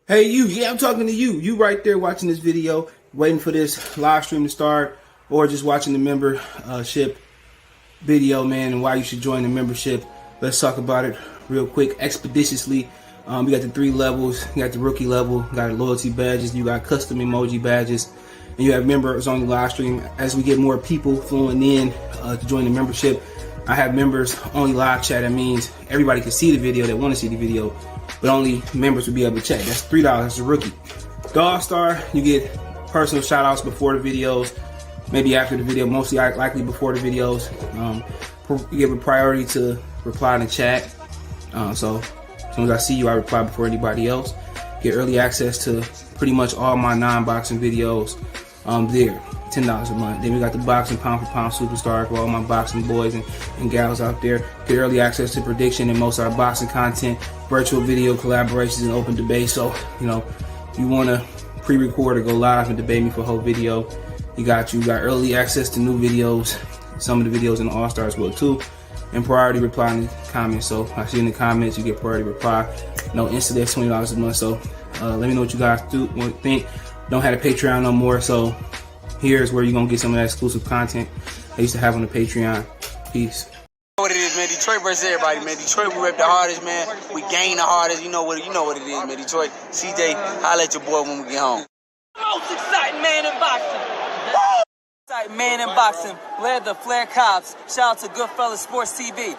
Hey, you. Yeah, I'm talking to you. You right there watching this video, waiting for this live stream to start, or just watching the membership video, man, and why you should join the membership. Let's talk about it real quick, expeditiously. We got the 3 levels. You got the rookie level, got loyalty badges, you got custom emoji badges, and you have members on the live stream. As we get more people flowing in to join the membership, I have members only live chat. That means everybody can see the video that want to see the video, but only members will be able to check. That's $3. That's a rookie. The All-Star, you get personal shout outs before the videos, maybe after the video, mostly likely before the videos. You give a priority to reply in the chat. So as soon as I see you, I reply before anybody else. Get early access to pretty much all my non-boxing videos there. $10 a month. Then we got the boxing pound for pound superstar for all my boxing boys and gals out there. Get early access to prediction and most of our boxing content, virtual video collaborations, and open debate. So, you want to pre-record or go live and debate me for a whole video, you got early access to new videos, some of the videos in the All-Star as well too, and priority reply in the comments. So I see in the comments you get priority reply. No incident, $20 a month. So let me know what you guys think. Don't have a Patreon no more, so here's where you're gonna get some of that exclusive content I used to have on the Patreon. Peace. What it is, man. Detroit versus everybody, man. Detroit, we rep the hardest, man. We gain the hardest. You know what it is, man. Detroit, CJ, holla at your boy when we get home. Most exciting man in boxing. Exciting man in boxing. Led the Flair Cops. Shout out to Goodfellas Sports TV.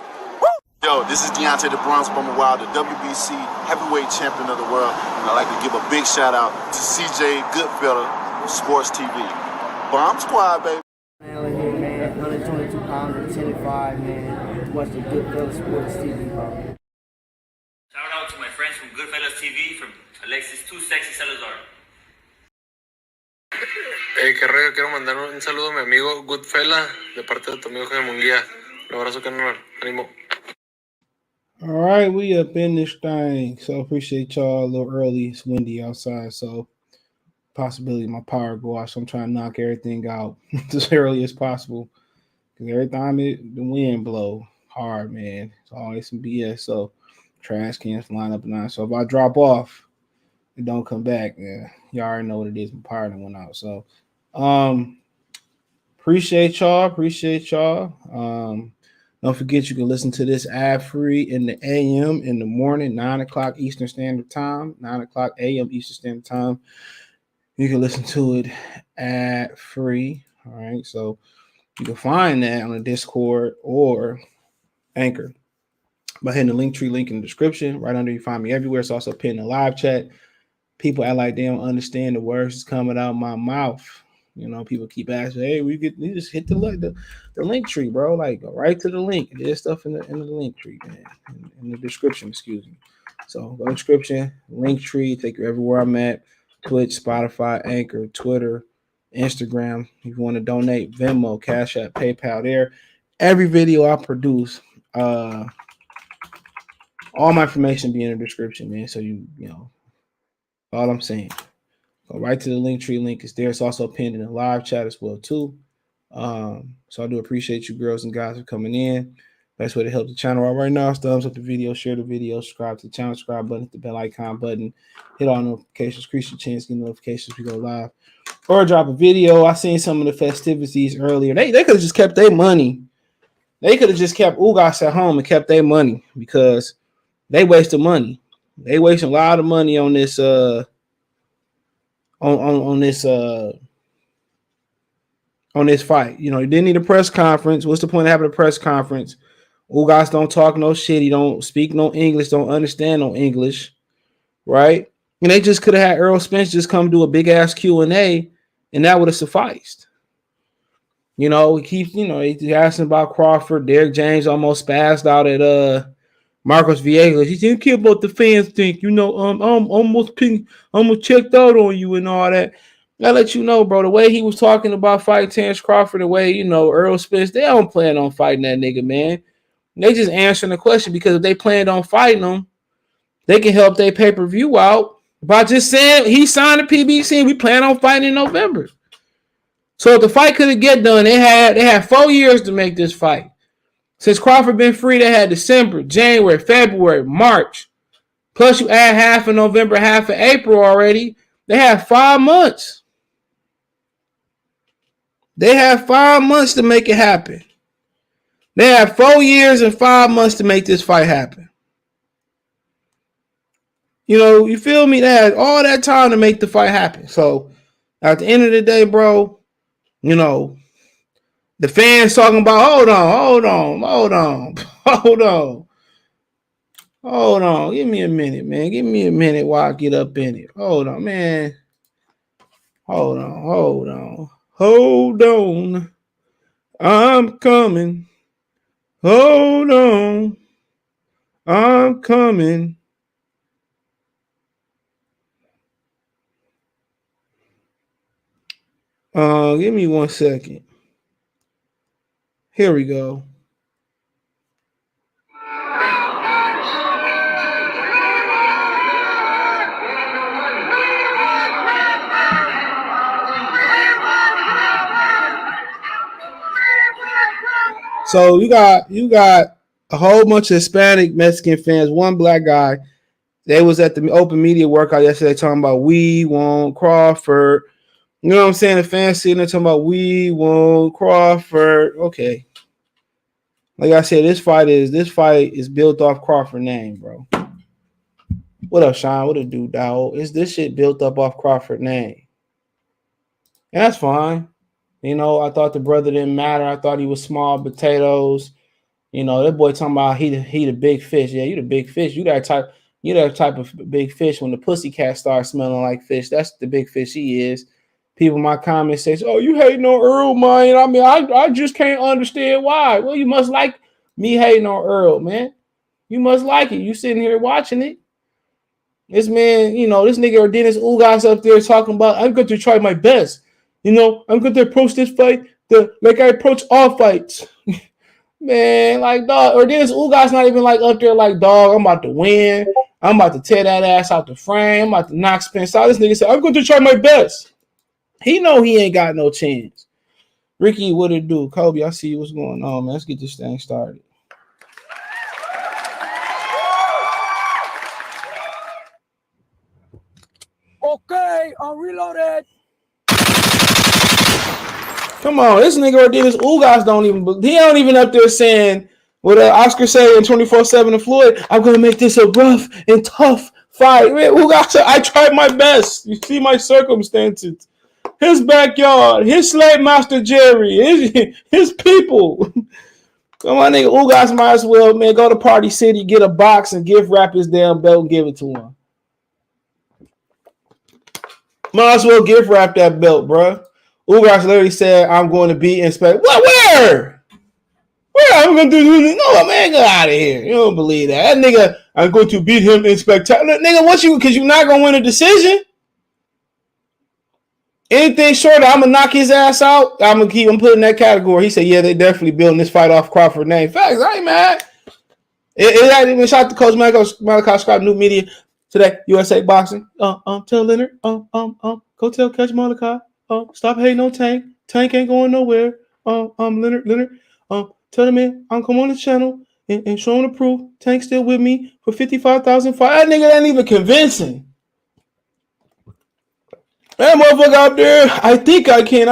Yo, this is Deontay the Bronx Bummer Wild, the WBC heavyweight champion of the world. And I'd like to give a big shout out to CJ Goodfellas Sports TV. Bomb Squad, baby. Man, 122 pounds and 10 to 5, man. Watch the Goodfellas Sports TV, bro. Shout out to my friends from Goodfellas TV, from Alexis Too Sexy Salazar. Hey, qué rollo, quiero mandar un saludo a mi amigo Goodfella, de parte de tu amigo Jaime Munguía. Un abrazo, carnal. Ánimo. All right, we up in this thing. So appreciate y'all. A little early. It's windy outside, so possibility my power go out. So I'm trying to knock everything out as early as possible. Because every time the wind blow hard, man, it's always some BS. So trash cans line up and on. So if I drop off and don't come back, yeah, y'all already know what it is. My power done went out. So appreciate y'all. Don't forget you can listen to this ad-free in the AM in the morning, 9 o'clock Eastern Standard Time, 9 o'clock a.m. Eastern Standard Time. You can listen to it ad-free. All right, so you can find that on the Discord or Anchor by hitting the Linktree link in the description. Right under, you find me everywhere. It's also pinned in the live chat. People act like they don't understand the words that's coming out of my mouth. People keep asking, "Hey, you just hit the link tree, bro. Like, go right to the link. There's stuff in the link tree, man, in the description. Excuse me. So go to description, link tree, take you everywhere I'm at. Twitch, Spotify, Anchor, Twitter, Instagram. If you want to donate, Venmo, Cash App, PayPal. There, every video I produce, all my information be in the description, man. So all I'm saying. Go right to the Linktree link. It's there. It's also pinned in the live chat as well, too. So I do appreciate you girls and guys for coming in. Best way to help the channel out right now is thumbs up the video, share the video, subscribe to the channel, subscribe button, hit the bell icon button, hit all notifications, increase your chance to get notifications if we go live. Or drop a video. I seen some of the festivities earlier. They could have just kept their money. They could have just kept Ugas at home and kept their money because they wasted money. They wasted a lot of money on this on this fight. You didn't need a press conference. What's the point of having a press conference? Ugas don't talk no shit. He don't speak no English, don't understand no English, right? And they just could have had Errol Spence just come do a big ass Q&A, and that would have sufficed. He keeps, he's asking about Crawford. Derek James almost spazzed out at Marcos Villegas. He said, "You care about the fans think, I'm almost checked out on you and all that." I let you know, bro, the way he was talking about fighting Terrence Crawford, the way, Errol Spence, they don't plan on fighting that nigga, man. They just answering the question because if they planned on fighting him, they can help their pay-per-view out by just saying he signed a PBC and we plan on fighting in November. So if the fight could get done, they had 4 years to make this fight. Since Crawford been free, they had December, January, February, March Plus, you add half of November, half of April already. They have 5 months. They have 5 months to make it happen. They have 4 years and 5 months to make this fight happen. You know, you feel me? They had all that time to make the fight happen. So, at the end of the day, bro, you know, the fans talking about, hold on. Give me a minute, man. Give me a minute while I get up in it. Hold on, man. Hold on. I'm coming. Hold on. I'm coming. Give me 1 second. Here we go. So you got a whole bunch of Hispanic Mexican fans, one black guy. They was at the open media workout yesterday talking about we want Crawford. You know what I'm saying? The fans sitting there talking about we want Crawford. Okay. Like I said, this fight is built off Crawford's name, bro. What up, Sean? What up, dude, dog? Is this shit built up off Crawford's name? And that's fine. You know, I thought the brother didn't matter. I thought he was small potatoes. You know, that boy talking about he the big fish. Yeah, you the big fish. You that type of big fish. When the pussycat starts smelling like fish, that's the big fish he is. People in my comments say, "Oh, you hating on Earl, man." I mean, I just can't understand why. Well, you must like me hating on Earl, man. You must like it. You sitting here watching it. This man, you know, this nigga Yordenis Ugas up there talking about, I'm going to try my best. You know, I'm going to approach this fight like I approach all fights. Man, like, dog, Yordenis Ugas not even like up there like, dog, I'm about to win. I'm about to tear that ass out the frame. I'm about to knock Spence out. This nigga said, I'm going to try my best. He know he ain't got no chance. Ricky, what it do? Kobe, I see what's going on, man. Let's get this thing started. Okay, I'm reloaded. Come on, this nigga Yordenis Ugas he don't even up there saying what Oscar say in 24/7 to Floyd, I'm gonna make this a rough and tough fight. Man, Ugas said, I tried my best. You see my circumstances. His backyard, his slave master Jerry, his people. Come on, nigga. Ugas might as well, man, go to Party City, get a box and gift wrap his damn belt and give it to him. Might as well gift wrap that belt, bro. Ugas literally said, I'm going to beat Inspector. What? Where? I'm going to do this? No, man, get out of here. You don't believe that. That nigga, I'm going to beat him in spectacular. Nigga, because you're not going to win a decision. Anything short, I'm going to knock his ass out. I'm going to keep him put in that category. He said, yeah, they definitely building this fight off Crawford's name. Facts, I ain't mad. It ain't even shot to Coach Malachi Scott, New Media today, USA Boxing. Tell Leonard, go tell Coach Malachi. Stop hating on Tank. Tank ain't going nowhere. Leonard, tell the man I'm come on the channel and show him the proof. Tank still with me for 55,000 fight. That nigga ain't even convincing. That motherfucker out there, I think I can.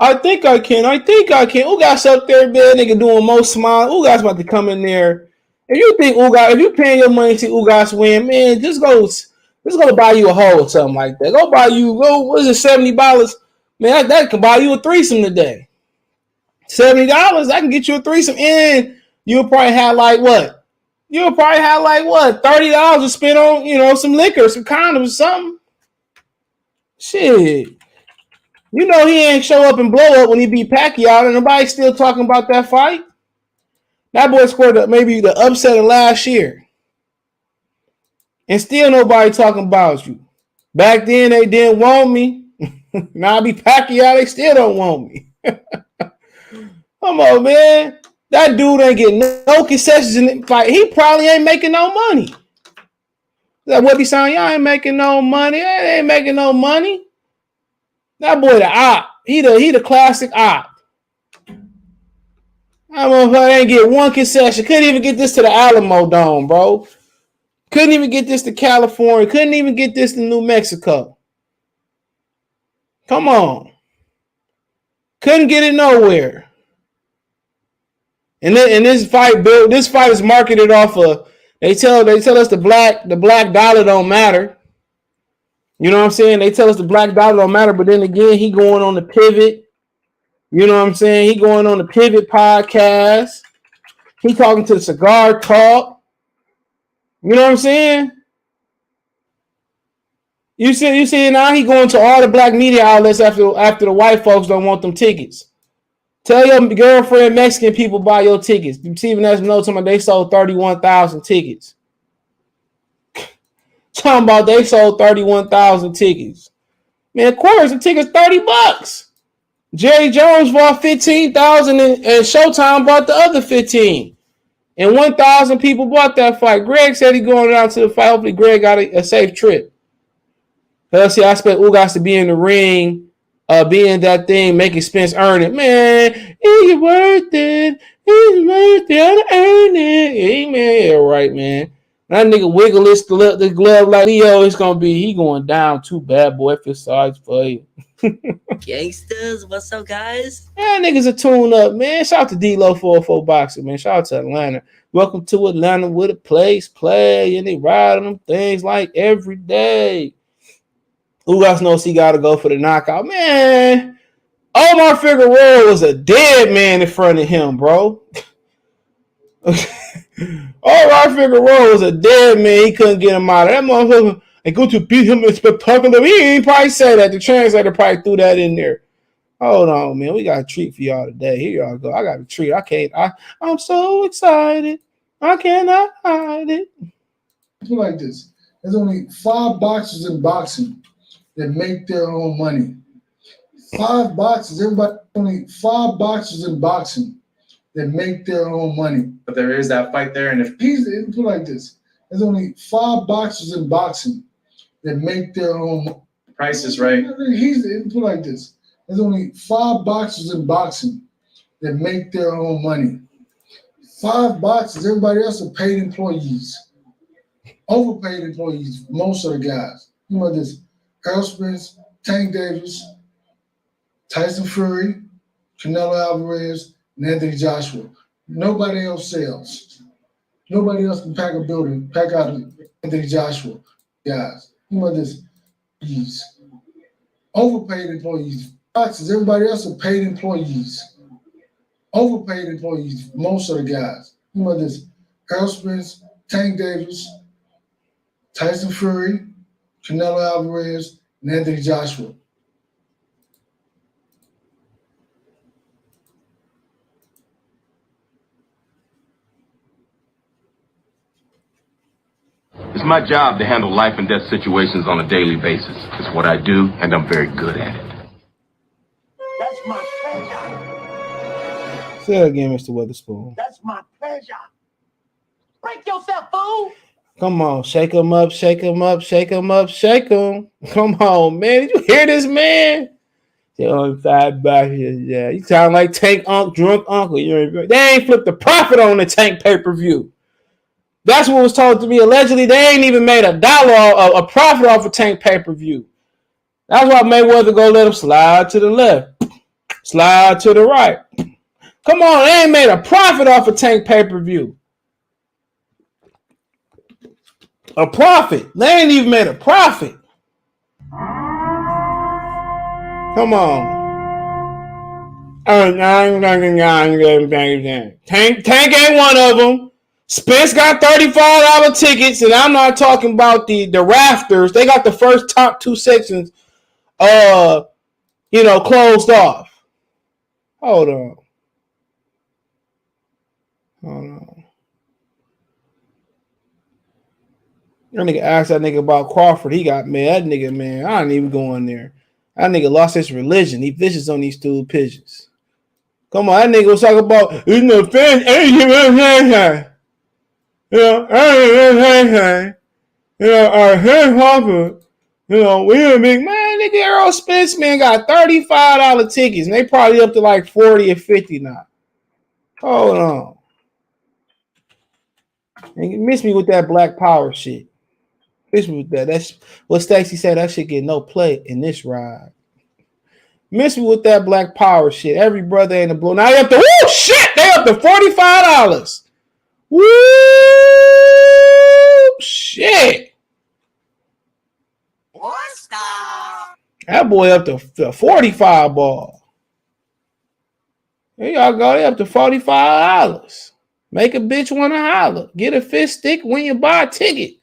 Ugas up there, man, nigga doing most smile. Ugas about to come in there. If you paying your money to see Ugas win, man, just go buy you a hoe or something like that. What is it, $70? Man, that can buy you a threesome today. $70, I can get you a threesome, and you'll probably have like what? $30 to spend on, you know, some liquor, some condoms or something. Shit. You know he ain't show up and blow up when he beat Pacquiao, and nobody's still talking about that fight. That boy scored maybe the upset of last year. And still nobody talking about you. Back then they didn't want me. Now I be Pacquiao, they still don't want me. Come on, man. That dude ain't getting no concessions in the fight. He probably ain't making no money. That what be saying? Y'all ain't making no money. They ain't making no money. That boy the op. He the classic op. That motherfucker ain't get one concession. Couldn't even get this to the Alamo Dome, bro. Couldn't even get this to California. Couldn't even get this to New Mexico. Come on. Couldn't get it nowhere. And this fight is marketed off of, they tell us the black dollar don't matter. You know what I'm saying? They tell us the black dollar don't matter, but then again, he going on the Pivot. You know what I'm saying? He going on the Pivot podcast. He talking to the Cigar Talk. You know what I'm saying? You see now he going to all the black media outlets after the white folks don't want them tickets. Tell your girlfriend Mexican people buy your tickets. Stephen S. Notes talking about they sold 31,000 tickets. Talking about they sold 31,000 tickets. Man, of course, the ticket's $30. Jerry Jones bought 15,000 and Showtime bought the other 15. And 1,000 people bought that fight. Greg said he going down to the fight. Hopefully Greg got a safe trip. Let's see, I expect Ugas to be in the ring. Being that thing, making Spence earn it. Man, it's worth it. It's worth it. I earn it. Hey, man, yeah, right, man. That nigga wiggle the glove like Leo. He going down too bad, boy. If it's size for you. Gangsters, what's up, guys? Yeah, niggas a tune up, man. Shout out to D-Lo 404 Boxing, man. Shout out to Atlanta. Welcome to Atlanta with a place play, and they riding them things like every day. Ugas knows he got to go for the knockout. Man, Omar Figueroa was a dead man in front of him, bro. Omar Figueroa was a dead man. He couldn't get him out of that motherfucker. And go to beat him in spectacular. He ain't probably say that. The translator probably threw that in there. Hold on, man. We got a treat for y'all today. Here y'all go. I got a treat. I'm so excited. I cannot hide it. It's like this. There's only 5 boxers in boxing that make their own money. 5 boxers. Only 5 boxers in boxing that make their own money. But there is that fight there, and if it's like this. There's only 5 boxers in boxing that make their own money. The price is right. It's like this. There's only 5 boxers in boxing that make their own money. 5 boxers, everybody else are paid employees. Overpaid employees, most of the guys. You know this. Errol Spence, Tank Davis, Tyson Fury, Canelo Alvarez, and Anthony Joshua. Nobody else sells. Nobody else can pack out Anthony Joshua, guys. You know this. Overpaid employees. Boxers, everybody else are paid employees. Overpaid employees, most of the guys. You know this. Errol Spence, Tank Davis, Tyson Fury, Canelo Alvarez, and Anthony Joshua. It's my job to handle life and death situations on a daily basis. It's what I do, and I'm very good at it. That's my pleasure. Say it again, Mr. Witherspoon. That's my pleasure. Break yourself, fool. Come on, shake him up, shake him up, shake him up, shake him. Come on, man. Did you hear this, man? $5 boxes, yeah. You sound like Tank drunk uncle. They ain't flipped the profit on the Tank pay-per-view. That's what was told to me. Allegedly, they ain't even made $1 a profit off of Tank pay-per-view. That's why Mayweather go let him slide to the left, slide to the right. Come on, they ain't made a profit off of Tank pay-per-view. A profit. They ain't even made a profit. Come on. Tank ain't one of them. Spence got $35 tickets, and I'm not talking about the rafters. They got the first top 2 sections closed off. Hold on. That nigga asked that nigga about Crawford. He got mad. That nigga, man, I ain't even going there. That nigga lost his religion. He vicious on these stupid pigeons. Come on, that nigga was talking about, fans ain't we a big man. Nigga, Errol Spence, man, got $35 tickets, and they probably up to like 40 or 50 now. Hold on. And you miss me with that black power shit. Miss me with that. That's what Stacey said. That shit get no play in this ride. Miss me with that black power shit. Every brother in the blue. Now they up to woo shit. They up to $45. Woo shit. That boy up to 45 ball. There y'all go. They up to $45. Make a bitch want to holler. Get a fist stick when you buy a ticket.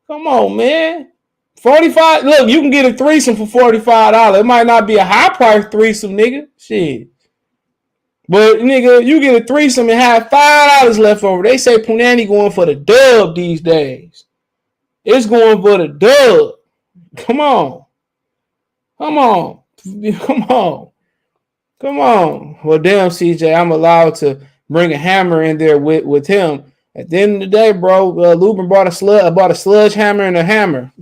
Come on, man. 45. Look, you can get a threesome for $45. It might not be a high price threesome, nigga. Shit. But nigga, you get a threesome and have $5 left over. They say Punani going for the dub these days. It's going for the dub. Come on. Come on. Come on. Come on. Well, damn, CJ, I'm allowed to bring a hammer in there with him. At the end of the day, bro, Lubin bought a sludge hammer and a hammer.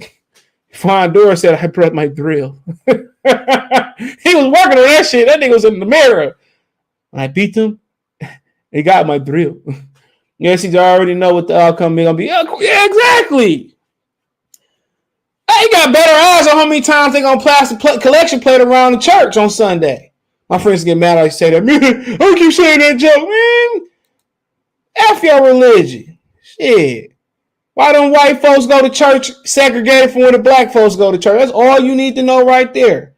Fondor said, I brought my drill. He was working on that shit. That nigga was in the mirror. I beat him. He got my drill. Yes, he already know what the outcome is going to be. Yeah, exactly. Hey, he got better eyes on how many times they going to pass the collection plate around the church on Sunday. My friends get mad. I say that. Man, I don't keep saying that joke, man. F your religion. Shit. Why don't white folks go to church segregated from where the black folks go to church? That's all you need to know right there.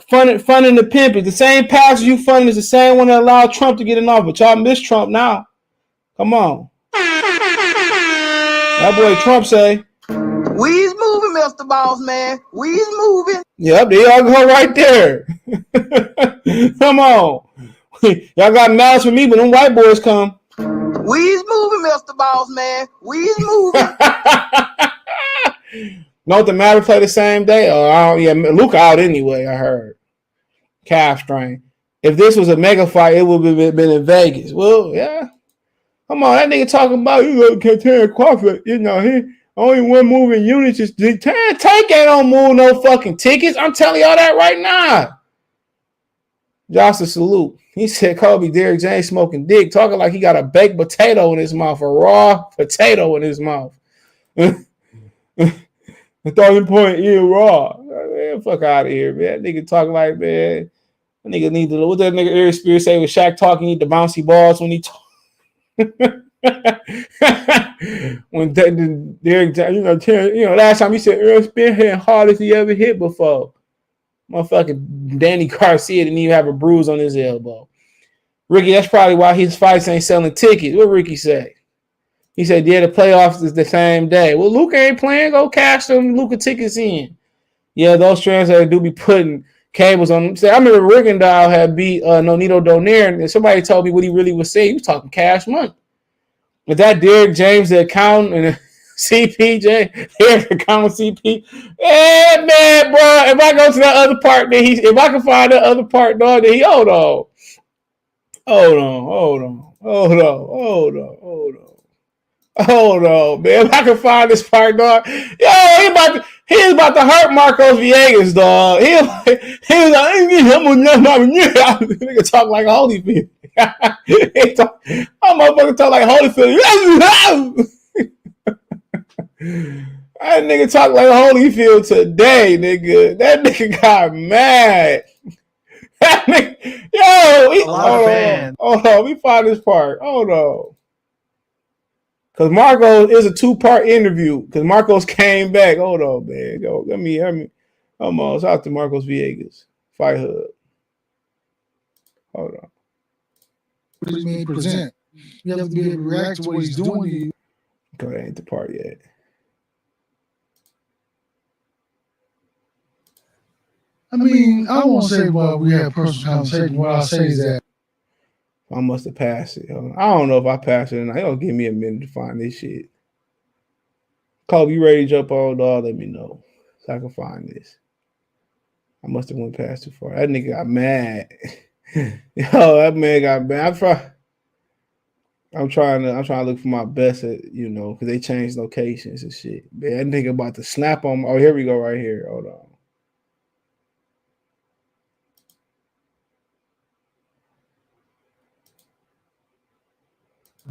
Funding the pimp is the same pastor you funding is the same one that allowed Trump to get in office. But y'all miss Trump now. Come on. That boy Trump say, We's moving, Mr. Boss Man. We's moving. Yep, they all go right there. Come on. Y'all got malice with me, but them white boys come. We's moving, Mr. Boss Man. We's moving. Know the Mavericks play the same day? Oh, yeah, Luka out anyway, I heard. Calf strain. If this was a mega fight, it would have been in Vegas. Well, yeah. Come on, that nigga talking about you can't Crawford. You know, he only one moving unit is Tank ain't don't move no fucking tickets. I'm telling y'all that right now. Jocelyn salute. He said Kobe Derrick James smoking dick, talking like he got a baked potato in his mouth, a raw potato in his mouth. The starting point is raw. Man, fuck out of here, man. That nigga talking like, man. That nigga need to, what that nigga Eric Spears say with Shaq talking, need the bouncy balls when he talk. When Derrick, last time he said Errol Spence hit hardest he ever hit before. Motherfucking Danny Garcia didn't even have a bruise on his elbow. Ricky, that's probably why his fights ain't selling tickets. What Ricky say? He said, yeah, the playoffs is the same day. Well, Luka ain't playing. Go cash them Luka tickets in. Yeah, those translators do be putting cables on them. I remember Rigondeaux had beat Nonito Donaire, and somebody told me what he really was saying. He was talking cash money. But that Derrick James, the accountant, and CPJ, Derrick accountant CP. Yeah, man, bro. If I go to that other part, then if I can find that other part, dog, then hold on, man. If I can find this part, dog. Yo, he was about to hurt Marcos Villegas, dog. He was like, nigga talk like a Holyfield. I'm motherfucker talk like Holyfield. That nigga talk like Holyfield today, nigga. That nigga got mad. That nigga, hold on. We find this part. Hold on. Because Marcos is a 2-part interview. Because Marcos came back. Hold on, man. Yo, let me. Come on. Shout out to Marcos Villegas. Fight Hub. Hold on. What do you mean present? You have to be able to react to what he's doing to you. Okay, that ain't the part yet. I mean, I won't say, well, we had a personal conversation. What I'll say is that I must have passed it. I don't know if I passed it or not. It'll give me a minute to find this shit. Kobe, you ready to jump on, dog? Let me know so I can find this. I must have went past too far. That nigga got mad. Yo, that man got mad. I'm trying to look for my best at, because they changed locations and shit. Man, that nigga about to snap on. Oh, here we go right here. Hold on.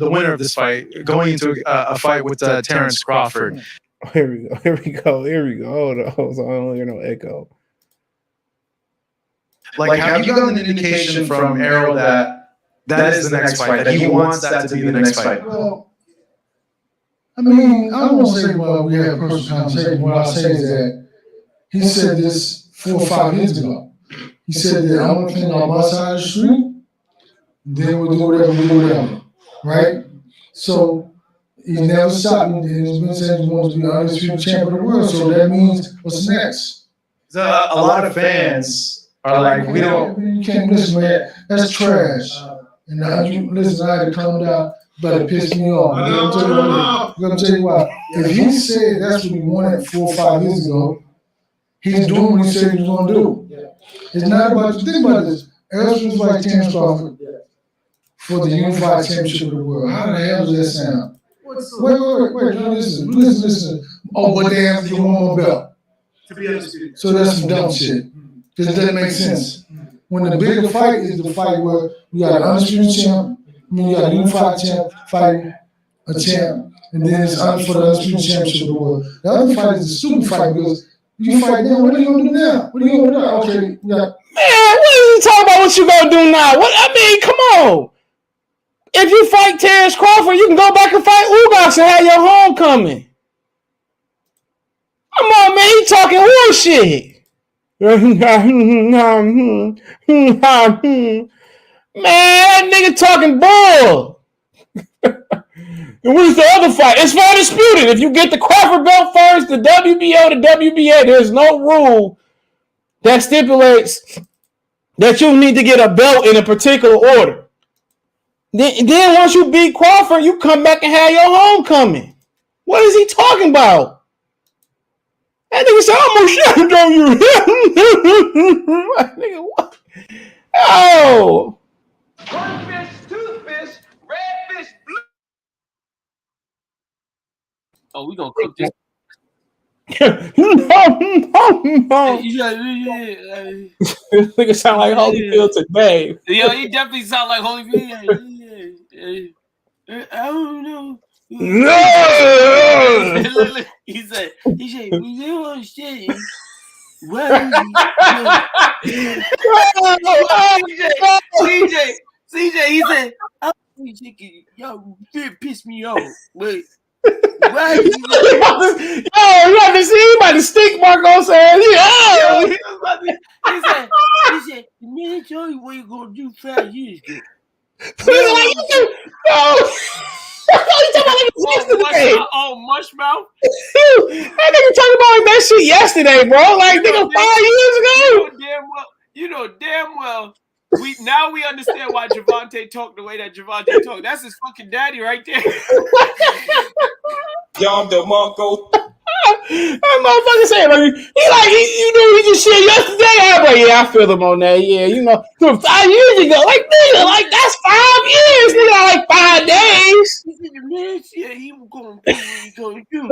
the winner of this fight going into a fight with Terrence Crawford. Here we go. Hold on. I don't hear no echo. Like, have you gotten an indication from Errol that is the next fight, that he wants that to be the next fight? Well, I mean, I don't want to say well, we had a personal conversation. What I'll say is that he said this 4 or 5 years ago. He said that I'm going to clean on my side of the street, then we'll do whatever, right? So he never stopped me. He's been saying he wants to be the undisputed champion of the world. So that means what's next? A lot of fans are like, we don't. You can't listen, man. That's trash. And listen, I had to calm down. But it pissed me off. I'm going to tell you why. If he said that's what he wanted 4 or 5 years ago, he's doing what he said he was going to do. It's not about, think about this. Errol Spence like Terrence Crawford for the unified championship of the world. How the hell does that sound? Wait, no, listen. Oh, but they have to get one more belt. So that's some dumb shit. Because it doesn't make sense. When the bigger fight is the fight where you got an undisputed champ, you got a unified champ fighting a champ, and then it's for the undisputed championship of the world. The other fight is a super fight because you fight now. What are you gonna do now? What are you gonna do? Okay, we got. Man, what is he talking about? What you gonna do now? What I mean, come on. If you fight Terrence Crawford, you can go back and fight Ugas and have your homecoming. Come on, man, he talking horseshit. Man, that nigga talking bull. And what is the other fight? It's not disputed. If you get the Crawford belt first, the WBO, the WBA, there's no rule that stipulates that you need to get a belt in a particular order. Then once you beat Crawford, you come back and have your homecoming. What is he talking about? That nigga said, I'm gonna shut you. Nigga, what? Oh. One fish, two fish, red fish, blue. Oh, we gonna cook this. Nigga sound like Holyfield today. Yo, he definitely sound like Holyfield. I don't know. No. He said, we don't understand. CJ, he said, I'm thinking, yo, it pissed me off. Wait. Why you have to see him by the stick mark on saying, he said, the man told you what you're gonna do 5 years ago. Mush mouth. That nigga talking about that shit yesterday, bro. Like, nigga, 5 years ago. You know damn well. We understand why Javante talked the way that Javante talked. That's his fucking daddy right there. John DeMarco. That motherfucker said, like, he just shit yesterday. I'm like, yeah, I feel him on that. Yeah, 5 years ago. Like, nigga, like, that's 5 years. Nigga, like 5 days. Yeah, he was going to do what he going to do.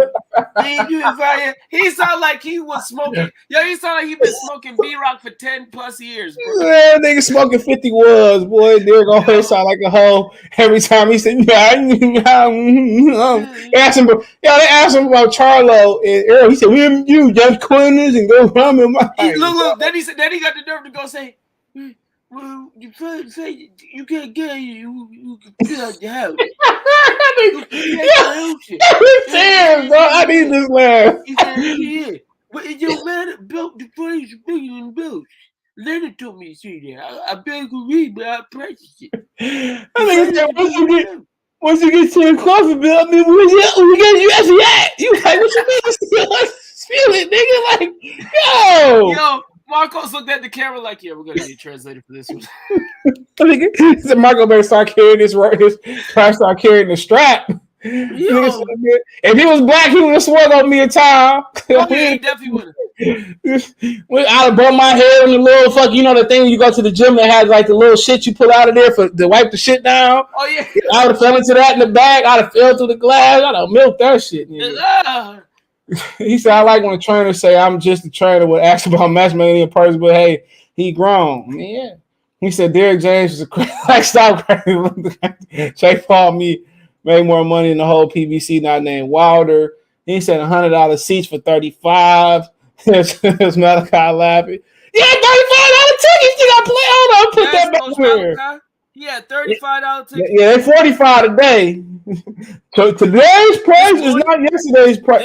He sounded like he was smoking. Yo, he sounded like he been smoking B-Rock for 10 plus years, bro. Yeah, nigga smoking 50 was, boy. They're going to sound like a hoe every time he said, they asked him about Charlo and Earl. He said, you just corners and go home in my life. Look. Then he got the nerve to go say, well, you say you can't get you can get out the house. Damn, bro, I need this laugh. He said, yeah. But it don't matter. Belt the price is bigger than belts. Leonard told me to say that. I barely could read, but I practiced it. I think once you get to the coffee bill, I mean, where you actually at? You like, what you mean? Feel it, nigga. Like, yo, Marcos looked at the camera like, yeah, we're gonna need a translator for this one. He said, Marco better start carrying start carrying the strap. Yo. If he was black, he would have swung on me a time. Oh, yeah, he definitely would have. I would brought my hair in the little the thing when you go to the gym that has like the little shit you pull out of there to wipe the shit down. Oh yeah. I would have fell into that in the bag. I'd have fell through the glass. I'd have milked that shit. He said, I like when a trainer say I'm just a trainer would ask about matchmaking in person, but hey, he grown. I mean, yeah. He said Derrick James is a like stop crazy. Jay Paul me. made more money than the whole PBC, not named Wilder. He said $100 seats for 35. There's Malachi laughing. Yeah, $35 tickets. You got to play. Hold on, put that back here. Yeah, $35 tickets. Yeah, they 45 today. So today's price is not yesterday's price.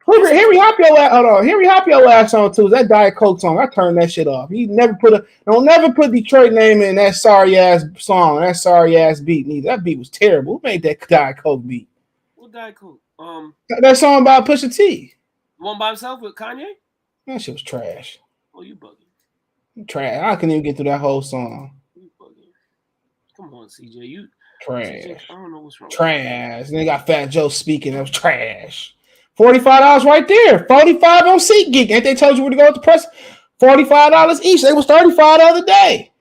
Henry hop your ass. Hold on, Henry hop your ass on too. That Diet Coke song, I turned that shit off. He never don't never put Detroit name in that sorry ass song, that sorry ass beat. Neither that beat was terrible. Who made that Diet Coke beat? What Diet Coke? That song about Pusha T. One by himself with Kanye? That shit was trash. Oh, you bugging. Trash. I couldn't even get through that whole song. You bugging. Come on, CJ. You trash. CJ, I don't know what's wrong. Trash. And they got Fat Joe speaking. That was trash. $45 right there. $45 on SeatGeek. Ain't they told you where to go with the press? $45 each. They was $35 the other day.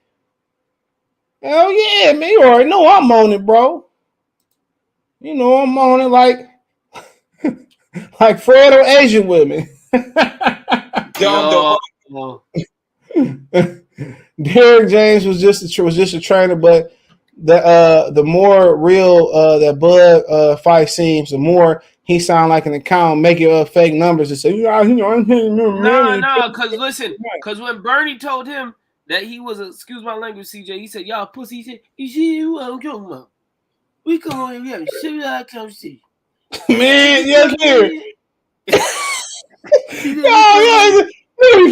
Hell yeah, man. You already know I'm on it, bro. You know I'm on it like Fred or Asian women. Derrick James was just a trainer, but the more real that Bud fight seems, the more he sound like an account making fake numbers and say, because when Bernie told him that he was excuse my language, CJ, he said, y'all pussy. He said, you see what I'm talking about? We come on here, we have a civilized conversation. Man, yes, here. You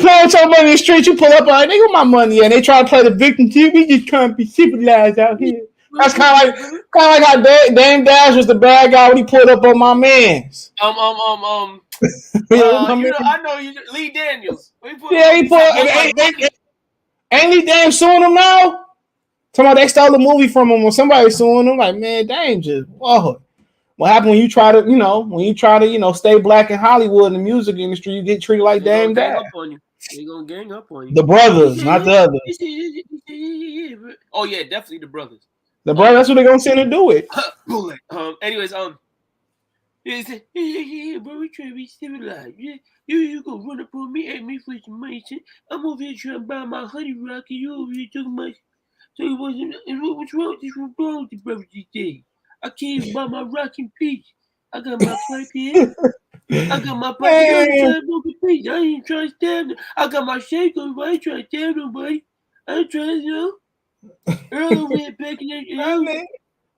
playing with your money in the street, you pull up on it, nigga, my money, and they try to play the victim too. We just trying to be civilized out here. That's kind of like how Dame Dash was the bad guy when he pulled up on my man's. I know you, Lee Daniels. He pulled up. Ain't Lee Daniels suing him now? Somebody they stole the movie from him, or somebody suing him. Like, man, Dame just whoa. What happened when you try to, stay black in Hollywood in the music industry? You get treated like Dame Dash. They're gonna gang up on you. The brothers, not the others. Oh yeah, definitely the brothers. The brothers, that's what they're gonna send to do it. Anyways, he said, yeah, bro, we trying to be civilized. Yeah, you gonna run up on me, ask me for some money. I'm over here trying to buy my honey rock, and you over here talking about. So what's wrong with the brothers these days? I can't even buy my rock and peach. I got my pipe here. I got my pipe here. I ain't trying to stab them. I got my shake on, but I ain't trying to stab nobody. I ain't trying to, Earl over here packing that.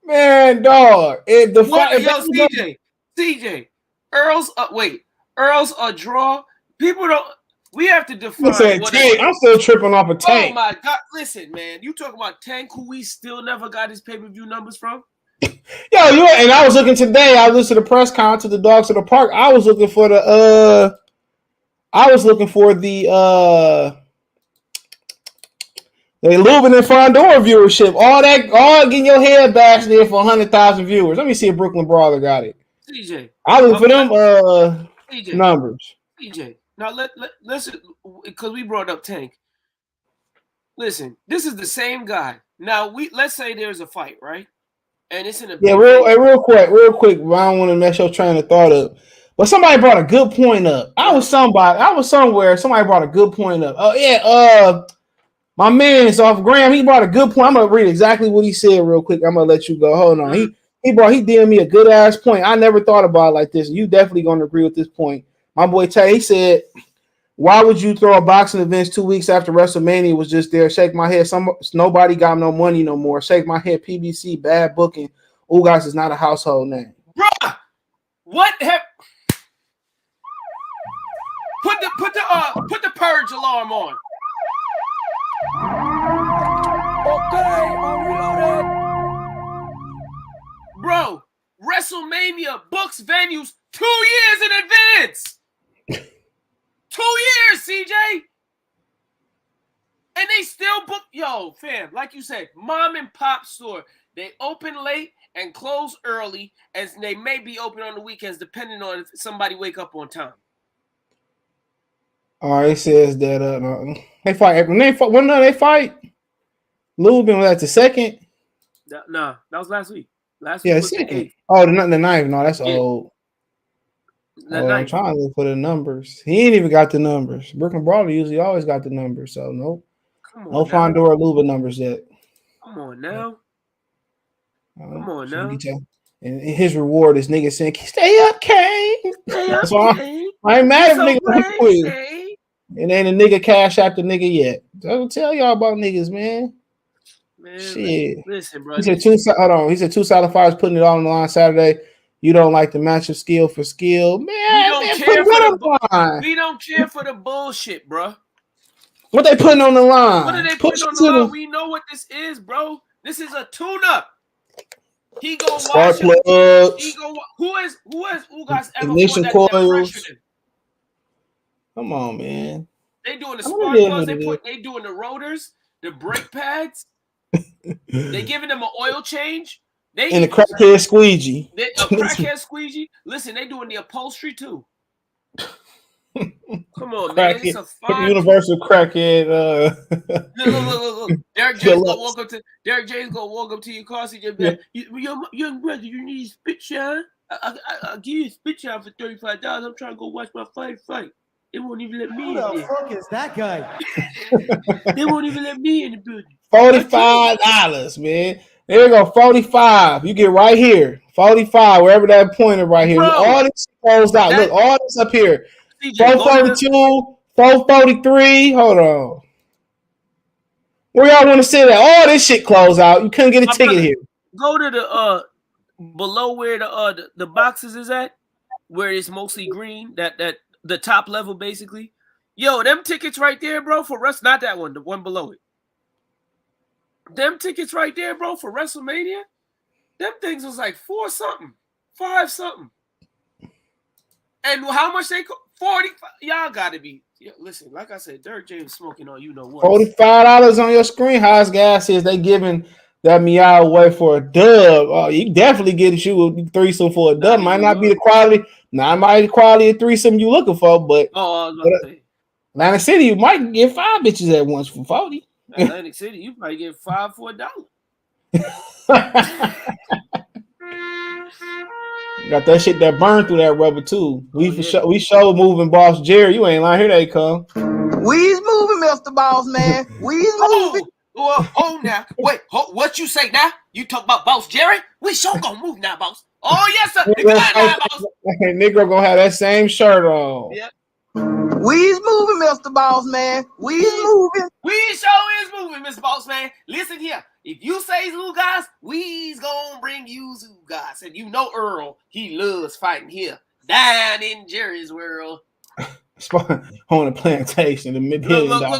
Man, dog. CJ. Earl's a draw. People don't. We have to define. Tank. I'm still tripping off a Tank. Oh my God! Listen, man. You talking about Tank, who we still never got his pay-per-view numbers from? And I was looking today. I listened to the press conference to the Dogs to the Park. I was looking for the Lubin and Fondor viewership. All getting your head bashed there for 100,000 viewers. Let me see if Brooklyn Brawler got it. CJ, I look for them numbers. CJ, now listen, because we brought up Tank. Listen, this is the same guy. Now let's say there's a fight, right? And it's in a real quick. I don't want to mess your train of thought up. But somebody brought a good point up. I was somewhere. Somebody brought a good point up. Oh yeah, my man's off Graham. He brought a good point. I'm gonna read exactly what he said real quick. I'm gonna let you go. Hold on. He did me a good ass point. I never thought about it like this. You definitely gonna agree with this point. My boy Tay, he said, why would you throw a boxing event 2 weeks after WrestleMania was just there? Shake my head. Nobody got no money no more. Shake my head. PBC, bad booking. Ugas is not a household name. Bruh, what have put the purge alarm on. Okay, I'm reloaded. Bro, WrestleMania books venues 2 years in advance. 2 years, CJ. And they still book. Yo, fam, like you said, mom and pop store. They open late and close early, and they may be open on the weekends, depending on if somebody wake up on time. All right, it says that they fight. When they fight, Lubin was at the second. Nah, that was last week. Last week was second. The 8th. Oh, the ninth. No, that's old. I'm trying to look for the numbers. He ain't even got the numbers. Brooklyn Brawler usually always got the numbers, so nope. No Fondor Luba numbers yet. Come on now. Come on now. And his reward is nigga saying, "Stay up, Kane." So I ain't mad if nigga quit. And then the nigga cash out the nigga yet. Don't tell y'all about niggas, man. Shit. Listen, bro. He said hold on. He said 2 solid fires putting it all on the line Saturday. You don't like the match of skill for skill, man. We don't care for the bullshit, bro. What they putting on the line? What are they putting on the line? We know what this is, bro. This is a tune-up. He go watch him. He go. Who has Ugas ever ignition coils? Him? Come on, man. They doing the spark plugs. They doing the rotors, the brake pads. They giving them an oil change. And a crackhead squeegee. A crackhead squeegee. Listen, they doing the upholstery too. Come on, man. It's a fine universal crackhead. Look. Derek James gonna walk up to your car, CJ. Young brother, you need a spit shine? I'll give you a spit shine for $35. I'm trying to go watch my fight. They won't even let me in there. Who the fuck is that guy? They won't even let me in the building. $45, man. There you go, 45. You get right here. 45, wherever that pointer right here. Bro, all this closed out. Look, all this up here. 442, 443. Hold on. Where y'all want to sit at? All this shit closed out. You couldn't get a ticket here. Go to the below where the boxes is at, where it's mostly green. That the top level basically. Yo, them tickets right there, bro, for not that one, the one below it. Them tickets right there, bro, for WrestleMania. Them things was like 4 something, 5 something. And how much they 45? Y'all gotta be. Listen, like I said, Derek James smoking on you know what. $45 on your screen. Highest gas is they giving that meow away for a dub. Oh, you definitely get you a threesome for a dub. Might not be the quality, of threesome you looking for, but Atlantic City, you might get 5 bitches at once for 40. Atlantic City, you probably get 5 for $1. Got that shit that burned through that rubber too. We show moving boss Jerry. You ain't lying. Here they come. We's moving, Mr. Boss Man. We's moving. Now. Wait, what you say now? You talk about Boss Jerry? We sure gonna move now, boss. Oh, yes, sir. Negro gonna have that same shirt on. Yep. We's moving, Mr. Boss Man. We's moving. We sure is moving, Mr. Boss Man. Listen here. If you say Ugas, we's gonna bring you Ugas. And you know Earl, he loves fighting here. Down in Jerry's world. On a plantation, the $1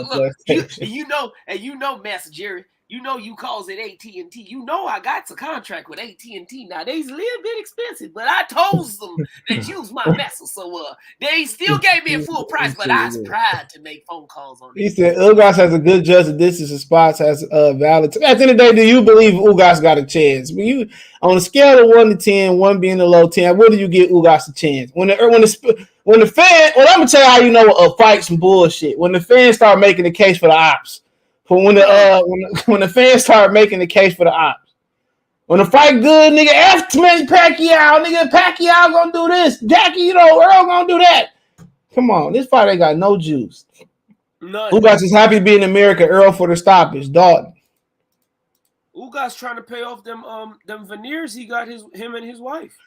plantation. You know, Master Jerry. You know you calls it AT&T. You know I got a contract with AT&T. Now, they's a little bit expensive, but I told them that use my vessel. So they still gave me a full price, but I was proud to make phone calls on it. He said Ugas has a good judge of distance and spots, has valid. At the end of the day, do you believe Ugas got a chance? When you on a scale of 1 to 10, 1 being the low 10, where do you give Ugas a chance? When the fan, well, I'm gonna tell you how you know a fight's some bullshit. When the fans start making the case for the ops. When the fans start making the case for the ops, when the fight good, nigga, F Manny Pacquiao, nigga, Pacquiao gonna do this, Jackie, Earl gonna do that. Come on, this fight ain't got no juice. Ugas is happy to be in America. Earl for the stoppage, Dalton. Ugas trying to pay off them veneers he got him and his wife.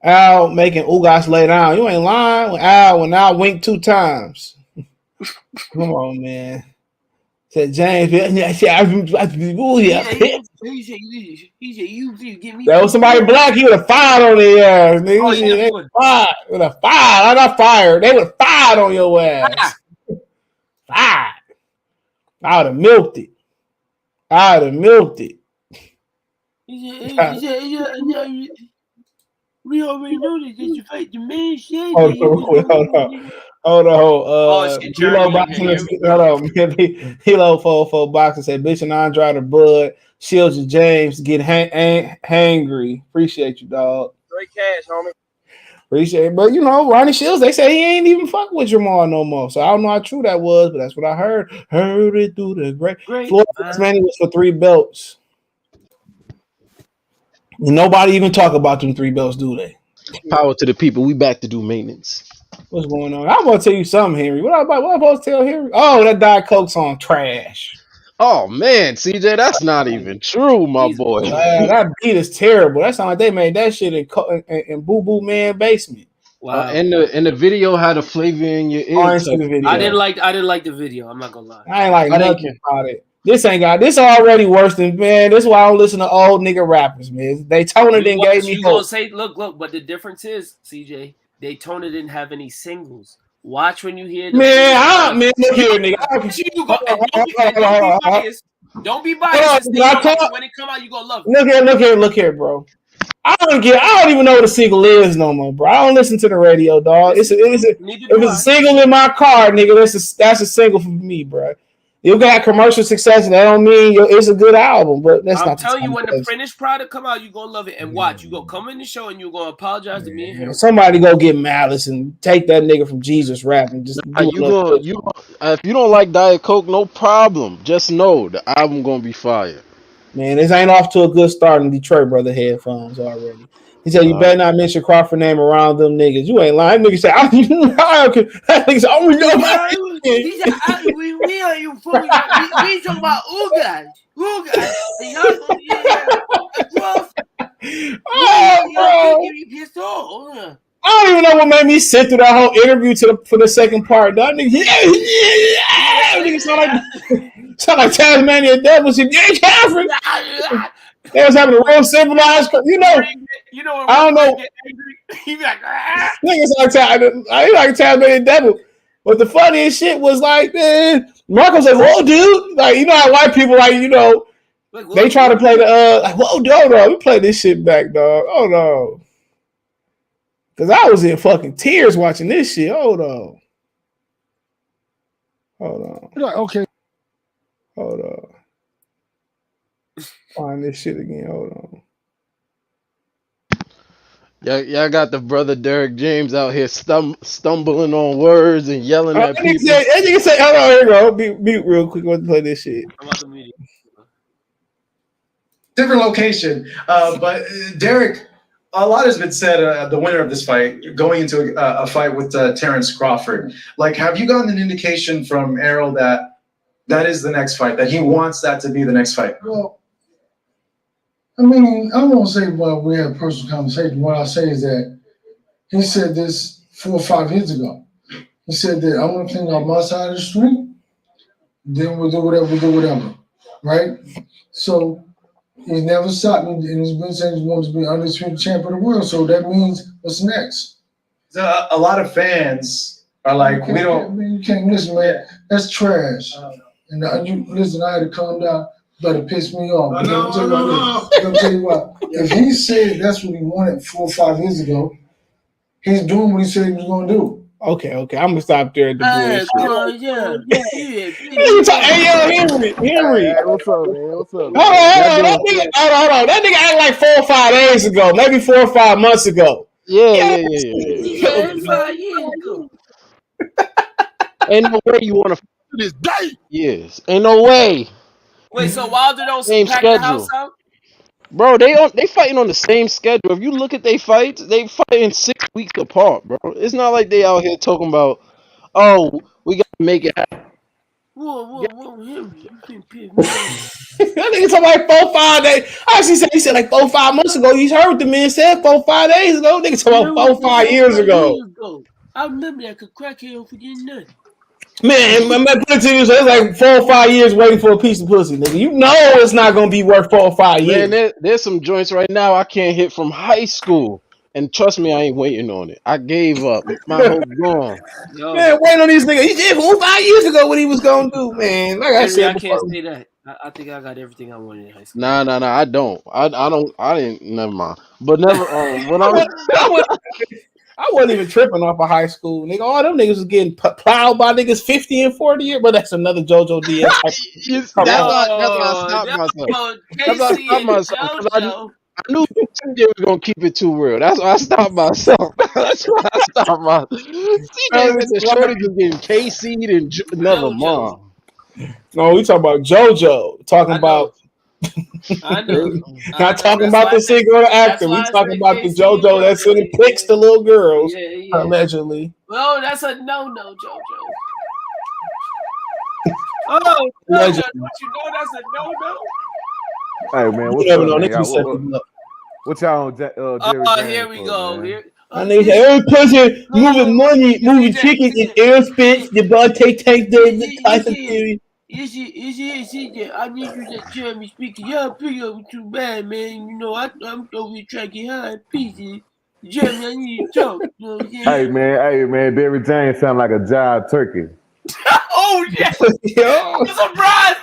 Al making Ugas lay down. You ain't lying. When Al winked 2 times. Come on, man. Said James, he said, you give me. That was somebody black. He would have fired on their ass. Nigga. They would have fired. I'm not fired. They would have fired on your ass. Fired. I would have milked it. We already know that you fight the man shit. Hold on. Hilo Fo boxing said, bitch and Andrade Bud, Shields and James get hangry. Appreciate you, dog. Great cash, homie. Appreciate it. But Ronnie Shields, they say he ain't even fuck with Jamal no more. So I don't know how true that was, but that's what I heard. Heard it through the great. Floyd Manny was for 3 belts. And nobody even talk about them 3 belts, do they? Power to the people. We back to do maintenance. What's going on? I'm gonna tell you something, Henry. What am I supposed to tell Henry? Oh, that Diet Coke's on trash. Oh man, CJ, that's not even true, my boy. That beat is terrible. That sound like they made that shit in Boo Boo Man basement. Wow. And the video had a flavor in your ear. I didn't see the video. I didn't like the video. I'm not gonna lie. I ain't like nothing about it. This already worse than, man. This is why I don't listen to old nigga rappers, man. Daytona didn't gave me you hope. Gonna say, look, but the difference is, CJ, Daytona didn't have any singles. Watch when you hear the man, look here, nigga. Don't be biased. When it come out, you gonna love it. Look here, bro. I don't even know what a single is no more, bro. I don't listen to the radio, dog. If it's a single in my car, nigga, that's a single for me, bro. You got commercial success, and that don't mean it's a good album, but that's not. I'm telling you, when the finished product come out, you gonna love it. And watch, you gonna come in the show and you gonna apologize to me and him. Somebody go get Malice and take that nigga from Jesus Rap and just. If you don't like Diet Coke, no problem. Just know the album gonna be fire. Man, this ain't off to a good start in Detroit, brother. Headphones already. He said, "You better not mention Crawford name around them niggas." You ain't lying. Nigga said, "I don't know." He said, "We are you fool? We talking about Ugas. I don't even know what made me sit through that whole interview for the second part. That nigga, sound like Tasmanian Devils. Yeah, Catherine. They was having a real civilized, I don't know. He be like, niggas like Tasmanian Devil. But the funniest shit was like, man, Marco said, "Whoa, dude!" Like, you know how white people they try to play the like, "Whoa, no, we play this shit back, dog." Oh no, because I was in fucking tears watching this shit. Hold on. Okay. Hold on. Find this shit again. Hold on. Y'all got the brother Derek James out here stumbling on words and yelling at people. That nigga say, "Hold on, here you go. Mute real quick. Let's play this shit." I'm about to mute it. Different location, but Derek. A lot has been said. The winner of this fight going into a fight with Terrence Crawford. Like, have you gotten an indication from Errol that is the next fight? That he wants that to be the next fight? Well, I mean, I won't say we had a personal conversation. What I say is that he said this 4 or 5 years ago. He said that I want to clean up my side of the street, then we'll do whatever, right? So he's never stopped me, and he's been saying he wants to be undisputed champion of the world. So that means what's next? A lot of fans are like, you can't listen, man. That's trash. And you listen, I had to calm down. Better piss me off. Let me tell you what. If he said that's what he wanted 4 or 5 years ago, he's doing what he said he was going to do. Okay. I'm gonna stop there at the bullshit. Henry. What's up, man? What's up? Hold on. That nigga acted like 4 or 5 days ago, maybe 4 or 5 months ago. Yeah. 5 years ago. Ain't no way you want to this day. Yes. Ain't no way. Wait, so Wilder don't Same pack schedule. the house out? Bro, they fighting on the same schedule. If you look at their fights, they fighting 6 weeks apart, bro. It's not like they out here talking about, oh, we gotta make it happen. Whoa, Henry. That nigga talking like 4 or 5 days. Actually, he said like 4 or 5 months ago. You heard what the man said 4 or 5 days ago. Nigga talking about 4 or 5 years ago. I remember that crackhead forgetting nothing. Man, put it to you, so it's like 4 or 5 years waiting for a piece of pussy, nigga. You know it's not gonna be worth 4 or 5 years. Man, there's some joints right now I can't hit from high school. And trust me, I ain't waiting on it. I gave up. My hope gone. Man, waiting on these niggas. He did 4 or 5 years ago what he was gonna do, man. Like I said, I can't say that. I think I got everything I wanted in high school. Nah, I don't. I didn't. Never mind. But never. When I wasn't even tripping off of high school, nigga. All them niggas was getting plowed by niggas 50 and 40 years, but that's another JoJo DS. That's why I stopped myself. I knew CJ was gonna keep it too real. That's why I stopped myself. That's why I stopped myself. CJ with the shorty just getting KC'd and never mind. No, we talking about JoJo. Talking about. I know. Not talking about the singer or the actor. We talking about the JoJo that's sending pics to little girls, allegedly. Well, that's a no, JoJo. Oh, Allegedly. don't you know that's a no-no? Hey man, what's never up, know. man? They can set Y'all, people up. what y'all on Jerry Oh, here James we for, go. man? Here. My nigga say, every person moving money, moving chickens, and Errol Spence, the ball take the Tyson Fury. Is it? I need you to Jeremy speaking. Y'all pick up too bad, man. You know, I'm over here trying to get high in pieces. Jeremy, I need to talk. You know what I'm saying? Hey man, Barry James sound like a jive turkey. Oh, yeah. Yo. I'm surprised.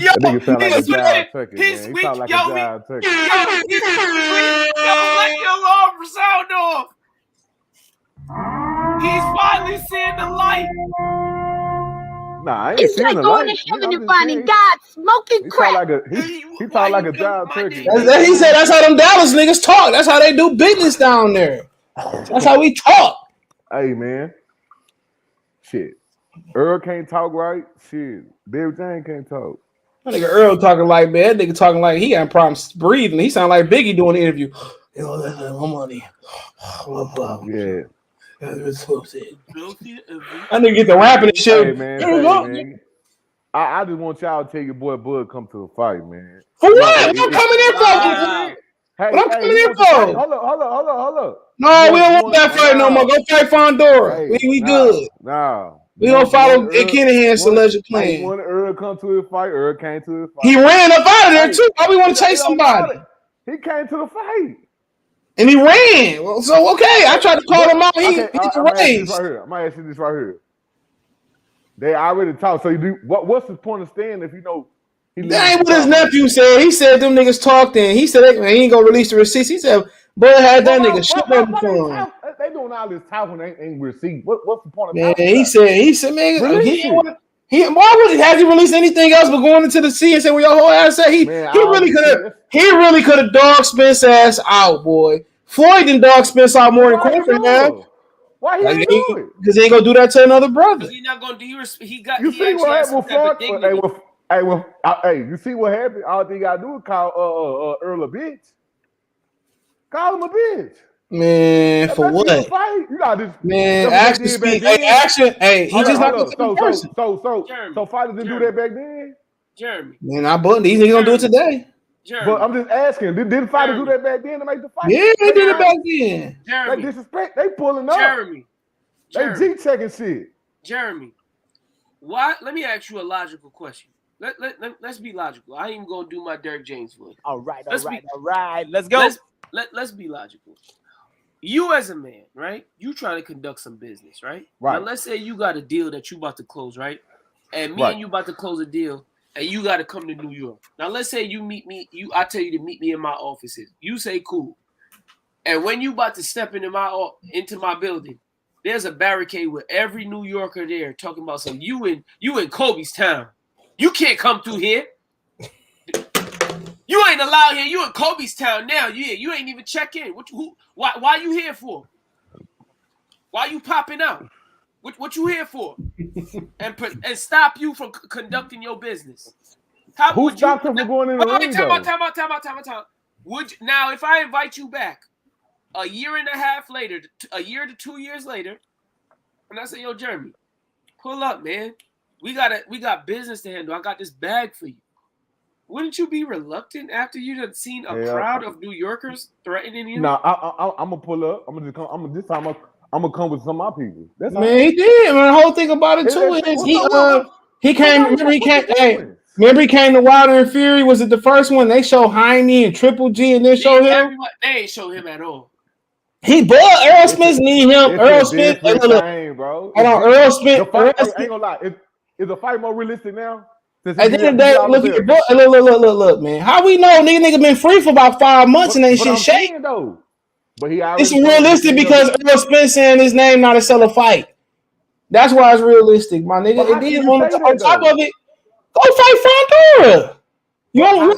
Yo, That nigga sound like a he's jive turkey, He's man. He weak. sound like a Yo, jive turkey. let your alarm sound off. He's finally seeing the light. Nah, I ain't seeing the going light. to heaven and finding God smoking crack. He talk like a jive turkey. He said that's how them Dallas niggas talk. That's how they do business down there. That's how we talk. Hey man, shit. Earl can't talk right. Shit, Barry James can't talk. That nigga Earl talking like, man, that nigga talking like he got problems breathing. He sound like Biggie doing the interview. You know, that's my money. Yeah. I nigga get the rapping and shit. Hey man. I just want y'all to tell your boy Bud come to the fight, man. For what? What I'm coming in for? Hey, what I'm coming in for? Hold up. No, we don't want that fight no more. Go fight Fondora. We good. Nah. We don't follow Kinahan's alleged plan. When Earl come to his fight, Earl came to his fight. He ran up out of there too. Why we want to chase somebody? He came to the fight. And he ran. Well, so okay, I tried to call him out. He raised. I'm gonna ask you this right here. They already talked. So you do what's the point of staying if you know he that ain't what his nephew said. He said them niggas talked and he said he ain't gonna release the receipts. He said, bro had that nigga shit up for him. They doing all this talking ain't receipt. What's the point of man? He said, man, why would has he released anything else but going into the sea and say, well, your whole ass said he really could have dog Spence ass out, boy. Floyd didn't dog Spence out more than Crawford have. Why he ain't do it? Because he ain't gonna do that to another brother. He's not gonna do. He got. You see what happened with Floyd? Hey, you see what happened? All they gotta do is call Earl a bitch. Call him a bitch. Man, for what? You got this. Man, action speak. Hey, action. Hey, he just not gonna person. So fighters didn't do that back then. Jeremy. Man, I button. These niggas gonna do it today. Jeremy. But I'm just asking, did fighters do that back then to make the fight? Yeah, they did it back then. Jeremy. They disrespect. They pulling up. Jeremy. They G-checking shit. Jeremy, why? Let me ask you a logical question. Let's be logical. I ain't gonna do my Derek James voice. All right. Let's go. Let's be logical. You as a man, right? You trying to conduct some business, right? Right. Now let's say you got a deal that you about to close, right? And me Right. and you about to close a deal, and you got to come to New York. Now let's say you meet me. I tell you to meet me in my offices. You say cool. And when you about to step into my building, there's a barricade with every New Yorker there talking about some you in Kobe's town. You can't come through here. You ain't allowed here. You in Kobe's town now. You ain't even check in. Why you here for? Why you popping out? What you here for? And stop you from conducting your business. Who stopped him from going in the ring, though? Time out. Now, if I invite you back a year and a half later, a year to 2 years later, and I say, yo, Jeremy, pull up, man. We got business to handle. I got this bag for you. Wouldn't you be reluctant after you had seen a crowd of New Yorkers threatening you? No, I'm gonna pull up. I'm gonna come with some of my people. That's man, he did. Man, the whole thing about it too is he came. Remember he came. Hey, remember he came to Wilder and Fury. Was it the first one? They showed Jaime and Triple G, and then showed him. They ain't show him at all. He bought Errol Spence need him. Errol Spence, bro. Hold on, Errol Spence. I ain't gonna lie. Is the fight more realistic now? At the end of the day, look, man. How we know nigga been free for about 5 months and ain't shit shake? But it's realistic because Errol Spence saying his name not to sell a fight. That's why it's realistic, my nigga. And then on top of it, go fight Fondora. You know,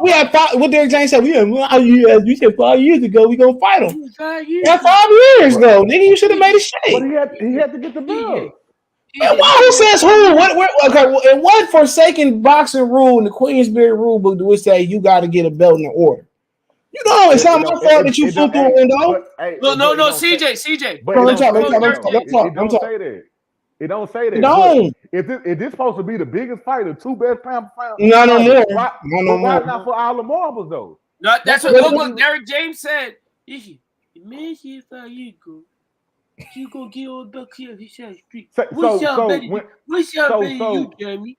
we had 5. What Derek James said, you said 5 years ago, we gonna fight him. 5 years ago, nigga. You should have made a shake. But he had to get the belt. Who says who? In what forsaken boxing rule in the Queensberry rule book do it say you got to get a belt in order? You know, it's not my fault that you flew through a window. No, CJ. But it don't say that. It don't say that. No. If this supposed to be the biggest fight, the two best pound for pound, not no more. Why not for all the marbles though? No, that's what Derek James said. Man, if you go. You gonna get on back here? He said, "Street." What's y'all better you, Jeremy?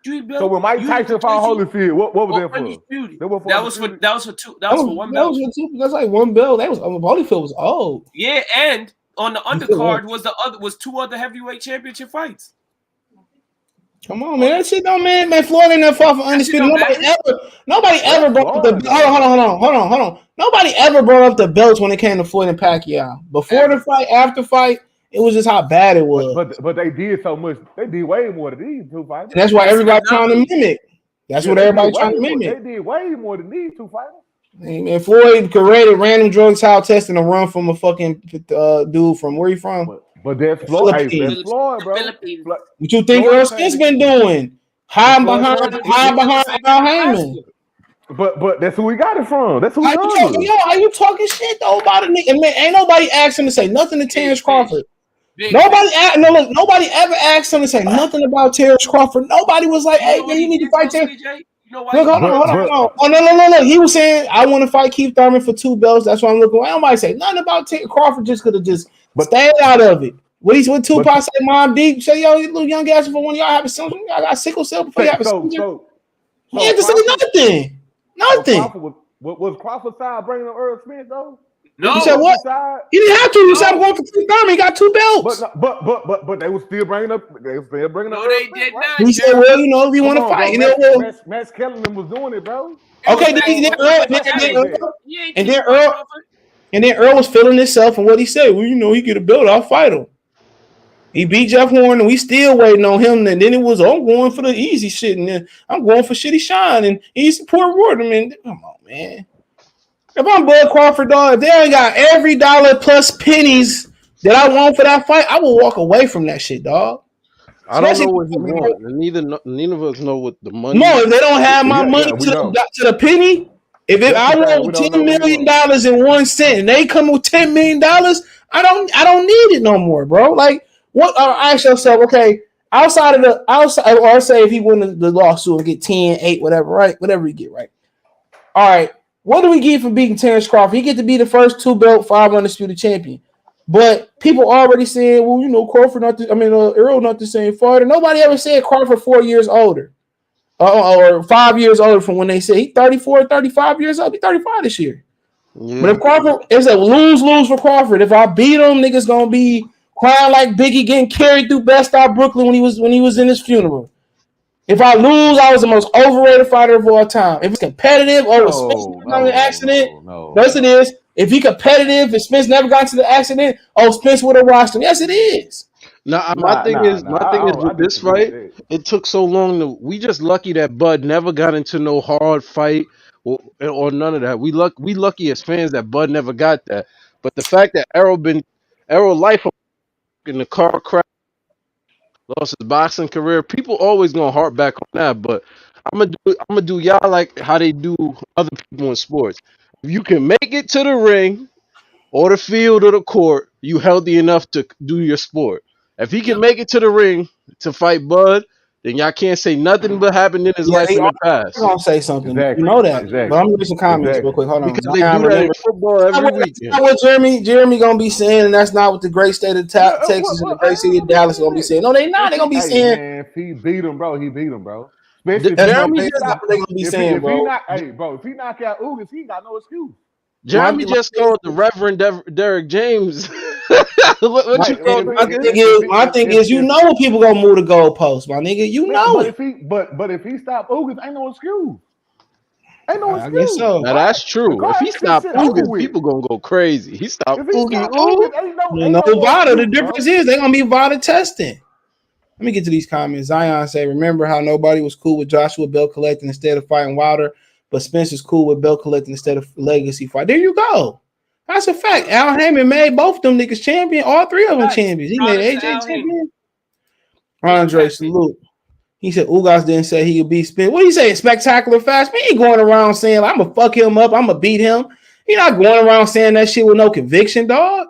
So when Mike Tyson fought Holyfield, what was that for? That was for two. That was for one belt. That's like one belt. That was Holyfield was old. Yeah, and on the undercard was two other heavyweight championship fights. Come on, man. That shit don't man. Floyd ain't that far from undisputed. Nobody ever brought up the hold on. Nobody ever brought up the belts when it came to Floyd and Pacquiao. Before the fight, after fight, it was just how bad it was. But they did so much. They did way more than these two fighters. And that's why everybody trying to mimic. That's what everybody trying to mimic. They did way more than these two fighters. Man, Floyd created random drug trial testing a run from a fucking dude from where you from? But that's Floyd. Hey, that's Floyd, bro. What you think Errol Spence been doing? Hiding behind Al Heyman. But that's who we got it from. That's who how you talking shit though about a nigga? Man, ain't nobody asked him to say nothing to Terrence Crawford. Nobody ever asked him to say nothing about Terrence Crawford. Nobody was like, "Hey, man, you need to fight Terrence." Look, hold on. Oh, no. He was saying, "I want to fight Keith Thurman for 2 belts." That's why I'm looking. Nobody say nothing about Terrence Crawford. Just could have just stayed out of it. What Tupac say, Mom Deep? Say, yo, little young ass for one of y'all have a son. I got sickle cell before you have a son. He had to say nothing. Nothing. Was Crawford side bringing up Errol Spence though? No. You said what? He didn't have to. You said I'm going for Keith Thurman. He got 2 belts. But they were still bringing up. No, they did not. He said, well, if you want to fight, Max Kellerman was doing it, bro. Okay, and then Earl was feeling himself, and what he said, well, he get a belt, I'll fight him. He beat Jeff Horn, and we still waiting on him. And then it was, I'm going for the easy shit, and then I'm going for shitty shine, and he's poor reward. I mean, come on, man. If I'm Bud Crawford, dog, if they ain't got every dollar plus pennies that I want for that fight, I will walk away from that shit, dog. I don't know what he wants. Neither of us know what the money. No, if they don't have my money to the penny, if I want $10 million and 1 cent, and they come with $10 million, I don't need it no more, bro. Like, what? Ask yourself, okay, outside, or say if he win the lawsuit and get 10, 8, whatever, right? Whatever he get, right? All right. What do we get for beating Terrence Crawford? He get to be the first 2-belt, 5 undisputed champion. But people already said, well, Crawford Earl not the same fighter. Nobody ever said Crawford 4 years older. Or 5 years older from when they said he's 34, 35 years old. He's 35 this year. Yeah. But if Crawford, it's a lose-lose for Crawford. If I beat him, niggas gonna be crying like Biggie getting carried through Best Stop Brooklyn when he was in his funeral. If I lose, I was the most overrated fighter of all time. If it's competitive, Spence got in an accident. Yes, it is. If he competitive, if Spence never got into the accident, Spence would have watched him. Yes, it is. My thing is with this fight, it took so long. We just lucky that Bud never got into no hard fight or none of that. We lucky as fans that Bud never got that. But the fact that Errol life in the car crash, lost his boxing career, people always gonna harp back on that. But I'm gonna do y'all like how they do other people in sports. If you can make it to the ring or the field or the court, you healthy enough to do your sport. If he can make it to the ring to fight Bud, then y'all can't say nothing but happened in his life in the past. I'm gonna say something. Exactly. You know that. Exactly. But I'm gonna read some comments real quick. Hold on. Because they do that in football every weekend. That's not what Jeremy gonna be saying, and that's not what the great state of Texas and the great city of Dallas gonna be saying. No, they not. They gonna be saying. Man, he beat him, bro. He beat him, bro. Jeremy, that's not what they gonna be saying, bro. If he knock out Ugas, he got no excuse. Jeremy just called the Reverend Derek James. what you call my thing is, when people gonna move the goalposts, my nigga. But if he stop Ugas, ain't no excuse. Ain't no excuse. I guess so. Now that's true. If he stop Ugas, people gonna go crazy. He stopped Ugas. No VADA. The difference is they gonna be VADA testing. Let me get to these comments. Zion say, remember how nobody was cool with Joshua belt collecting instead of fighting Wilder, but Spencer's cool with belt collecting instead of legacy fight. There you go. That's a fact. Al Heyman made both of them niggas champion. All 3 of them champions. He made AJ champion. Andre, salute. He said Ugas didn't say he could beat Spence. What do you say? Spectacular fast? He ain't going around saying, I'm going to fuck him up. I'm going to beat him. He not going around saying that shit with no conviction, dog.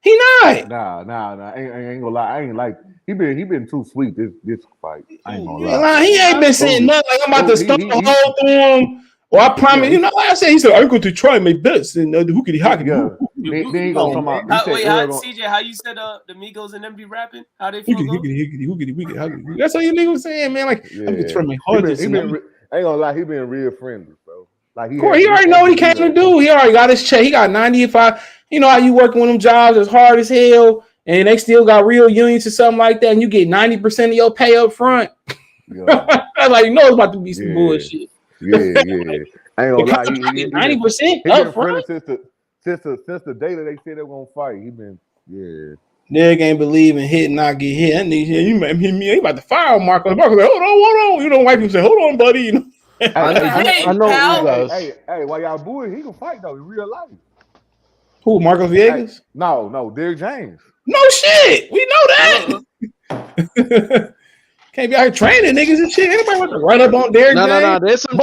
He not. Nah. I ain't gonna lie. I ain't like. He been too sweet this fight. I ain't gonna lie. Like, he ain't been saying nothing like I'm about to stone he- hole through him. Or I promise, Yeah, like I said, he said I'm going to try my best and hookity hockey. Yeah. Then he gonna come out. He said, Wait, how CJ? How you said the Migos and them be rapping? How they feel? Hookity. That's what you niggas was saying, man. Like I'm gonna try my I hardest. ain't gonna lie. He been real friendly, bro. Like He already know what he came to do. He already got his check. He got 95. You know how you working with them jobs as hard as hell, and they still got real unions or something like that, and you get 90% of your pay up front. Yeah. Like, you know it's about to be some bullshit. Yeah. I ain't gonna lie. He 90% been up friendly front. since the day that they said they were gonna fight. He been Nigga ain't believe in hit and not get hit. That nigga, you made me. He about to fire Marcus. Marcus like, hold on. You know, wife him say, hold on, buddy. You know. I know Ugas. Hey, while y'all booing, he can fight though in real life. Who, Marcos Viegas? No, Derrick James. No shit. We know that. Can't be out here training niggas and shit. Anybody want to run up on Derrick James? No. There's some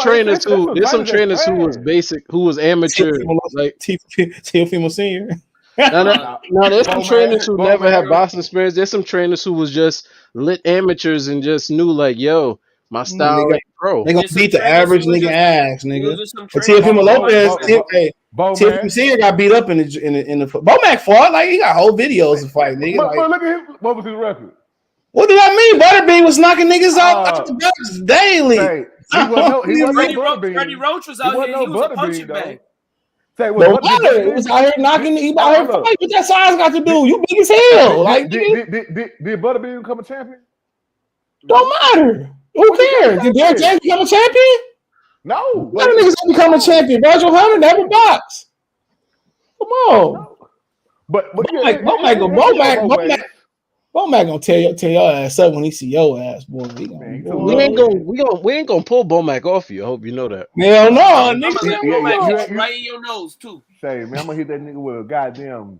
trainers who was basic, who was amateur, like Teofimo Senior. No, there's some trainers who never had boxing experience. There's some trainers who was just lit amateurs and just knew like, yo, my style ain't pro. They gonna beat the average nigga ass, nigga. Teofimo Lopez, Teofimo Senior got beat up in the Bomac fought. Like, he got whole videos of fight, nigga. But look at him. What was his record? What did I mean? Butterbean was knocking niggas out the box daily. Freddie Roach was out here. He was a punching bag. He was out here knocking. He out here fight. What that size got to do? You big as hell. Like, did Butterbean become a champion? Don't matter. Who cares? Did Derrick James become a champion? No. None of niggas become a champion. Virgil Hunter never boxed. Come on. But Bomac gonna tear your ass up when he see your ass, boy. We ain't gonna pull Bomac off you. I hope you know that. Hell no, nigga. Right in your nose too. Say, man, I'm gonna hit that nigga with a goddamn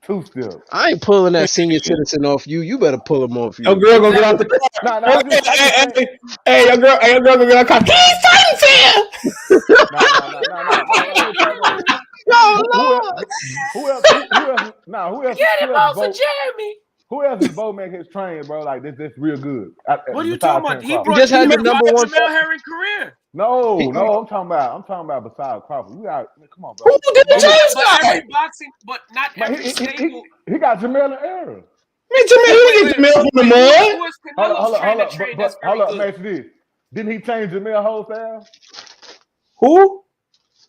two-step. I ain't pulling that senior citizen off you. You better pull him off you. Your girl gonna get out the car. Hey, your girl gonna get out the car. He's fighting fair. Who else? Get him out for Jeremy. Who else is Bomac has trained, bro? Like this real good. What are you talking about? He just had the number one Herring career. No, I'm talking about besides Crawford. Come on, bro. Who did the James guy? But not every stable. He got Jamel and Errol. Man, Jamel from the mud. Hold up, match this. Didn't he change Jamel wholesale? Who?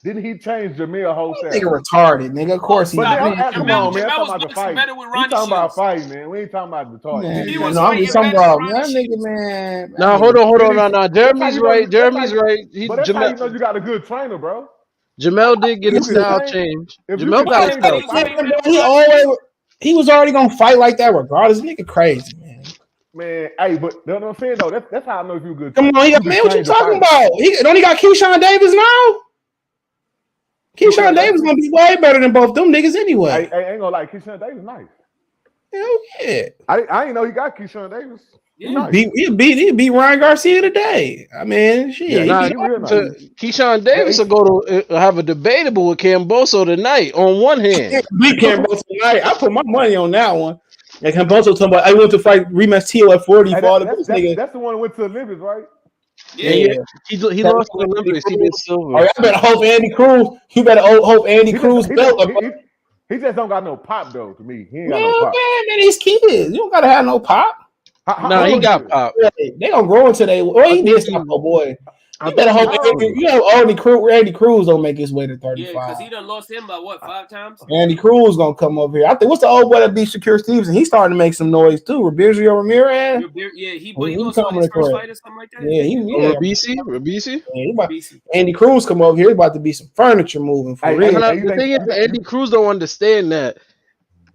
Didn't he change Jamil wholesale? Nigga retarded, nigga. Of course he did. Come on, man. I'm talking about the fight. We talking about fight, man. We ain't talking about the talk. I'm just talking about that nigga, man. No, hold on. No. Jeremy's right. But that's how you know you got a good trainer, bro. Jamel did get his style changed. Jamel got his style. He was already gonna fight like that regardless. Nigga crazy, man. Man, hey, but you know what I'm saying though? That's how I know if you good. Come on, man. What you talking about? He got Keyshawn Davis now. Keyshawn Davis gonna be way better than both them niggas anyway. I ain't gonna lie, Keyshawn Davis nice. Hell yeah. I ain't know he got Keyshawn Davis. Yeah. He beat Ryan Garcia today. I mean, shit. Keyshawn Davis will go to have a debatable with Camboso tonight on one hand. Beat Camboso tonight. I put my money on that one. Like Camboso talking about, I went to fight rematch Tio at 40. That's the one who went to the Olympics, right? Yeah. He lost the Olympics. He did silver. Oh, I better hope Andy Cruz. You better hope Andy Cruz belt. He just don't got no pop though. To me, he ain't got no pop. Man, these kids, you don't gotta have no pop. No, he got pop. They gonna grow into they. Well, he did stop, oh boy. You better hope Andy Cruz don't make his way to 35. Yeah, because he done lost him by what, 5 times? Andy Cruz gonna come over here. I think what's the old boy that beat Shakur Stevenson? He's starting to make some noise too. Roberzio Ramirez. Yeah, he lost his first fight or something like that. Yeah, Rabisi. Yeah, Andy Cruz come over here. He's about to be some furniture moving for real. The thing is, Andy Cruz don't understand that.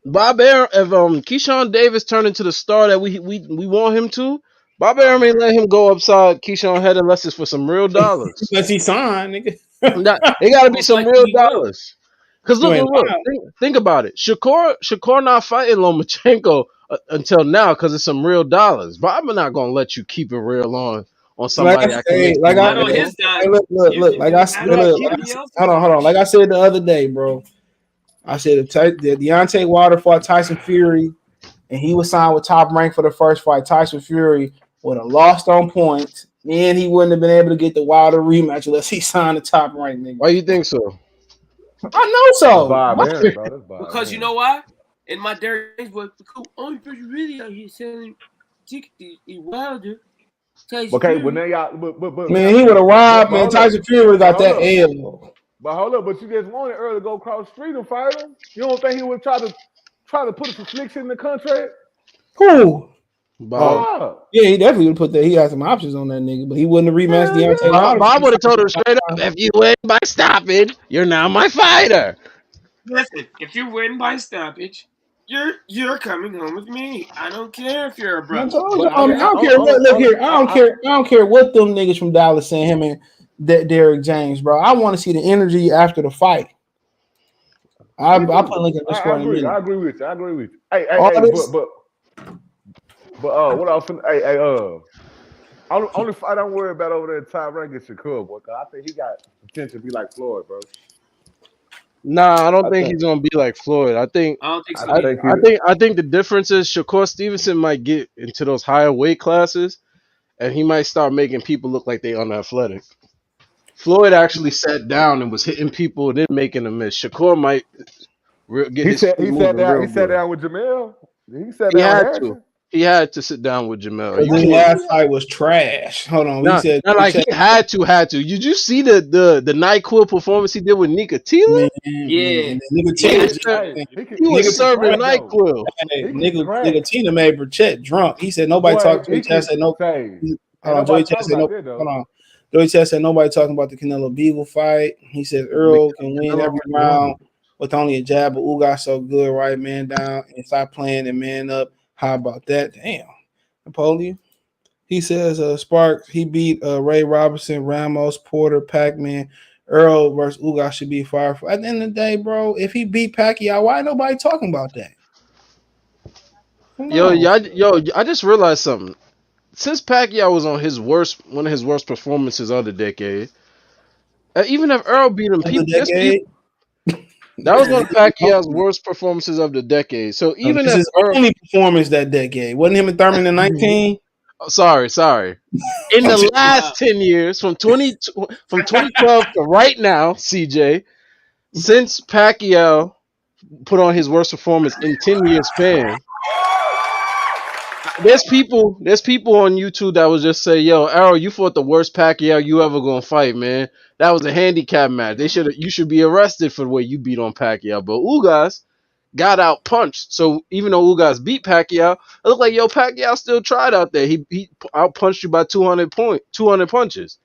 Bob Arum, if Keyshawn Davis turned into the star that we want him to, Bob Arum ain't let him go upside Keyshawn's head unless it's for some real dollars. Unless he signed, nigga. It got to be some real dollars. Because look, think about it. Shakur not fighting Lomachenko until now because it's some real dollars. But I'm not gonna let you keep it real on somebody. Like I said the other day, bro. I said if Deontay Wilder fought Tyson Fury and he was signed with Top Rank for the first fight, Tyson Fury would have lost on points, and he wouldn't have been able to get the Wilder rematch unless he signed the Top Rank, nigga. Why you think so? I know so. Because you know why? In my Derek James boy, the only person really out here selling tickets is Wilder. Okay, well now y'all, but man, he would have robbed, man. Tyson Fury got that L. But hold up, but you just wanted Earl to go across the street and fight him. You don't think he would try to put some flicks in the contract? Who? Bob. Yeah, he definitely would put that. He had some options on that nigga, but he wouldn't have rematched Deontay Wilder. Bob would have told him straight up, if you win by stoppage, you're now my fighter. Listen, if you win by stoppage, you're coming home with me. I don't care if you're a brother. I don't care. Look here. I don't care what them niggas from Dallas saying him and Derek James, bro. I want to see the energy after the fight. I put a link in the Discord. I agree with you. Hey, but what else? Only fight I'm worried about over there at Top Rank is Shakur, boy. Cause I think he got potential to be like Floyd, bro. Nah, I don't think he's gonna be like Floyd. I think the difference is Shakur Stevenson might get into those higher weight classes, and he might start making people look like they unathletic. Floyd actually sat down and was hitting people and then making a miss. Shakur might get He his sat good. down with Jamel. He had to sit down with Jamel. His last fight was trash. Hold on, he had to. Did you see the NyQuil performance he did with Nika Tila? Yeah. He was serving NyQuil. Nigga Tina made Burchett drunk. He said nobody talked to Joey said no. Joey Chad said no. Hold on. Joey Chad said nobody talking about the Canelo Beagle fight. He said Earl can win every round with only a jab, but Ugas so good, right man down and stop playing and man up. How about that? Damn. Napoleon. He says Sparks, he beat Ray Robinson, Ramos, Porter, Pac-Man. Earl versus Ugas should be fired. At the end of the day, bro, if he beat Pacquiao, why nobody talking about that? I just realized something. Since Pacquiao was on one of his worst performances of the decade, even if Earl beat him, that was one of Pacquiao's worst performances of the decade. So even if his only performance that decade wasn't him and Thurman in 19. Sorry. In the last 10 years, from 2012 to right now, CJ, since Pacquiao put on his worst performance in 10 years span, there's people on YouTube that would just say, "Yo, Errol, you fought the worst Pacquiao you ever gonna fight, man. That was a handicap match. You should be arrested for the way you beat on Pacquiao." But Ugas got out punched. So even though Ugas beat Pacquiao, it looked like Pacquiao still tried out there. He out punched you by 200 punches.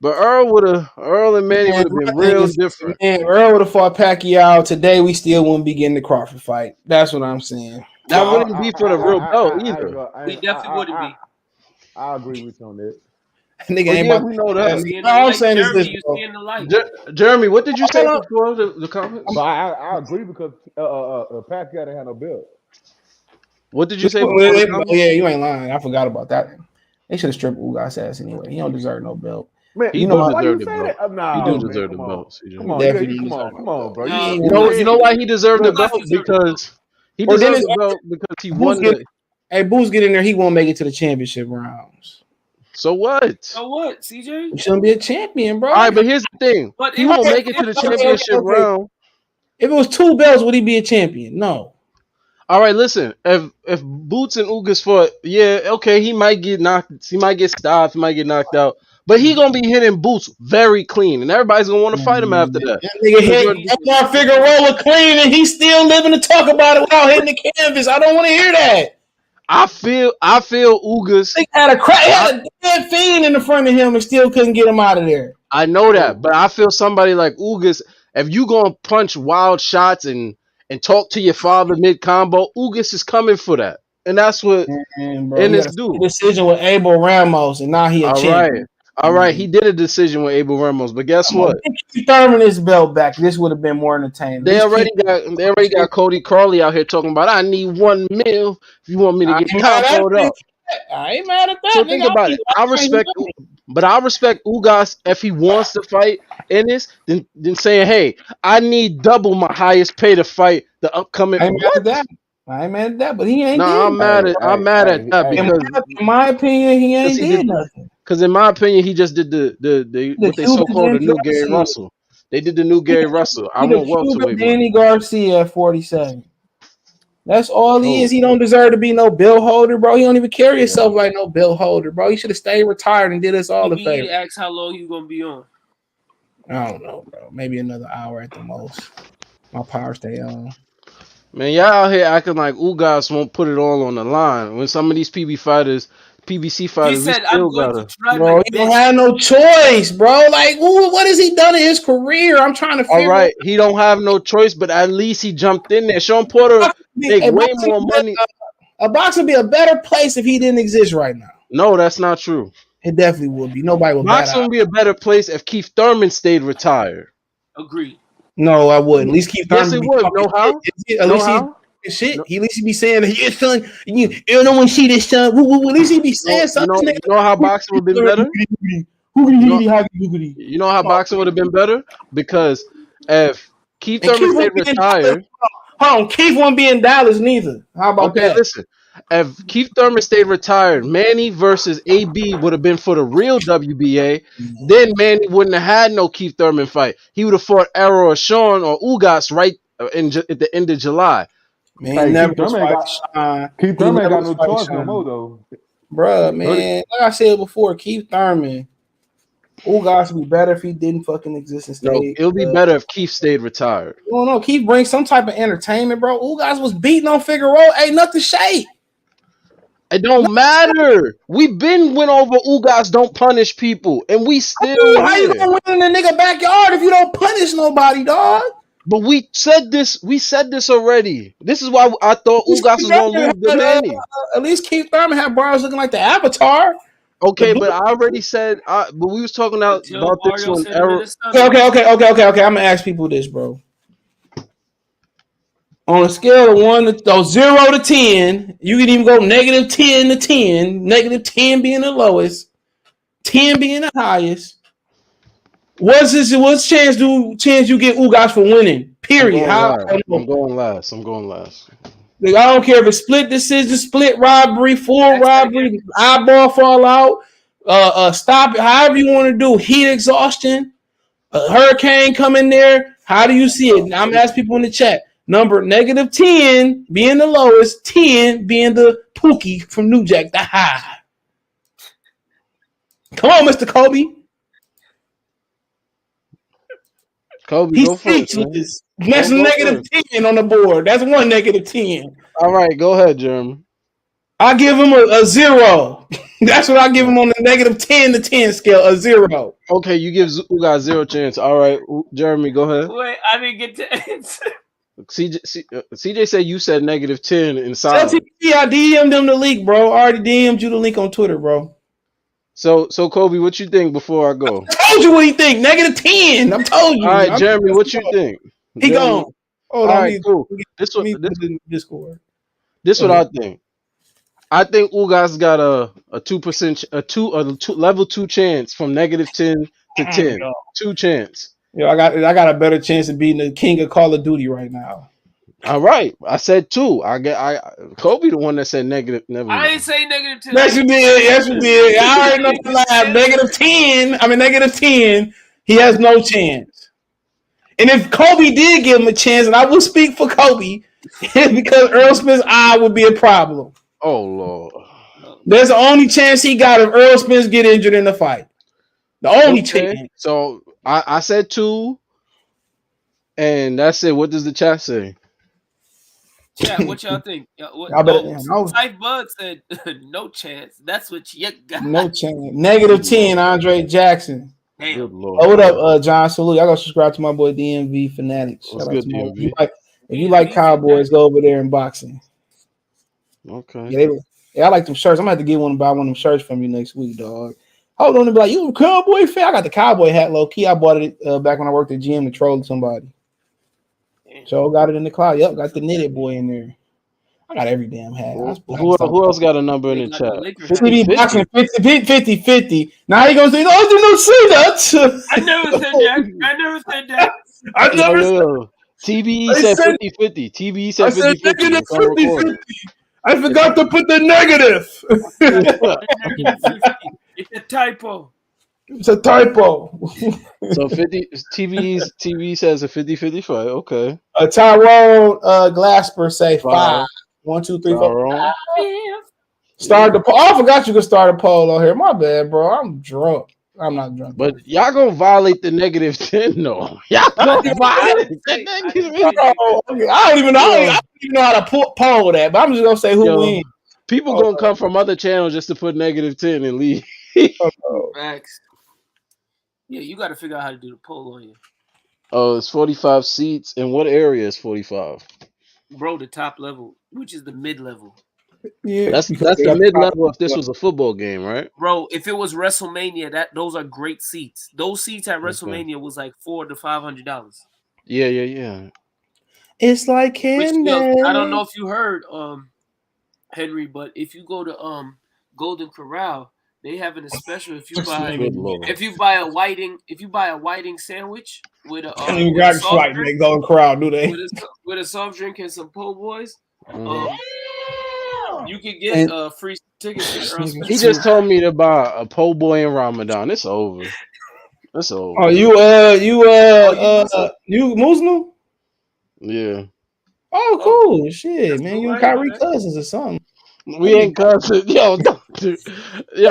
But Earl and Manny would have been real different. Man, Earl would have fought Pacquiao today. We still wouldn't be getting the Crawford fight. That's what I'm saying. That wouldn't be for the real belt either. We definitely wouldn't be. I agree with you on that. Nigga ain't about we know that. All I'm saying is this. Jeremy, what did you say before the comments? But I agree because Pacquiao didn't have no belt. What did you say? Yeah, you ain't lying. I forgot about that. They should have stripped Ugas' ass anyway. He don't deserve no belt. Man, he do deserve the belt. He do deserve the belt. Come on, bro. You know why he deserved the belt? Because he deserved the belt because he won it. Hey, Boots get in there. He won't make it to the championship rounds. So what? CJ? He shouldn't be a champion, bro. All right, but here's the thing. He won't make it to the championship round. If it was 2 belts, would he be a champion? No. All right, listen. If Boots and Ugas fought, yeah, okay, he might get stopped, he might get knocked out. But he gonna be hitting Boots very clean, and everybody's gonna want to fight him after that. Nigga hit Omar Figueroa clean, and he's still living to talk about it without hitting the canvas. I don't want to hear that. I feel Ugas. He had a dead fiend in the front of him and still couldn't get him out of there. I know that, but I feel somebody like Ugas, if you gonna punch wild shots and talk to your father mid combo, Ugas is coming for that, and that's what. And it's due. Decision with Abel Ramos, and now he a champion. All right, he did a decision with Abel Ramos, but guess what? If Thurman his belt back, this would have been more entertaining. They already got Cody Crowley out here talking about, I need $1 million if you want me to get comboed up. I ain't mad at that. So think about it. I respect But I respect Ugas if he wants to fight Ennis, then saying, hey, I need double my highest pay to fight the upcoming. I ain't mad What? at that. I ain't mad at that, but he ain't No, did nothing. I'm mad at that because In my opinion, he ain't did nothing. because in my opinion, he just did the what they so called the new Gary Russell. They did the new Gary Russell. I want welterweight. Danny Garcia at 47. That's all he Oh. is. He don't deserve to be no bill holder, bro. He don't even carry himself like no bill holder, bro. He should have stayed retired and did us all the favor. You ask how long you gonna be on. I don't know, bro. Maybe another hour at the most. My power stay on. Man, y'all out here acting like Ugas won't put it all on the line. When some of these PBC fighters, we still gotta. Bro, he don't have no choice, bro. Like, what has he done in his career? I'm trying to figure. All right, he don't have no choice, but at least he jumped in there. Sean Porter make way more money. A box would be a better place if he didn't exist right now. No, that's not true. It definitely would be. Nobody would. Boxing would be a better place if Keith Thurman stayed retired. Agreed. No, I wouldn't. At least Keith Thurman. Yes, it would. Know how? At least he shit. He at least he be saying his son. You don't want to see this son. At least he be saying something. You know how boxing would have been better? You know how boxing would have been better? Because if Keith Thurman stayed retired. Hold on, Keith won't be in Dallas neither. How about that? Listen. If Keith Thurman stayed retired, Manny versus AB would have been for the real WBA. Then Manny wouldn't have had no Keith Thurman fight. He would have fought Errol or Sean or Ugas right at the end of July. Man, Keith Thurman got no choice no more though. Bruh, man, like I said before, Keith Thurman, Ugas would be better if he didn't fucking exist and stay. No, it'll be better if Keith stayed retired. No, Keith brings some type of entertainment, bro. Ugas was beating on Figueroa. Ain't nothing shake. It don't matter. We been went over Ugas don't punish people, and we still how you gonna win in the nigga backyard if you don't punish nobody, dog? But we said this already. This is why I thought Ugas was gonna lose the Manny. At least Keith Thurman had bars looking like the Avatar. Okay, but I already said. But we was talking about this one. Okay. I'm gonna ask people this, bro. On a scale of 0 to 10, you can even go -10 to 10. -10 being the lowest, 10 being the highest. What's chance you get Ugas for winning? Period. I'm going last. Like, I don't care if it's split decision, split robbery, full robbery, eyeball fall out, stop it, however you want to do. Heat exhaustion, a hurricane come in there. How do you see it? I'm asking people in the chat. Number -10 being the lowest, 10 being the Pookie from New Jack, the high. Come on, Mr. Kobe. Kobe, he's go first. That's -10 on the board. That's one -10. All right, go ahead, Jeremy. I give him a 0. That's what I give him on the -10 to 10 scale, a 0. Okay, you give Ugas 0 chance. All right, Jeremy, go ahead. Wait, I didn't get to answer. CJ said you said -10 inside. I DM'd them the link, bro. I already DM'd you the link on Twitter, bro. So Kobe, what you think before I go? I told you what he think. -10. I'm told you. All right, Jeremy, what you think? He gone. Hold on. All right, cool. This Discord. This what I think. I think Ugas got a 2%, level 2 chance from -10 to 10. 2 chance. Yo, I got a better chance of beating the king of Call of Duty right now. All right, I said 2. Kobe the one that said negative. Never. I ain't say -2. Yes, you did. Yes, you did. I already know the laugh. -10. I mean -10. He has no chance. And if Kobe did give him a chance, and I will speak for Kobe, it's because Errol Spence eye would be a problem. Oh Lord. That's the only chance he got if Errol Spence get injured in the fight. The only chance. So I said 2, and that's it. What does the chat say? Chat, what y'all think? Type Bud said no chance. That's what you got. No chance. -10, Andre Jackson. Good Lord. Oh, what up, John Salute? Y'all go subscribe to my boy DMV Fanatics. What's good, DMV? If you like Cowboys, go over there and boxing. Okay. Yeah, I like them shirts. I'm gonna have to buy one of them shirts from you next week, dog. Hold on, to be like, you a Cowboy fan? I got the Cowboy hat low key. I bought it back when I worked at GM to troll somebody. So got it in the cloud. Yep, got the knitted boy in there. I got every damn hat. Who else got a number in the chat? TV boxing 50-50. Now he gonna say, "Oh, you don't say that." I never said that. I never said. TBE said 50-50. TBE said 50-50. 50-50. I forgot to put the negative. It's a typo. It's a typo. So 50 TV says a 50-50 fight. Okay. Tyrone Glasper say 5. 1, 2, 3, 4. 5. Start the poll. Oh, I forgot you could start a poll on here. My bad, bro. I'm drunk. I'm not drunk. But y'all gonna violate the -10 though. Y'all gonna violate the -10. I don't even know how to poll that, but I'm just gonna say who wins. People gonna come from other channels just to put -10 and leave. Facts. Yeah, you got to figure out how to do the poll on you. Oh, it's 45 seats. In what area is 45? Bro, the top level, which is the mid level. Yeah, that's the mid level. If this was a football game, right? Bro, if it was WrestleMania, those are great seats. Those seats at WrestleMania was like $400 to $500. Yeah. It's like candy. I don't know if you heard, Henry, but if you go to Golden Corral, they having a special if you buy a whiting sandwich with a soft drink, they go crowd, do they? With a soft drink and some po' boys, you can get free tickets to Errol Spence. He just told me to buy a po' boy in Ramadan. It's over. It's over. Oh, you Muslim? Yeah. Oh, cool. Shit, man. You and Kyrie cousins or something. We ain't cousins. Yo,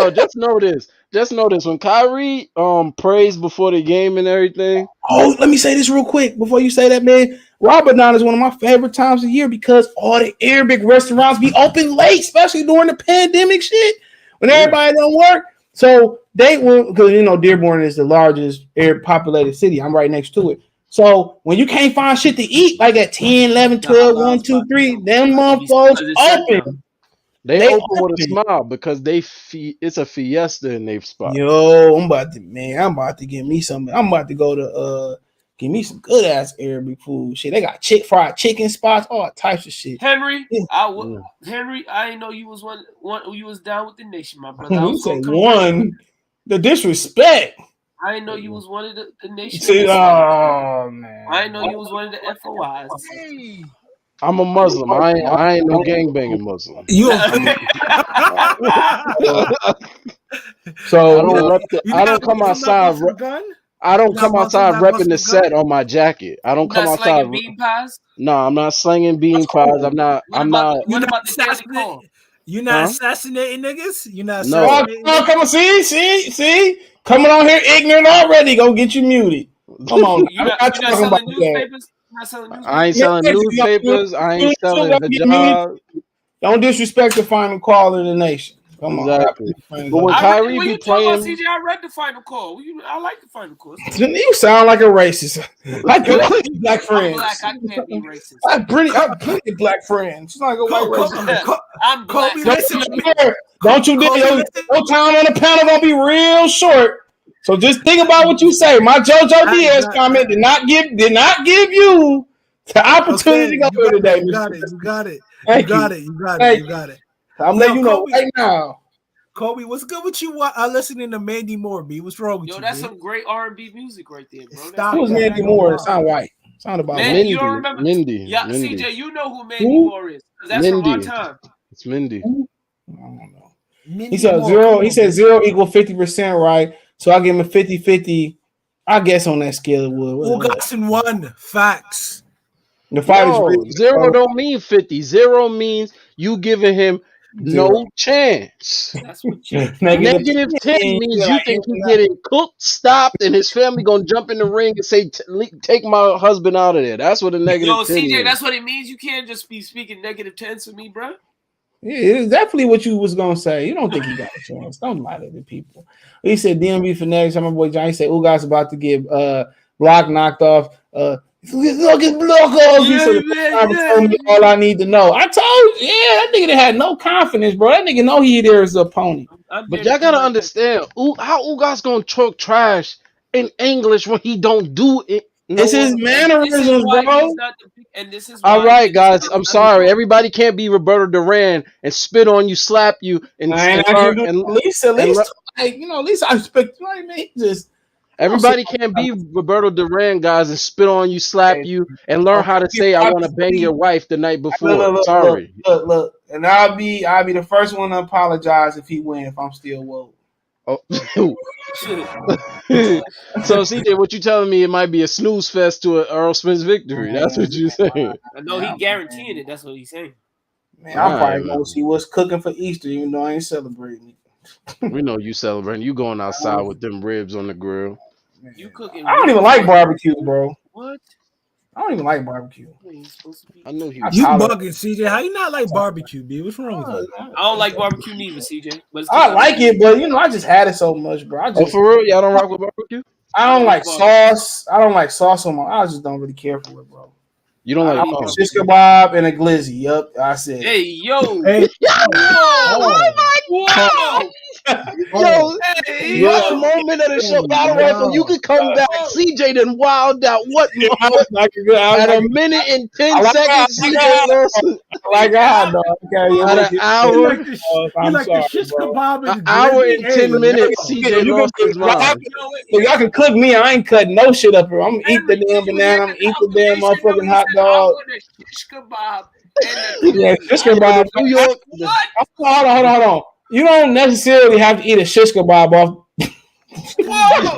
just know this. Just know this. When Kyrie prays before the game and everything. Oh, let me say this real quick before you say that, man. Ramadan is one of my favorite times of year because all the Arabic restaurants be open late, especially during the pandemic shit when everybody don't work. So they will, because Dearborn is the largest Arab populated city. I'm right next to it. So when you can't find shit to eat, like at 10, 11, 12, 1, 2, 3, them motherfuckers open. They open with a smile because it's a fiesta in their spot. Yo, I'm about to get me some. I'm about to go to give me some good ass Arabic food. Shit, they got fried chicken spots, all types of shit. Henry, Henry, I didn't know you was one. You was down with the nation, my brother. You say one. The disrespect. I didn't know you was one of the nation. Oh man, I didn't know you was one of the FOIs. I'm a Muslim. I ain't no gangbanging Muslim. So I don't come outside. I don't come outside repping the set on my jacket. I don't come outside. Bean pies? No, I'm not slinging bean pies. I'm not. What about the daily call? You not assassinating niggas? You not assassinating? No, come on, see, coming on here ignorant already. Go get you muted. Come on, you're not selling newspapers. I ain't selling newspapers. I ain't selling hijab. Don't disrespect the final call in the nation. Come on. Exactly. But when Kyrie be playing, CJ, I read the final call. I like the final call. You sound like a racist. I got black friends. I'm black. I can't be racist. I have plenty of black friends. It's not like a white racist. I'm black. Don't you do your time on the panel gonna be real short. So just think about what you say. My JoJo Diaz comment did not give you the opportunity to go here today. You got it. I'm letting you know right now. Kobe, what's good with you? Listening to Mandy Moore, B. What's wrong with you? Yo, that's some great R&B music right there, bro. Who's Mandy Moore? It sound white. Sound about Mindy. You don't remember? Mindy. Yeah, CJ, you know who Mandy Moore is. That's from our time. It's Mindy. I don't know. He said zero. He said 0 equal 50%, right? So I give him a 50-50. I guess on that scale it would. Ugas and 1. Facts. The fight is real. 0 don't mean 50. 0 means you giving him no chance. That's what you Negative 10 means you think he's getting cooked, stopped, and his family gonna jump in the ring and say, "Take my husband out of there." That's what a negative 10 CJ, means. that's what it means. You can't just be speaking negative 10s for me, bro. Yeah, it's definitely what you was gonna say. You don't think he got a chance. Don't lie to the people. He said DMV Fanatics. My boy Johnny said Ugas about to get block knocked off. Look at block off. He said told me all I need to know. I told you, that nigga that had no confidence, bro. That nigga know he there is his opponent. But y'all gotta understand how Ugas gonna talk trash in English when he don't do it It's his mannerisms, bro. And this is All right, guys. I'm sorry. Everybody can't be Roberto Duran and spit on you, slap you, and Lisa, like Lisa, I respect. You know what I mean? Just everybody can't be Roberto Duran, guys, and spit on you, slap you, and learn how to say "I want to bang your wife" the night before. Sorry. Look, and I'll be the first one to apologize if he win if I'm still woke. Oh. So CJ, what you telling me? It might be a snooze fest to an Errol Spence victory. That's what you saying. I know he guaranteeing it. That's what he's saying. Man, I'm probably gonna see what's cooking for Easter, even though I ain't celebrating it. We know you celebrating. You going outside with them ribs on the grill. You cooking? I don't even like barbecue, bro. What? I don't even like barbecue. I know you bugging, CJ. How you not like barbecue, B? What's wrong with you? I don't like barbecue neither, CJ. But I like it, but I just had it so much, bro. For real, y'all don't rock with barbecue? I don't like sauce. I don't like sauce on my. I just don't really care for it, bro. You don't like a shish kebab and a glizzy. Yup, I said. Hey, yo. Hey. Oh my God. Yo, what moment of the show? Battle Rifle, you can come back. CJ done wild out. What? At a minute and 10 seconds, CJ lost. Like God, dog. At an hour. You like the shish kebab and an hour and 10 minutes, CJ lost his mind. Y'all can cook me. I ain't cutting no shit up here. I'm gonna eat the damn banana. I'm gonna eat the damn motherfucking hot dog. Shish kebab. Yeah, shish kebab. New York. Hold on. You don't necessarily have to eat a shish kebab off.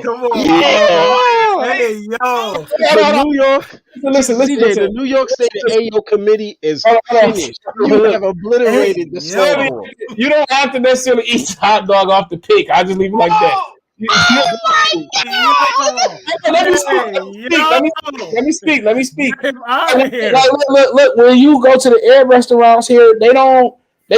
Come on. Yeah. Hey, yo. New York. Listen. The New York State AO committee is finished. You have obliterated the scoreboard. You don't have to necessarily eat hot dog off the pick. I just leave it like that. Let me speak. Look, when you go to the Arab restaurants here, they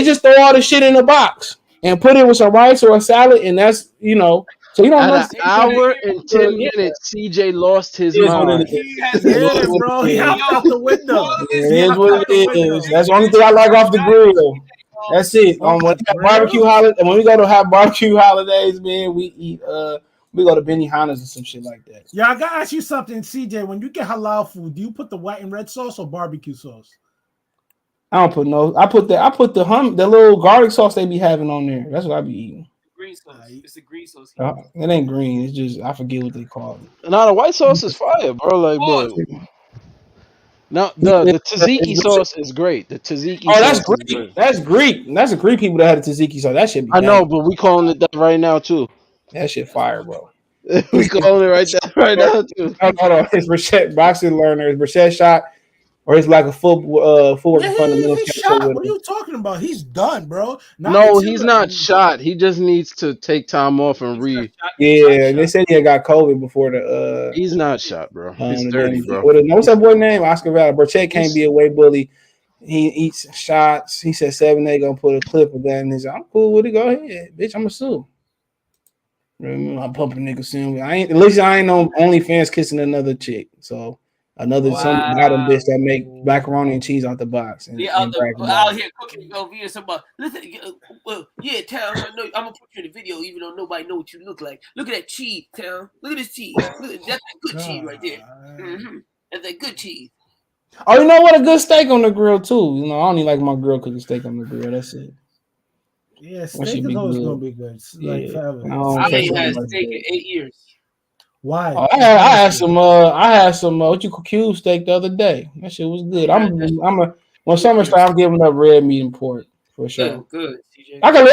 just throw all the shit in a box and put it with some rice or a salad, and that's so you don't. At an hour and 10 minutes, CJ lost his mind. Yeah, bro, he hopped out the window. It is what it is. That's the only thing I like off the grill. That's it. When we go to have barbecue holidays, man, we eat. We go to Benihana's and some shit like that. Yeah, I gotta ask you something, CJ. When you get halal food, do you put the white and red sauce or barbecue sauce? I don't put no. I put the little garlic sauce they be having on there. That's what I be eating. Green sauce. It's the green sauce. It ain't green. It's just I forget what they call it. Nah, the white sauce is fire, bro. Like, bro. Now the tzatziki sauce is great. The tzatziki. Oh, that's Greek. That's Greek. That's the Greek people that had the tzatziki sauce. That shit. I know, but we calling it that right now too. That shit fire, bro. We calling it right now too. Hold on. It's Brissette boxing learner. It's Brissette shot, or it's like a full fundamental. Shot. What are you talking about? He's done, bro. No, he's not shot. He just needs to take time off and read. Yeah, they said he had got COVID before the. He's not shot, bro. He's dirty, bro. What's that boy name? Oscar Valley. Brissette can't be a way bully. He eats shots. He said 7A gonna put a clip of that, and he's like, I'm cool with it. Go ahead, bitch. I'm a sue. I'm pumping niggas soon. At least I ain't no OnlyFans kissing another chick. So some bottom bitch that make macaroni and cheese out the box. And out here cooking over here. Somebody listen. Yeah, Town. I'm gonna put you in the video, even though nobody know what you look like. Look at that cheese, Town. Look at this cheese. That's that good cheese right there. Mm-hmm. That's that good cheese. Oh, you know what? A good steak on the grill too. I don't even like my girl cooking steak on the grill. That's it. Yeah, steak is always gonna be good. Like I ain't had steak in 8 years. Why? Oh, I had some what you call cube steak the other day. That shit was good. When summer starts, I'm giving up red meat and pork for sure. Good. CJ. I can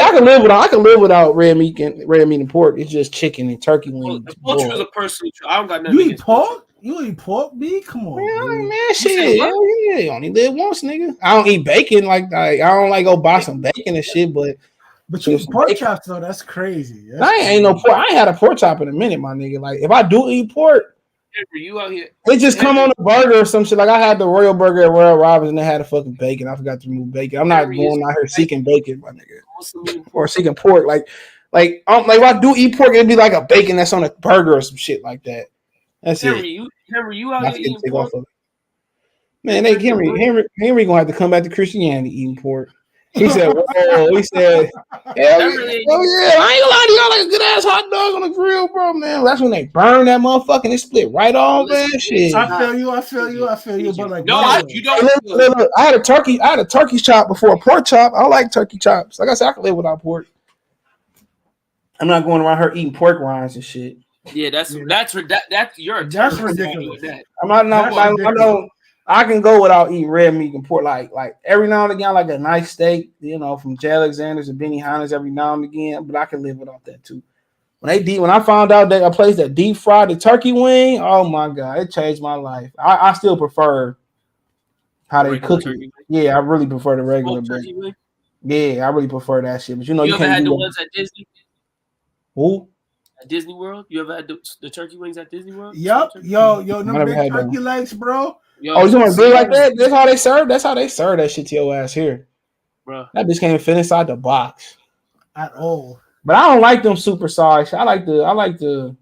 live without red meat and pork. It's just chicken and turkey wings. The poultry is a personal choice. I don't got nothing. You eat pork? You eat pork, B? Come on, man. Shit, you only live once, nigga. I don't eat bacon like I don't like go buy some bacon and shit, but you eat pork chops though. That's crazy. I ain't no pork. I ain't had a pork chop in a minute, my nigga. Like if I do eat pork, you out here? It just come on a burger or some shit. Like I had the Royal Burger at Royal Robbins and they had a fucking bacon. I forgot to remove bacon. I'm not going out here seeking bacon, my nigga, or seeking pork. Like if I do eat pork, it'd be like a bacon that's on a burger or some shit like that. That's Henry, it. You out here eating pork? Man, Henry gonna have to come back to Christianity eating pork. He said, "Whoa!" He said, "Hell yeah, I ain't gonna lie to y'all, like a good ass hot dog on the grill, bro, man." That's when they burn that motherfucker and it split right off, man. Shit. I feel you. But like, no, you don't. Look, I had a turkey chop before a pork chop. I like turkey chops. Like I said, I can live without pork. I'm not going around her eating pork rinds and shit. Yeah, that's you're ridiculous. I'm not. I know I can go without eating red meat and pork. Like every now and again, like a nice steak, from J. Alexander's and Benihana's every now and again. But I can live without that too. When I found out that a place that deep fried the turkey wing, oh my god, it changed my life. I still prefer how they cook it. Yeah, I really prefer the regular turkey wing. Yeah, I really prefer that shit. But you ever can't had do the ones at Disney? Who? At Disney World? You ever had the turkey wings at Disney World? Yup. Yo, them big turkey legs, bro. Yo, you want to do like that? That's how they serve. That's how they serve that shit to your ass here, bro. That bitch can't fit inside the box at all. But I don't like them super size. I like the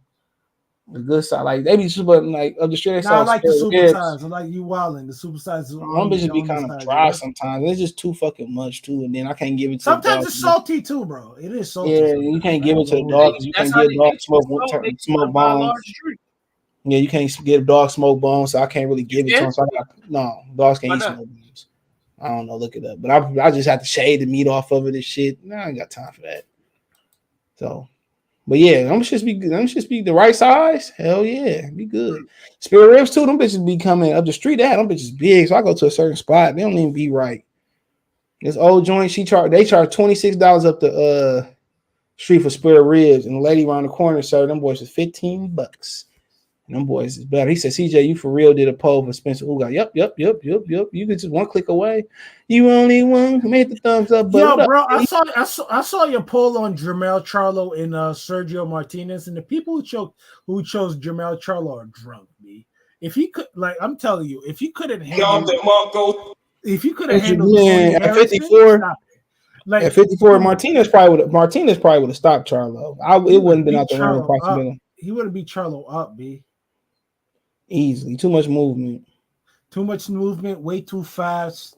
good side. Like they be super like up the street. I like the super size. I like you wilding. The super size. Them bitches be kind of dry sometimes. It's just too fucking much too, and then I can't give it to. Sometimes it's salty too, bro. It is salty. Yeah, you can't give it to the dog because you can't get dog smoke bones. Yeah, you can't get a dog smoke bones, so I can't really give it to them. So dogs can't eat smoke bones. I don't know. Look it up, but I just have to shade the meat off of it and shit. I ain't got time for that. So, but yeah, them shits be the right size. Hell yeah, be good. Spare ribs too. Them bitches be coming up the street. Them bitches big. So I go to a certain spot. They don't even be right. This old joint, they charge $26 up the street for spare ribs, and the lady around the corner served them boys for $15. And them boys is better. He said, CJ, you for real did a poll for Spencer Ugas. Yep. You could just one click away. You only one made the thumbs up. Yo, bro, I saw your poll on Jermell Charlo and Sergio Martinez, and the people who chose Jermell Charlo are drunk, B. If he could, like, I'm telling you, if he couldn't handle at 54, like at 54, Martinez probably would have stopped Charlo. It wouldn't have been out the realm of possibility. He would have beat Charlo up, B. Easily. Too much movement, way too fast,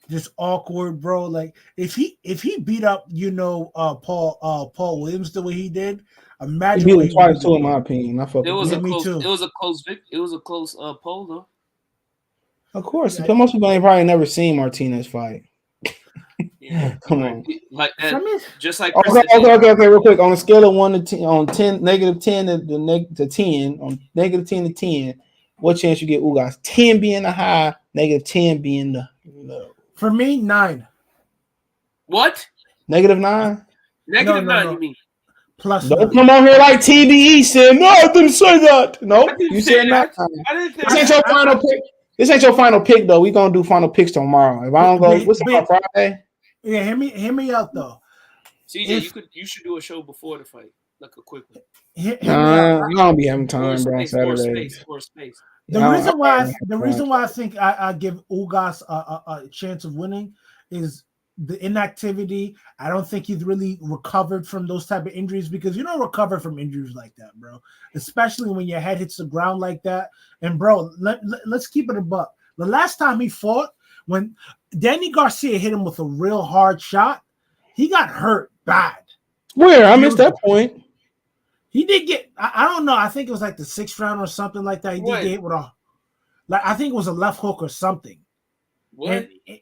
just awkward, bro. Like if he beat up, Paul Williams the way he did, imagine he beat him twice too, in my opinion. It was a close poll though. Of course, most people ain't probably never seen Martinez fight. Yeah, come on, like just like okay, real quick. On a scale of 1 to 10, on 10, -10 to 10, on -10 to 10, what chance you get Ugas? 10 being the high, -10 being the low. For me, 9. What? -9? -9, you mean? Plus don't come on here like TBE said. No, I didn't say that. No, you said that. This ain't your final pick. This ain't your final pick though. We gonna do final picks tomorrow. If I don't go, what's on Friday? Yeah, hear me out though. CJ, you should do a show before the fight, like a quick one. I don't be having time, bro. Saturdays. The reason why I think I give Ugas a chance of winning is the inactivity. I don't think he's really recovered from those type of injuries because you don't recover from injuries like that, bro. Especially when your head hits the ground like that. And bro, let's keep it a buck. The last time he fought, when Danny Garcia hit him with a real hard shot, he got hurt bad. Where? I missed that point. He did get, I don't know, I think it was like the 6th round or something like that. He did get with I think it was a left hook or something. What? It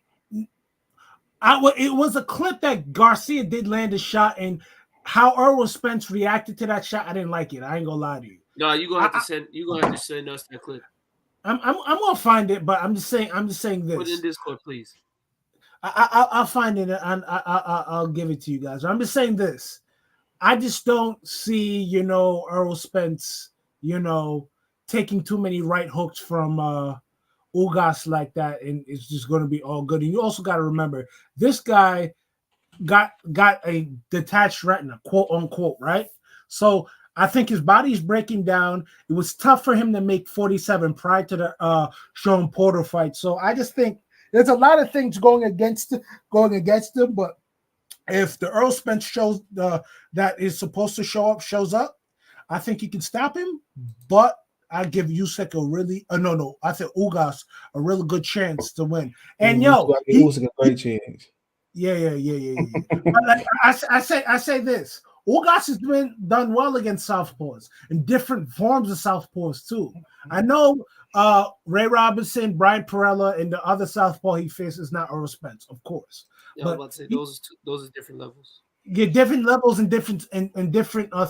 was a clip that Garcia did land a shot, and how Errol Spence reacted to that shot, I didn't like it. I ain't gonna lie to you. No, you're gonna have to send us that clip. I'm gonna find it, but I'm just saying this. Put it in Discord, please. I'll find it and I'll give it to you guys. I'm just saying this. I just don't see, Errol Spence, taking too many right hooks from Ugas like that, and it's just going to be all good. And you also got to remember, this guy got a detached retina, quote unquote, right? So I think his body's breaking down. It was tough for him to make 47 prior to the Sean Porter fight. So I just think there's a lot of things going against him, but if the Errol Spence shows that is supposed to shows up, I think he can stop him. But I give Usyk I think Ugas a really good chance to win. And Usyk a great chance. But like, I say this. Ugas has been done well against southpaws in different forms of southpaws too. I know Ray Robinson, Brian Perella, and the other southpaw he faces is not Errol Spence, of course. Yeah, I was about to say those are different levels. Yeah, different levels and different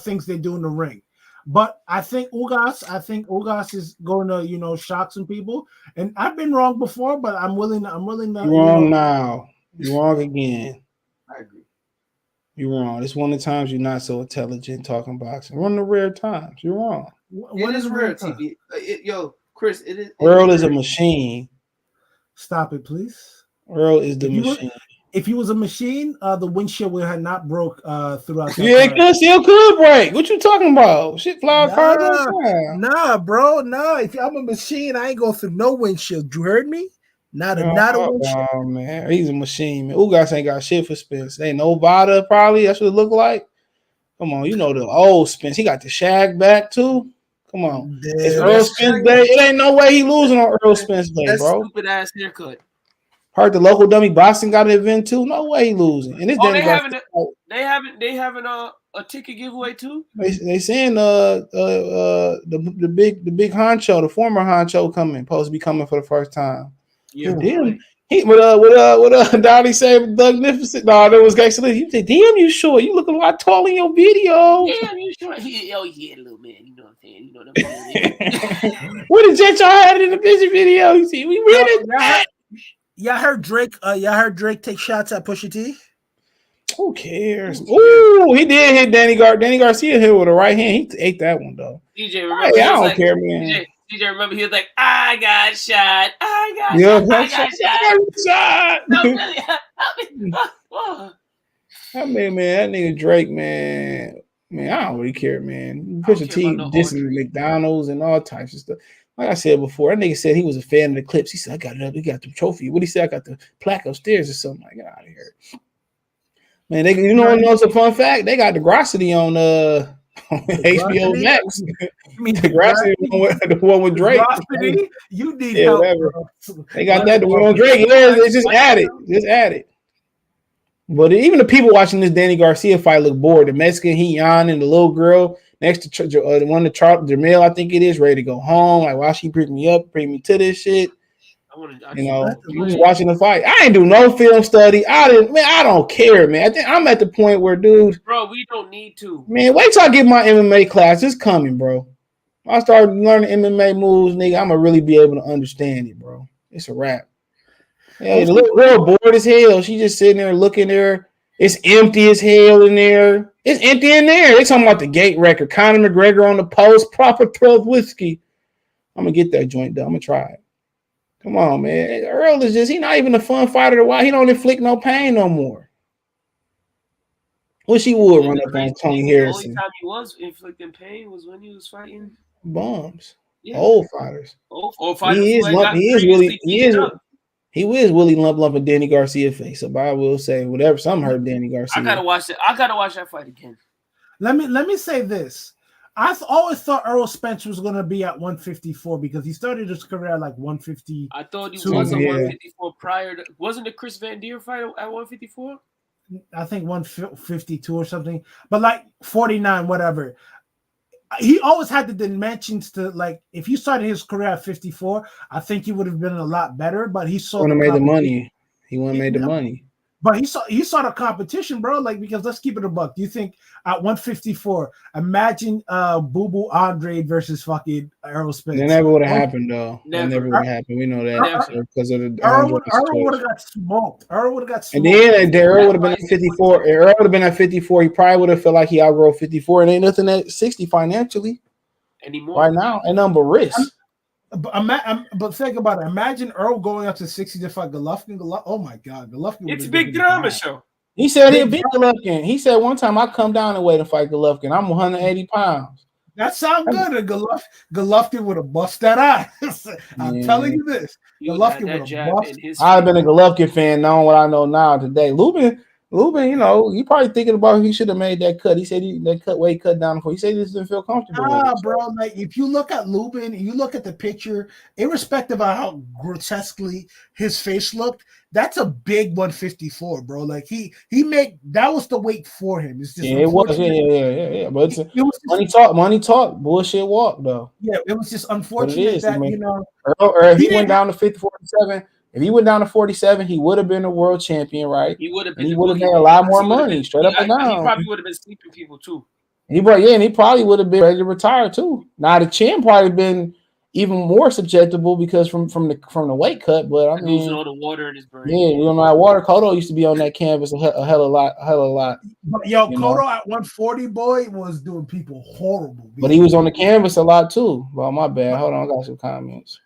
things they do in the ring. But I think Ugas is going to shock some people. And I've been wrong before, but I'm willing to. You're wrong now. You're wrong again. I agree. You're wrong. It's one of the times you're not so intelligent talking boxing. One of the rare times. You're wrong. When is rare TV? Yo, Chris, it is. Earl is a machine. Stop it, please. Earl is the machine. If he was a machine, the windshield would have not broke throughout. It still could break. What you talking about? Shit fly cars all the time. Nah, bro. Nah. If I'm a machine, I ain't going through no windshield. You heard me? Not a windshield. Oh man, he's a machine, man. Ugas ain't got shit for Spence. Ain't no Vada, probably. That's what it look like. Come on, you know the old Spence. He got the shag back too. Come on. It's Earl Spence Day. It ain't no way he losing on Earl Spence Day, bro. Stupid ass haircut. Heard the local dummy boxing got an event too. No way he losing. And this they having a ticket giveaway too. They saying the big honcho, the former honcho coming, supposed to be coming for the first time. Yeah, damn. What Donnie said, Magnificent. No, that was Gangsta Lee. You said, damn, you sure? You look a lot tall in your video. Damn, you sure? Little man. You know what I'm saying? You know what I'm saying? What did y'all had in the busy video? You see, we read it. Y'all heard Drake. Y'all heard Drake take shots at Pusha T. Who cares? Ooh, he did hit Danny Garcia hit with a right hand. He ate that one though. DJ, remember? I don't care, man. DJ, remember he was like, I got shot. I got shot. No, really. Man, that nigga Drake, man, I don't really care, man. Pusha T dissing McDonald's and all types of stuff. Like I said before, that nigga said he was a fan of the clips. He said, I got it up. He got the trophy. What he said? I got the plaque upstairs or something. Like, get out of here. Man, you know what's a fun fact? They got the Grossity on HBO Max. You mean the Grossity, the one with Drake. Grossity? You need help. Whatever. They got that, the one on Drake. Yeah, they just add it. But even the people watching this Danny Garcia fight look bored. The Mexican, he yawning, the little girl next to the one to Jamel, I think it is, ready to go home. Like, why she bring me to this shit? You was watching the fight. I ain't do no film study. I don't care, man. I think I'm at the point where, dude, bro, we don't need to. Man, wait till I get my MMA class. It's coming, bro. I start learning MMA moves, nigga. I'm gonna really be able to understand it, bro. It's a wrap. Yeah, the little girl bored as hell. She just sitting there looking there. It's empty as hell in there. It's empty in there. They talking about the gate record. Conor McGregor on the post, proper 12 whiskey. I'm gonna get that joint done. I'm gonna try it. Come on, man. Earl is he's not even a fun fighter to watch. He don't inflict no pain no more. Wish he would run up on Tony Harrison. The only time he was inflicting pain was when he was fighting bums. Yeah. Old fighters. Old fighters. He is Willie lumping Danny Garcia face. So I will say whatever. Some hurt Danny Garcia. I gotta watch that fight again. Let me say this. I've always thought Errol Spence was going to be at 154 because he started his career at like 150. I thought he was at 154 prior to. Wasn't the Chris Van Deer fight at 154? I think 152 or something, but like 49, whatever. He always had the dimensions to, like, if he started his career at 54, I think he would have been a lot better. But he saw made the money. He wouldn't have made the money. But he saw the competition, bro. Like, because let's keep it a buck. Do you think at 154, imagine Boo Boo Andre versus fucking Errol Spence? That never would have happened, though. That never would have happened. We know that because of the Errol would have got smoked. And then Errol would have been at 54. Errol would have been at 54. He probably would have felt like he outgrew 54, and ain't nothing at 60 financially anymore right now. And nothing but risk. But think about it. Imagine Earl going up to 60 to fight Golovkin. Oh my God, Golovkin! It's a big drama show. He said he'll beat Golovkin. He said one time I come down and wait to fight Golovkin. I'm 180 pounds. That sounds good. And Golovkin would have bust that ass. I'm telling you this. Golovkin would have bust. I'd have been a Golovkin fan, knowing what I know now today. Lubin Lubin, you know, he probably thinking about he should have made that cut. He said weight cut down before. He said he just didn't feel comfortable with it. Bro, like if you look at Lubin, you look at the picture, irrespective of how grotesquely his face looked, that's a big 154, bro. Like he made that was the weight for him. It's just It was, yeah. But it was money talk, bullshit walk though. Yeah, it was just What it unfortunate is, that if he went down to 47, if he went down to 47, he would have been a world champion, right? He would have been. And he would have made a lot more money, straight up and He down. probably would have been sleeping people too. And he probably would have been ready to retire too. Now the chin probably been even more susceptible because from the weight cut. But I mean, losing all the water in his brain. Yeah, you know, water. Kodo used to be on that canvas a hell of a lot. But Kodo at 140, boy, was doing people horrible. But he was on the canvas a lot too. Well, my bad. Hold on, I got some comments.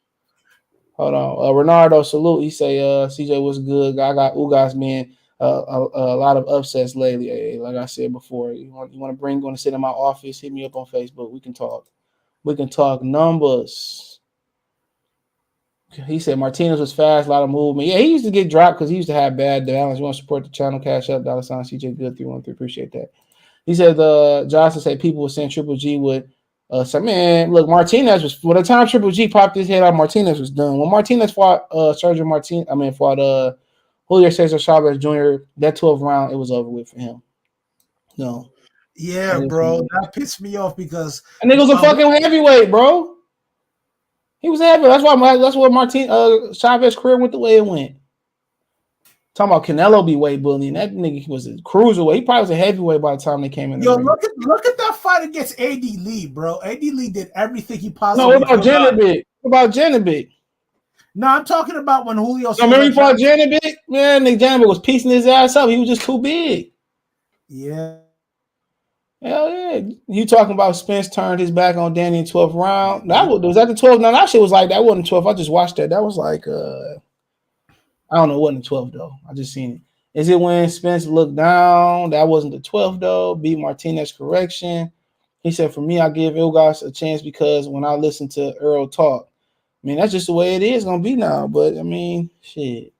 Hold on. Renardo, salute. He say, CJ was good. I got Ugas, man. A lot of upsets lately. Hey, like I said before, you want to sit in my office, hit me up on Facebook. We can talk. We can talk numbers. He said Martinez was fast, a lot of movement. Yeah, he used to get dropped because he used to have bad balance. You want to support the channel, cash up, $ CJ Good 313. Appreciate that. He said Johnson said people were saying Triple G would say, man, look, Martinez was by the time Triple G popped his head out, Martinez was done. When Martinez fought Julio Cesar Chavez Jr., that 12th round, it was over with for him. No. Yeah, bro. That pissed me off because that nigga was a fucking heavyweight, bro. He was heavy. That's why Chavez's career went the way it went. Talking about Canelo be weight bullying. That nigga was a cruiserweight. He probably was a heavyweight by the time they came in. Look at that fight against AD Lee, bro. AD Lee did everything he possibly. No, what about Janabik? What about Janabik? No, I'm talking about when Julio. Remember he fought Janabik? Man, Nick Janabik was piecing his ass up. He was just too big. Yeah. Hell yeah. You talking about Spence turned his back on Danny in 12th round. Was that the 12th? No, that shit was like that wasn't 12th. I just watched that. That was like I don't know, it wasn't the 12th though. I just seen it. Is it when Spence looked down? That wasn't the 12th though. Beat Martinez correction. He said, for me, I give Ugas a chance because when I listen to Errol talk, I mean, that's just the way it is gonna be now. But I mean, shit.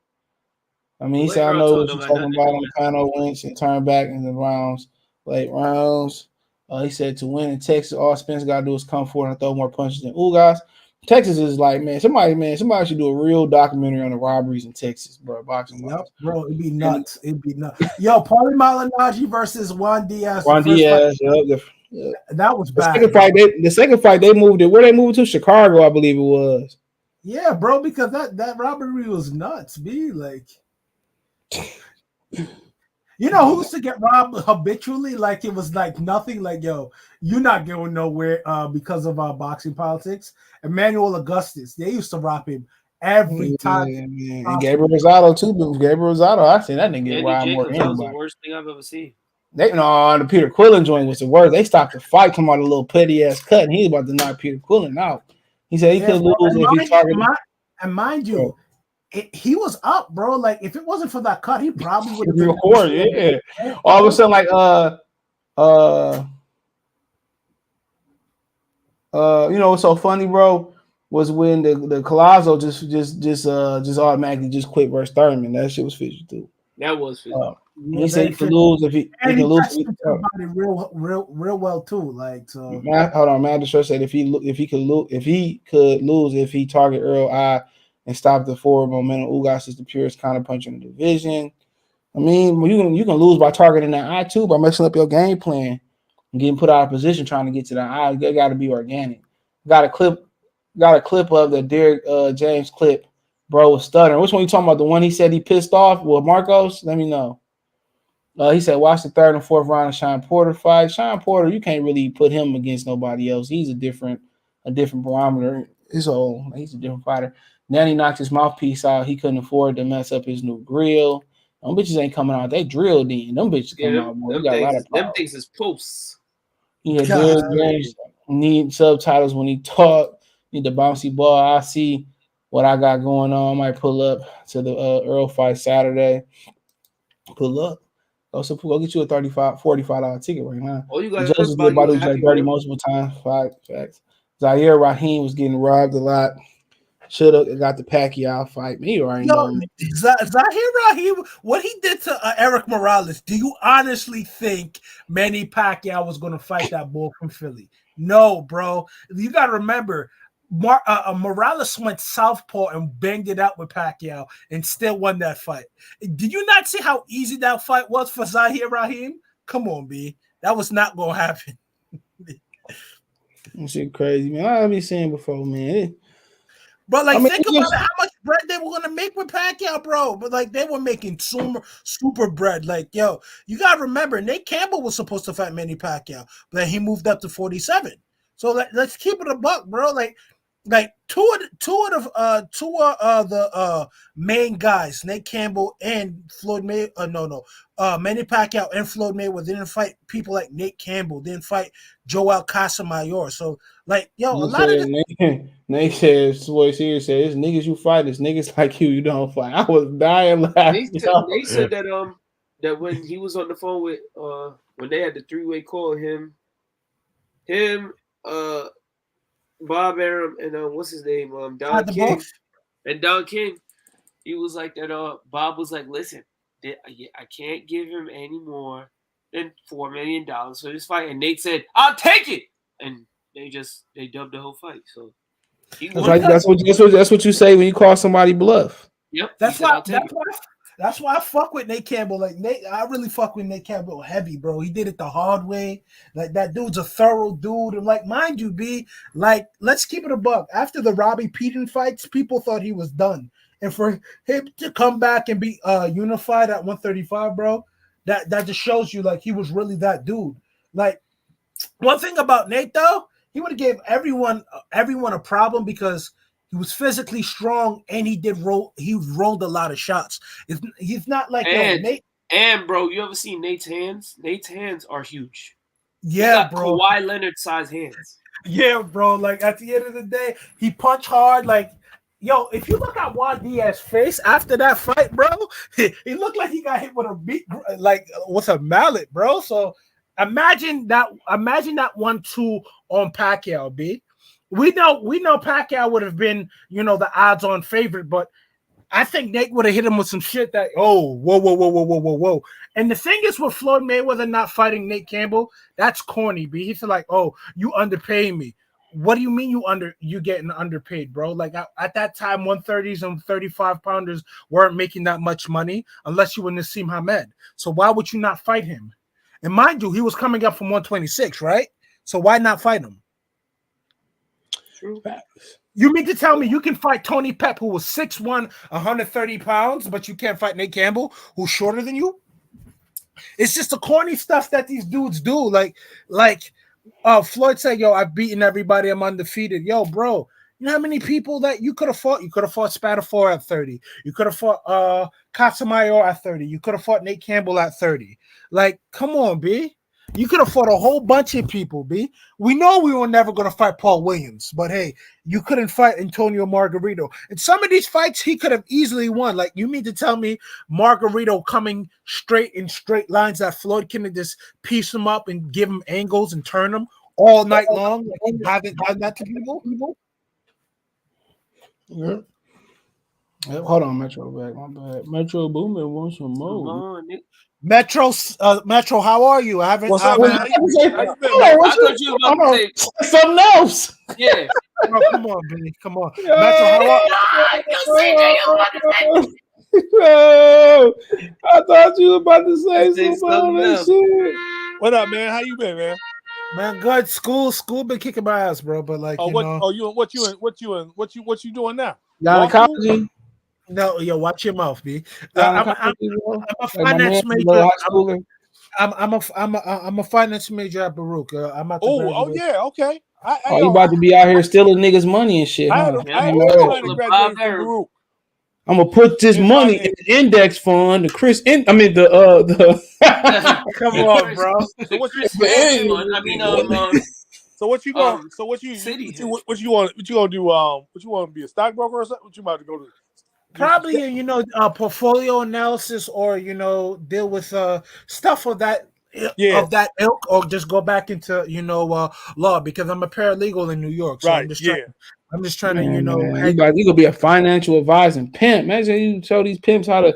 I mean, he said, I know what you're talking about on the panel wins and turn back in the rounds, late rounds. He said to win in Texas, all Spence gotta do is come forward and throw more punches than Ugas. Texas is like, somebody should do a real documentary on the robberies in Texas, bro. Boxing. Yep, bro, it'd be nuts. Yo, Paulie Malignaggi versus Juan Diaz. Yep. That was bad. The second fight, they moved it. Where they moved to? Chicago, I believe it was. Yeah, bro, because that robbery was nuts. Like, you know who used to get robbed habitually? Like it was like nothing. Like, yo, you're not going nowhere because of our boxing politics. Emmanuel Augustus, they used to rob him every time. And Gabriel Rosado too. Gabriel Rosado, I seen that nigga get robbed more than anybody. That was anybody. the worst thing I've ever seen. The Peter Quillen joint was the worst. They stopped the fight, come out a little petty ass cut, and he was about to knock Peter Quillen out. He said he could lose if he targeted. And mind you, he was up, bro. Like if it wasn't for that cut, he probably would have been recorded. Yeah. All of a sudden, like you know what's so funny, bro, was when the Collazo just automatically just quit versus Thurman. That shit was fishy too. That was fishy. He said he could lose if he can lose. Somebody real well too. Like so. Hold on, Matt Destroy said if he could lose if he target Earl I and stop the forward momentum. Ugas is the purest counterpuncher in the division. I mean, you can lose by targeting that eye too by messing up your game plan and getting put out of position trying to get to the eye. It got to be organic. Got a clip of the Derek James clip. Bro was stuttering. Which one you talking about? The one he said he pissed off with Marcos? Let me know. He said, watch the 3rd and 4th round of Sean Porter fight. Sean Porter, you can't really put him against nobody else. He's a different barometer. He's a different fighter. Then he knocked his mouthpiece out. He couldn't afford to mess up his new grill. Them bitches ain't coming out. They drilled in. Them bitches come out, boy. We got a lot of power. Them things is posts. Yeah, Derek James need subtitles when he talk. Need the bouncy ball. I see what I got going on. I might pull up to the Earl fight Saturday. Pull up. Go get you a $45 ticket right now. Oh, you got Judges get about like 30 multiple times. Facts. Zaire Raheem was getting robbed a lot. should have got the Pacquiao fight. Me, you already know. Zahir Rahim, what he did to Eric Morales, do you honestly think Manny Pacquiao was going to fight that bull from Philly? No, bro. You got to remember, Morales went southpaw and banged it out with Pacquiao and still won that fight. Did you not see how easy that fight was for Zahir Rahim? Come on, B. That was not going to happen. That shit crazy, man. I've been saying before, man. But like, think about how much bread they were gonna make with Pacquiao, bro. But like, they were making super bread. Like, yo, you gotta remember, Nate Campbell was supposed to fight Manny Pacquiao, but he moved up to 47. So let's keep it a buck, bro. Like two of the main guys, Nate Campbell and Floyd May. Manny Pacquiao and Floyd Mayweather didn't fight people like Nate Campbell, didn't fight Joel Casamayor. So like, yo, a lot of Nate said, "Boy, serious said, it's niggas you fight, it's niggas like you don't fight." I was dying laughing. They said that that when he was on the phone with when they had the three-way call, him, Bob Arum and what's his name, Don King, and Don King, he was like that. Bob was like, "Listen, I can't give him any more than $4 million for this fight," and Nate said, "I'll take it," and they dubbed the whole fight. So that's what you say when you call somebody bluff. Yep, that's why I fuck with Nate Campbell. Like I really fuck with Nate Campbell heavy, bro. He did it the hard way. Like that dude's a thorough dude. And like, mind you, B, like, let's keep it a buck. After the Robbie Peden fights, people thought he was done. And for him to come back and be unified at 135, bro, that just shows you like he was really that dude. Like, one thing about Nate though, he would have gave everyone a problem because he was physically strong and he rolled a lot of shots. He's not like Nate. And bro, you ever seen Nate's hands? Nate's hands are huge. Yeah, bro. Kawhi Leonard size hands. Yeah, bro. Like at the end of the day, he punched hard. Like, yo, if you look at Juan Diaz's face after that fight, bro, he looked like he got hit with with a mallet, bro. So imagine that 1-2 on Pacquiao, B. We know Pacquiao would have been, the odds-on favorite, but I think Nate would have hit him with some shit that, whoa. And the thing is with Floyd Mayweather not fighting Nate Campbell, that's corny, B. He's like, oh, you underpaying me. What do you mean you getting underpaid, bro? Like at that time, 130s and 35-pounders weren't making that much money unless you were Nassim Hamed. So why would you not fight him? And mind you, he was coming up from 126, right? So why not fight him? True. You mean to tell me you can fight Tony Pep, who was 6'1", 130 pounds, but you can't fight Nate Campbell, who's shorter than you? It's just the corny stuff that these dudes do. Like Floyd said, yo, I've beaten everybody. I'm undefeated. Yo, bro, you know how many people that you could have fought? You could have fought Spatafor at 30. You could have fought Casamayor at 30. You could have fought Nate Campbell at 30. Like, come on, B. You could have fought a whole bunch of people, B. We know we were never going to fight Paul Williams, but hey, you couldn't fight Antonio Margarito. And some of these fights he could have easily won. Like, you mean to tell me Margarito coming straight lines that Floyd can just piece him up and give him angles and turn him all night long? Like, he haven't done that to people? Yeah. Hold on, Metro back. My bad. Metro Boomin wants some more. Metro, how are you? I haven't. What's up, man? I thought you were about to say something else. Yeah. Come on, baby. Come on. Metro, I thought you were about to say something else. What up, man? How you been, man? Man, good. School been kicking my ass, bro. But like, what you doing now? Gynecology. No, yo, watch your mouth, B. I'm a finance major. I'm a finance major at Baruch. I'm at the yeah, okay. You about to be out here stealing niggas' money and shit? I had a graduate from Baruch. I'm gonna put this money in the index fund. Come on, bro. So what you saying? So what you going? What you want to do? What you want to be a stockbroker or something? What you about to go to? Probably, portfolio analysis, or deal with stuff of that ilk, or just go back into law, because I'm a paralegal in New York. So I'm just I'm just trying to, Man, you gonna be a financial advisor and pimp. Imagine you show these pimps how to,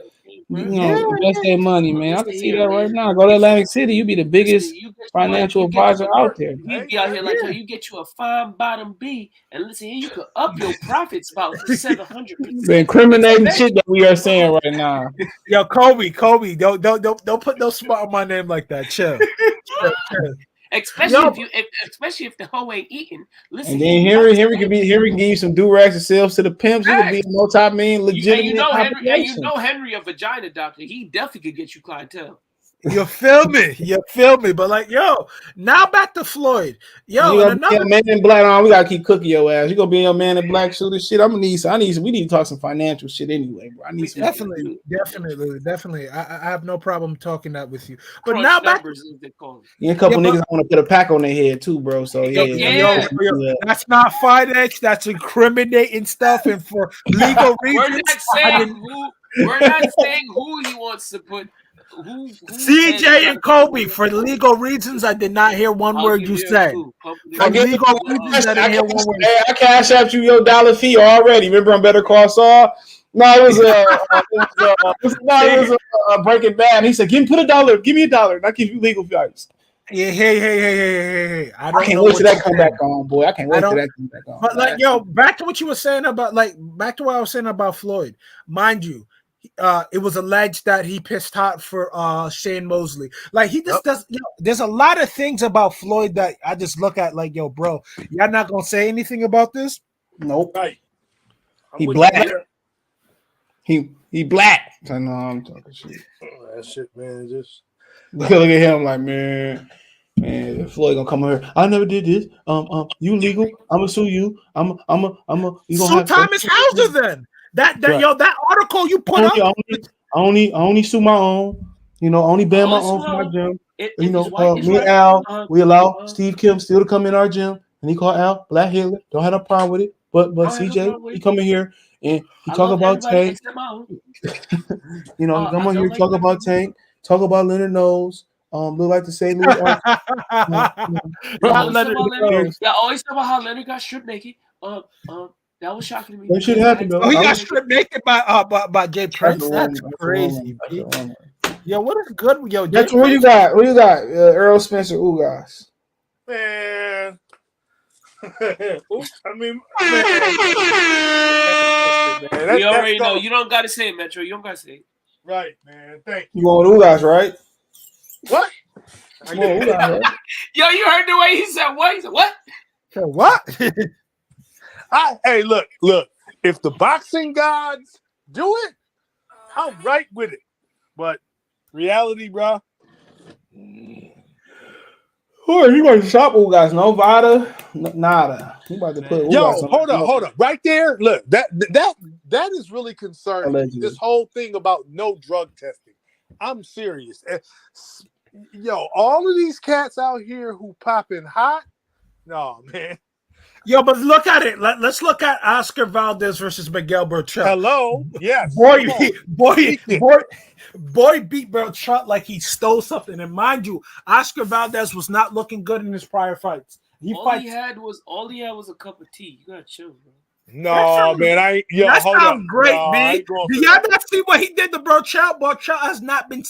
invest their money, man. I can see that right now. Go to Atlantic City, you be the biggest financial advisor out there. He'd be out here like, yo, you get you a fine bottom B, and listen here, you could up your profits about 700%. The incriminating shit that we are saying right now. Yo, Kobe, don't put no smart on my name like that. Chill. Especially if the hoe ain't eating. Listen, and then Henry can give you some do-rags and sales to the pimps. He could be a multi-million legitimate Henry, a vagina doctor. He definitely could get you clientele. You feel me? But like, yo, now back to Floyd. Yo, and another man in black. We gotta keep cooking your ass. You gonna be a man in black shooter shit. We need to talk some financial shit anyway, bro. I need some definitely. I have no problem talking that with you. But now back to a couple niggas I want to put a pack on their head too, bro. So that's not finance. That's incriminating stuff, and for legal reasons, we're not saying who he wants to put. CJ and Kobe, for legal reasons, I did not hear one word you said. For legal reasons, I didn't hear one word. I cash out you your dollar fee already. Remember on Better Call Saul? No, it was a Breaking Bad. He said, "Put $1. Give me $1, and I'll give you legal fees." Yeah, hey. I can't wait till that come back on, boy. I can't wait till that come back on. But like, yo, back to what you were saying about, back to what I was saying about Floyd. Mind you, it was alleged that he pissed hot for Shane Mosley. Like, he just does. There's a lot of things about Floyd that I just look at like, yo, bro, y'all not gonna say anything about this? Nope. Right. He black. He black. I know I'm talking shit. Oh, that shit, man. Just look at him like, man, Floyd gonna come here. I never did this. You legal? I'm gonna sue you. I'm you sue Thomas Hauser then. That article you put up. I only sue my own. Only ban my own for my gym. Me and Al, we allow Steve Kim still to come in our gym, and he called Al Black Hitler. Don't have no problem with it. But CJ, he come in here and he talk about Tank. He come on here talk about Tank, talk about Leonard Knowles. Look like to say Louis. Always talk about how Leonard got stripped naked. That was shocking to me. That shit happened though. Oh, he got stripped naked by Jay Prince. That's crazy. Yo, what is good? Yo, that's what you got. What you got? Errol Spence or Ugas? Man. We already know. You don't gotta say it, Metro. You don't gotta say it. Right, man. Thank you. You want Ugas, right? What? Ugas, right? Yo, you heard the way he said what? He said what? What? Hey, look. If the boxing gods do it, I'm right with it. But reality, bro. Who are you going to shop Ugas? No Vada, nada. You about to put Ugas on. Hold up. Right there, look. That is really concerning. Allegedly. This whole thing about no drug testing. I'm serious. Yo, all of these cats out here who popping hot. No, man. Yo, but look at it. Let's look at Oscar Valdez versus Miguel Berchelt. Hello, yes. Boy beat Berchelt like he stole something. And mind you, Oscar Valdez was not looking good in his prior fights. All he had was a cup of tea. You gotta chill, bro. No, man, that sounds great, B. Do y'all not see what he did to Berchelt? Berchelt has not been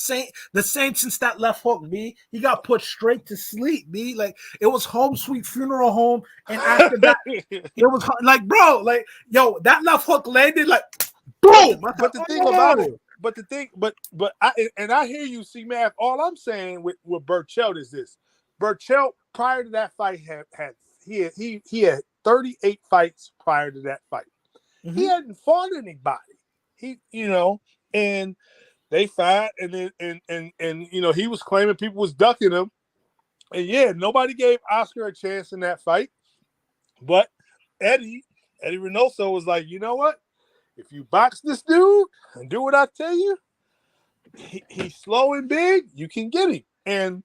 the same since that left hook, B. He got put straight to sleep, B. Like, it was home sweet funeral home, and after that, it was like, bro, like, yo, that left hook landed like, boom. But the thing about it, but I hear you, C Math. All I'm saying with Berchelt is this: Berchelt prior to that fight he had 38 fights prior to that fight. Mm-hmm. He hadn't fought anybody. And they fought, and he was claiming people was ducking him. And nobody gave Oscar a chance in that fight. But Eddie Reynoso was like, you know what? If you box this dude and do what I tell you, he's slow and big, you can get him. And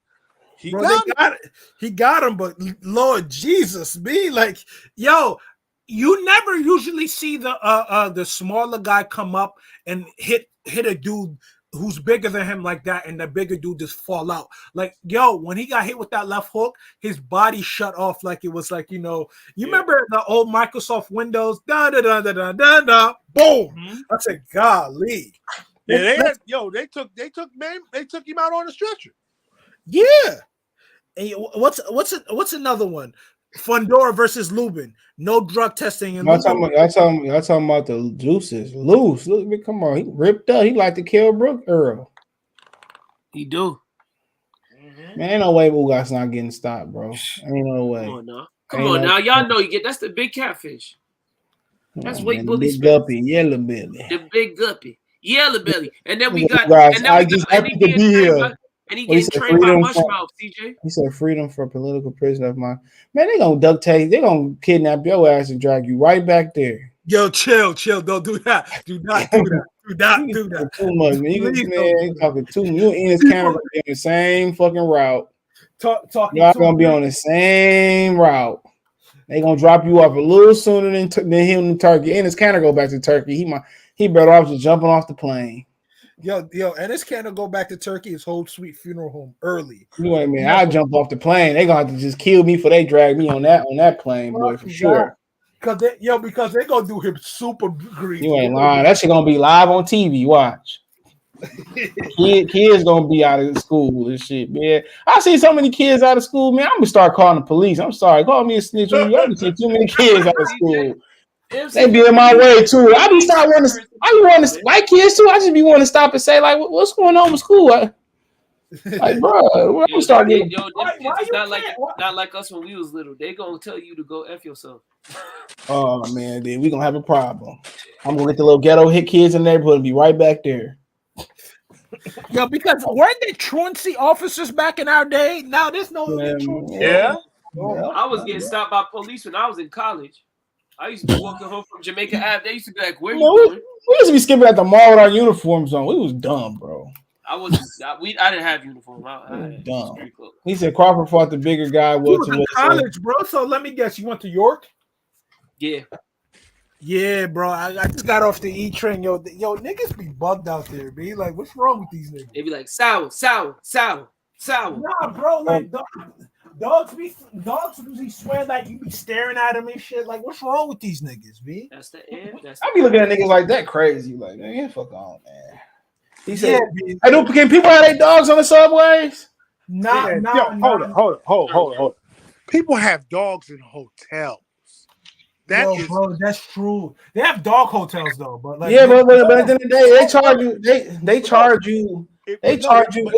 he got him, but Lord Jesus, be like, yo, you never usually see the smaller guy come up and hit a dude who's bigger than him like that, and the bigger dude just fall out. Like, yo, when he got hit with that left hook, his body shut off like it was like, you remember the old Microsoft Windows, da da da da da da da, boom. I said, golly. Yeah, they took him out on the stretcher. Yeah. And what's another one? Fundora versus Lubin. No drug testing. And y'all talking about the juices. Loose. Look, come on. He ripped up. He like to kill Brooke Earl. He do. Man, ain't no way Ugas not getting stopped, bro. Ain't no way. Come on now. Y'all know that's the big catfish. That's weight bully. Big guppy, yellow belly. The big guppy, yellow belly. And then we got guys, I just happy to be here. And he getting trained by Mushmouth, CJ. He said freedom for political prisoner of mine. Man, they gonna duct tape. They gonna kidnap your ass and drag you right back there. Yo, chill. Don't do that. Do not do that. Do not do that. Too much, man. You talking too much. You and his camera gonna be on the same fucking route. Y'all gonna be on the same route. They gonna drop you off a little sooner than him in Turkey. And his can't go back to Turkey. He better off just jumping off the plane. Yo, and this can't go back to Turkey. His whole sweet funeral home early. You know what I mean? I'll jump off the plane. They gonna have to just kill me for they drag me on that plane, boy, for sure. Because they gonna do him super green. You ain't lying. That shit gonna be live on TV. Watch. Kids gonna be out of school and shit, man. I see so many kids out of school, man. I'm gonna start calling the police. I'm sorry, call me a snitch. I see too many kids out of school. They be in my way too. I be wanting to white kids too. I just be wanting to stop and say like, what's going on with school? Like, bro, I'm starting. Not like us when we was little. They gonna tell you to go F yourself. Oh man, then we gonna have a problem. I'm gonna get the little ghetto hit kids in the neighborhood and be right back there. Yo, because weren't there truancy officers back in our day? Now there's no truancy. Yeah. I was getting stopped by police when I was in college. I used to be walking home from Jamaica Ave. They used to be like, "Where you going?" We used to be skipping at the mall with our uniforms on. We was dumb, bro. I didn't have uniform. I had dumb. He said Crawford fought the bigger guy. You was in college, bro. So let me guess, you went to York? Yeah. Yeah, bro. I just got off the E train. Yo, niggas be bugged out there, be like, what's wrong with these niggas? They be like, sour. Nah, bro, like dogs be swearing like you be staring at them and shit. Like, what's wrong with these niggas, B? That's the air. I be looking at niggas like that crazy. Like, man, get fuck on, man. He said, can people have their dogs on the subways? Hold on. People have dogs in hotels. Bro, that's true. They have dog hotels though, but like, but at the end of the day, they charge you. They charge you a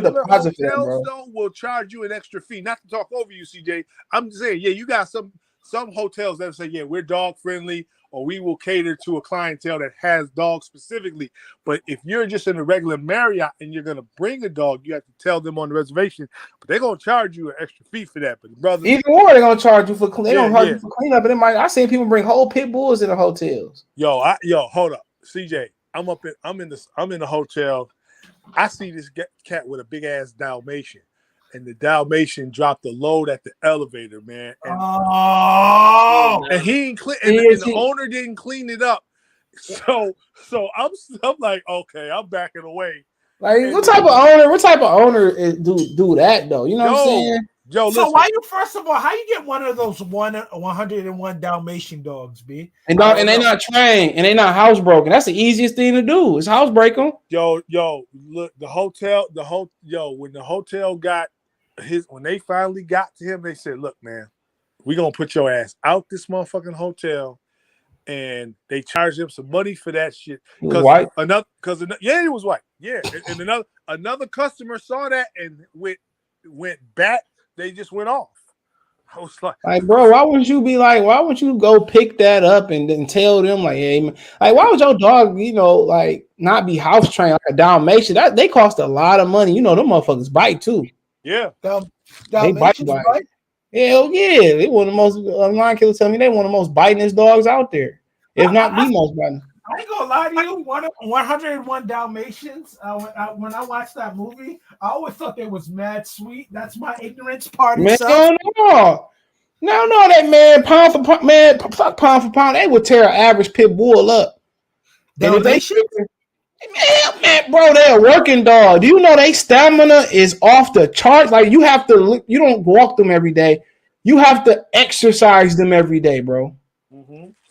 deposit for that, bro. Though will charge you an extra fee. Not to talk over you, CJ. I'm just saying, you got some hotels that say, we're dog friendly, or we will cater to a clientele that has dogs specifically. But if you're just in a regular Marriott and you're gonna bring a dog, you have to tell them on the reservation. But they're gonna charge you an extra fee for that. But brother, either or they're gonna charge you for you for cleanup. But I seen people bring whole pit bulls in the hotels. Hold up, CJ. I'm in the hotel. I see this cat with a big ass Dalmatian, and the Dalmatian dropped the load at the elevator, man. And he ain't and the owner didn't clean it up. So I'm like, okay, I'm backing away. Like, what type of owner do that though? You know what I'm saying? Joe, so why you first of all, how you get one of those 101 Dalmatian dogs, B? And they not trained and they not housebroken. That's the easiest thing to do. Is housebreak them. Yo, look, when the hotel got when they finally got to him, they said, "Look, man, we gonna put your ass out this motherfucking hotel," and they charged him some money for that shit. White? He was white. Yeah, and another customer saw that and went back. They just went off. I was like, bro, why wouldn't you go pick that up and then tell them like, hey, man, like, why would your dog, not be house trained like a Dalmatian? They cost a lot of money. You know, them motherfuckers bite too. Yeah, they bite. Hell yeah, they one of the most. Line killers tell me they one of the most bitingest dogs out there, if not the most biting. I ain't gonna lie to you. 101 Dalmatians. When I watched that movie, I always thought they was mad sweet. That's my ignorance part. Man, no, that man pound for pound, they would tear an average pit bull up. And if they Man, bro, they're a working dog. Do you know they stamina is off the charts? Like you don't walk them every day. You have to exercise them every day, bro.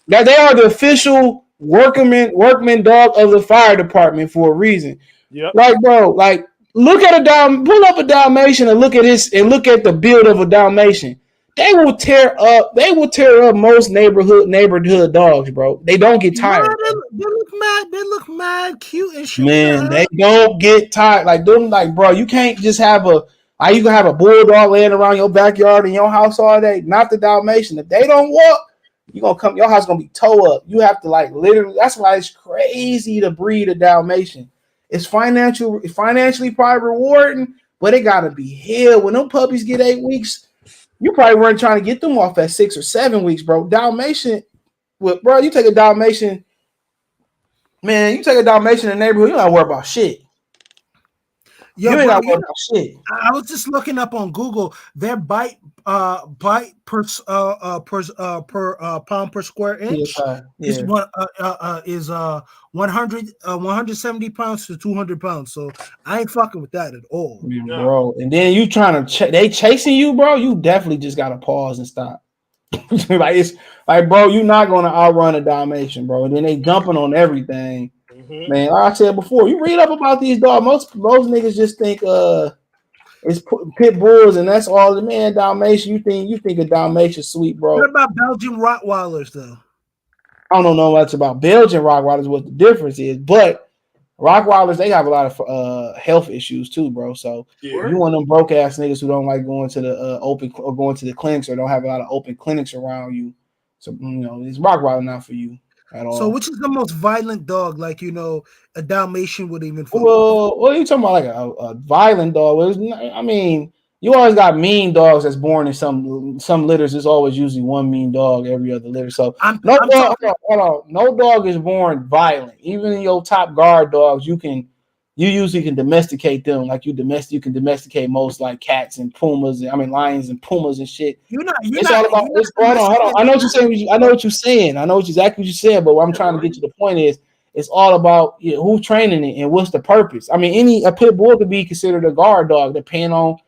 Now they are the official workman dog of the fire department for a reason. Yep. Like, bro, like pull up a Dalmatian and look at the build of a Dalmatian. They will tear up most neighborhood dogs, bro. They don't get tired. They look mad cute and shit. Man, they don't get tired. Like them, like, bro, you can't just have you can have a bulldog laying around your backyard in your house all day. Not the Dalmatian. If they don't walk, your house gonna be toe up. You have to like literally. That's why it's crazy to breed a Dalmatian. It's financially probably rewarding, but it gotta be hell. When them puppies get 8 weeks, you probably weren't trying to get them off at 6 or 7 weeks, bro. Dalmatian, bro, you take a Dalmatian, man, in the neighborhood, you don't worry about shit. Yo, you ain't bro, got to worry about shit. I was just looking up on Google. Their bite per pound per square inch is 170 pounds to 200 pounds. So I ain't fucking with that at all, bro. And then you trying to they chasing you, bro. You definitely just gotta pause and stop. Like it's like, bro, you're not gonna outrun a Dalmatian, bro. And then they dumping on everything. Man, like I said before, you read up about these dogs. Most niggas just think it's pit bulls and that's all. The man Dalmatian, you think a Dalmatian sweet, bro. What about Belgian Rottweilers though? I don't know much about Belgian Rottweilers, what the difference is, but Rottweilers, they have a lot of health issues too, bro. So you one of them broke ass niggas who don't like going to the open or going to the clinics or don't have a lot of open clinics around you. So it's Rottweiler not for you at all. So which is the most violent dog? Like a Dalmatian would even. Well, what are you talking about? Like a violent dog? I mean, you always got mean dogs that's born in some litters. There's always usually one mean dog every other litter. So no dog is born violent. Even in your top guard dogs, you usually can domesticate them. Like you can domesticate most like cats and pumas. Lions and pumas and shit. Hold on. I know what you're saying. I know what you're saying. I know exactly what you're saying. But what I'm trying to get to the point is, it's all about who's training it and what's the purpose. A pit bull could be considered a guard dog depending on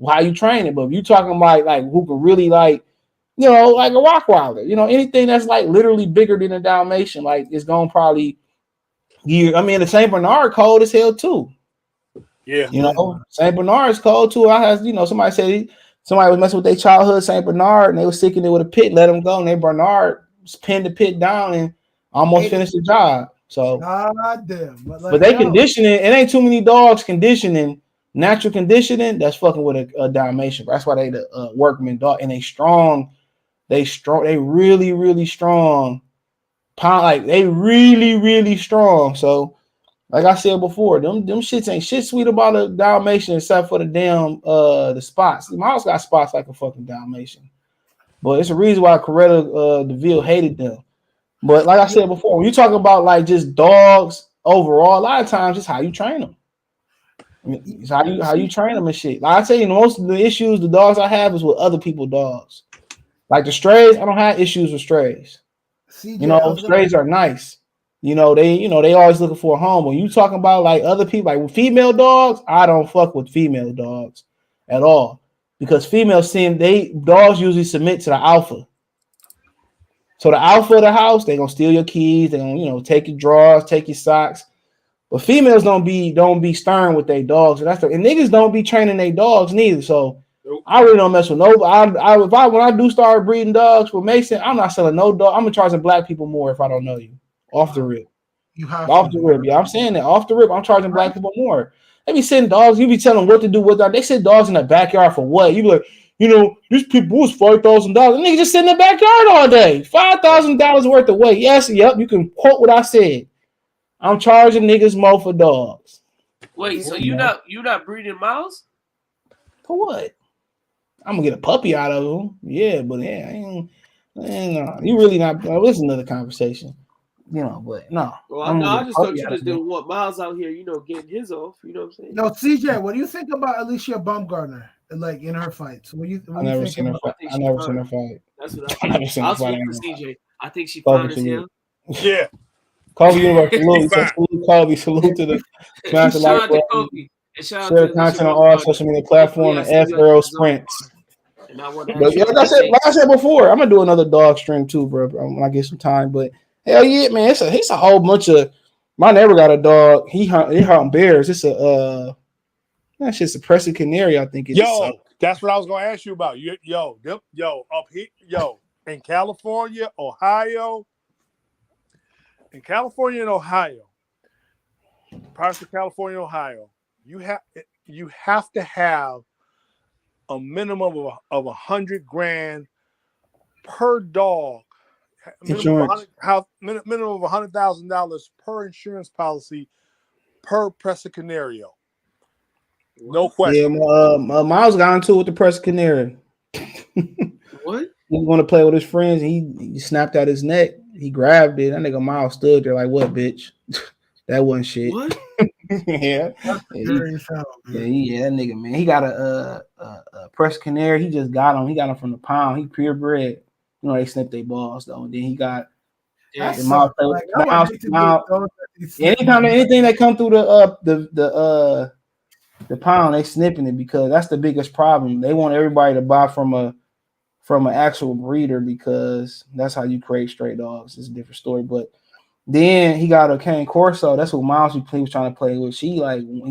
how you train it. But if you're talking about like who can really like a Rottweiler, anything that's like literally bigger than a Dalmatian, like it's gonna probably the Saint Bernard cold as hell too. Yeah, Saint Bernard's cold too. Somebody said somebody was messing with their childhood Saint Bernard and they was sticking it with a pit, let them go, and their Bernard pinned the pit down and almost finished the job. So, but they conditioning. It ain't too many dogs conditioning, natural conditioning. That's fucking with a Dalmatian. That's why they the workman dog, and they strong. They really, really strong. They really, really strong. So, like I said before, them shits ain't shit sweet about a Dalmatian except for the damn the spots. My house got spots like a fucking Dalmatian, but it's a reason why Coretta DeVille hated them. But like I said before, when you talk about like just dogs overall, a lot of times it's how you train them. It's how you train them and shit. Like I tell you, most of the issues the dogs I have is with other people's dogs. Like the strays, I don't have issues with strays. Strays are nice. They always looking for a home. When you talking about like other people, like with female dogs, I don't fuck with female dogs at all because females dogs usually submit to the alpha. So the alpha of the house, they gonna steal your keys. They gonna take your drawers, take your socks. But females don't be stern with their dogs. And niggas don't be training their dogs neither. So I really don't mess with nobody. When I do start breeding dogs for Mason, I'm not selling no dog. I'm gonna charge black people more if I don't know you. Off the rip. The rip. Yeah, I'm saying that off the rip. I'm charging black people more. They be sending dogs. You be telling them what to do with them. They send dogs in the backyard for what? You be like, this people was $5,000. Nigga just sit in the backyard all day. $5,000 worth of weight. Yes, yep. You can quote what I said. I'm charging niggas more for dogs. Wait, so you not breeding mouse? For what? I'm gonna get a puppy out of them. Yeah, but you really not. Listen to the conversation. But no. Well, I just thought you just didn't want Miles out here, getting his off. You know what I'm saying? No, CJ, what do you think about Alicia Baumgartner? Like in her fights, I never seen her fight. That's what I think. I'll speak for CJ. I think she fine as hell. Yeah. Call the universe. Kobe. Salute to the Master Shout Life. out to Kobe. And shout out Share to content Alicia on all social media platforms and F Errol Spence. And I want to But ask you like I said before, I'm gonna do another dog stream too, bro. When I get some time. But hell yeah, man, it's a whole bunch of. My neighbor got a dog. He hunting bears. It's that shit's a Pressing Canary, I think. That's what I was gonna ask you about. Up here, in California, Ohio, parts of California, Ohio, you have to have a minimum of $100,000 per dog. Insurance. Minimum of $100,000 per insurance policy per Pressing Canario. No question. Yeah, Miles got into it with the Pressing Canary. What? He was going to play with his friends. And he snapped out his neck. He grabbed it. That nigga Miles stood there like, "What, bitch? That wasn't shit." What? Yeah. That nigga, man. He got a Pressing Canary. He just got him. He got him from the pound. He purebred. You know, they snip their balls though. And then he got Miles. Anything that come through the pound, they snipping it because that's the biggest problem. They want everybody to buy from an actual breeder because that's how you create stray dogs. It's a different story. But then he got a Cane Corso. That's what Miles was trying to play with. He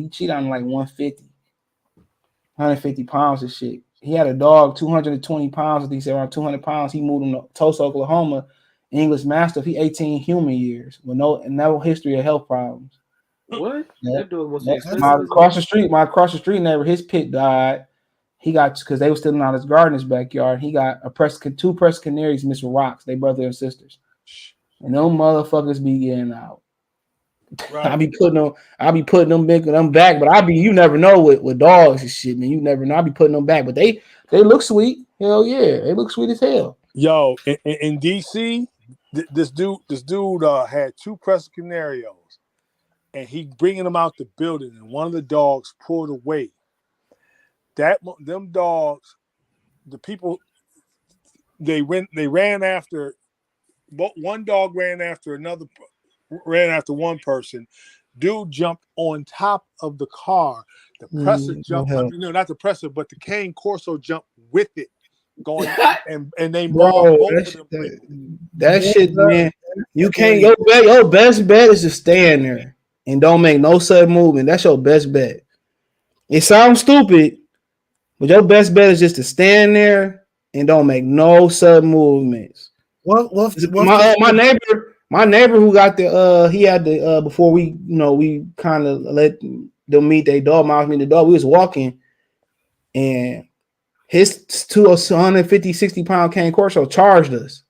cheated on like 150 pounds of shit. He had a dog 220 pounds. I think he said around 200 pounds. He moved him to Tulsa, Oklahoma. English Mastiff. He 18 human years with no history of health problems. What? Yeah. That dog must Yeah. be expensive. My across the street neighbor, his pit died. He got because they were stealing out his garden in his backyard. He got two Pressing Canaries missing rocks. They brother and sisters, and them motherfuckers be getting out. Right. I be putting them back, but you never know with dogs and shit, man. You never know. I be putting them back, but they look sweet. Hell yeah, they look sweet as hell. Yo, in DC, this dude had two Pressing Canarios, and he bringing them out the building, and one of the dogs pulled away. Them dogs, the people, they ran after. One dog ran after another. Ran after one person. Dude jumped on top of the car. The presser jumped. Not the presser, but the Cane Corso jumped with it, going and they mauled both of them. That shit, man. You can't. Your best bet is to stand there and don't make no sudden movement. That's your best bet. It sounds stupid, but your best bet is just to stand there and don't make no sudden movements. My neighbor who got he had the before we kind of let them meet their dog. Miles meet the dog. We was walking, and his 250, 60 pound Cane Corso charged us.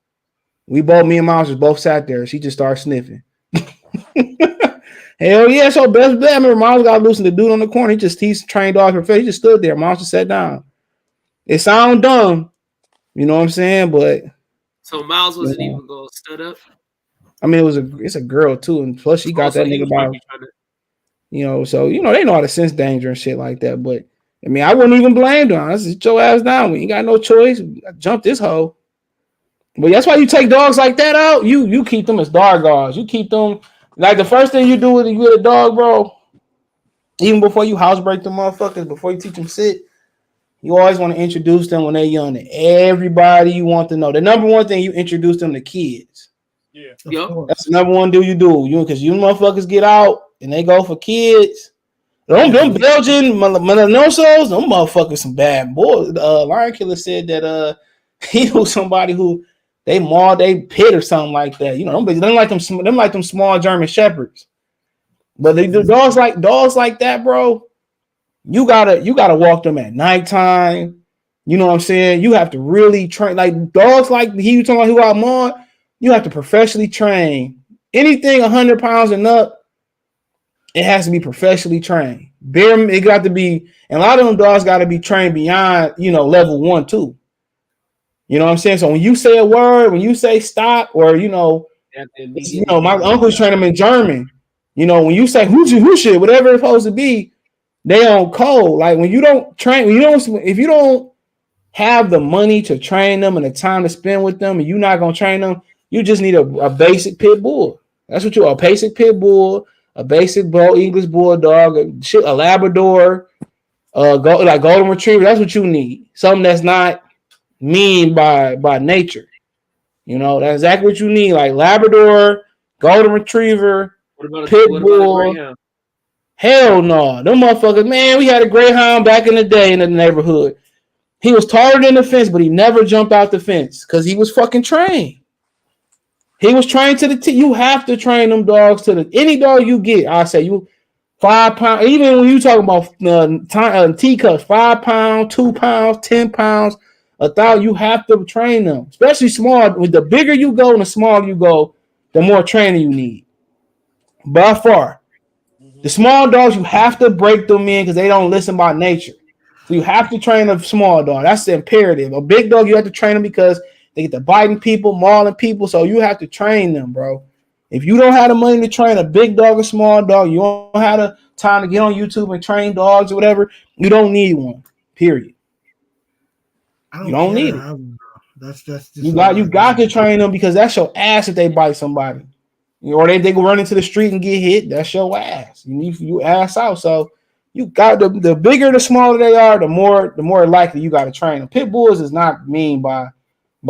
Me and Miles just both sat there. She just started sniffing. Hell yeah, so best bet. I remember Miles got loose and the dude on the corner. He's trained dog for. He just stood there. Miles just sat down. It sounds dumb, you know what I'm saying, but so Miles wasn't even going stood up. I mean, it's a girl too, and plus she got that nigga by, so they know how to sense danger and shit like that. But I mean, I wouldn't even blame them. Let's sit your ass down. We ain't got no choice. Jump this hoe. But that's why you take dogs like that out. You keep them as dog guards. You keep them like the first thing you do with a dog, bro. Even before you housebreak them motherfuckers, before you teach them sit, you always want to introduce them when they're young to everybody you want to know. The number one thing you introduce them to kids. Yeah, that's the number one you do. Because you motherfuckers get out and they go for kids. Them Belgian Malinosos, them motherfuckers some bad boys. Lion Killer said that he knew somebody who they mauled they pit or something like that. Them like them small German shepherds. But they do dogs like that, bro. You gotta walk them at nighttime. You know what I'm saying? You have to really train like dogs like he was talking about who I mauled. You have to professionally train. Anything 100 pounds and up, it has to be professionally trained. It got to be, and a lot of them dogs got to be trained beyond, level 1, 2. You know what I'm saying? So when you say a word, when you say stop, or my uncle's training them in German. When you say who shit, whatever it's supposed to be, they on code. Like when you don't train, if you don't have the money to train them and the time to spend with them, and you're not gonna train them, you just need a basic pit bull. That's what a basic pit bull a basic English bulldog, a Labrador, like golden retriever. That's what you need. Something that's not mean by nature. You know, that's exactly what you need. Like Labrador, golden retriever, pit bull. Greyhound? Hell no, them motherfuckers. Man, we had a Greyhound back in the day in the neighborhood. He was taller than the fence, but he never jumped out the fence because he was fucking trained. He was trained to the T. You have to train them dogs to the any dog you get. I say you 5 pounds. Even when you talk about teacups, 5 pounds, 2 pounds, 10 pounds, 1,000. You have to train them, especially small. With the bigger you go and the smaller you go, the more training you need. By far, the small dogs you have to break them in because they don't listen by nature. So you have to train a small dog. That's the imperative. A big dog, you have to train them because they get to biting people, mauling people. So you have to train them, bro. If you don't have the money to train a big dog or small dog, you don't have the time to get on YouTube and train dogs or whatever, you don't need one. Period. You don't need it. That's just you got to train them because that's your ass if they bite somebody. Or they go run into the street and get hit. That's your ass. You ass out. So you got the bigger, the smaller they are, the more likely you got to train them. Pit bulls is not mean by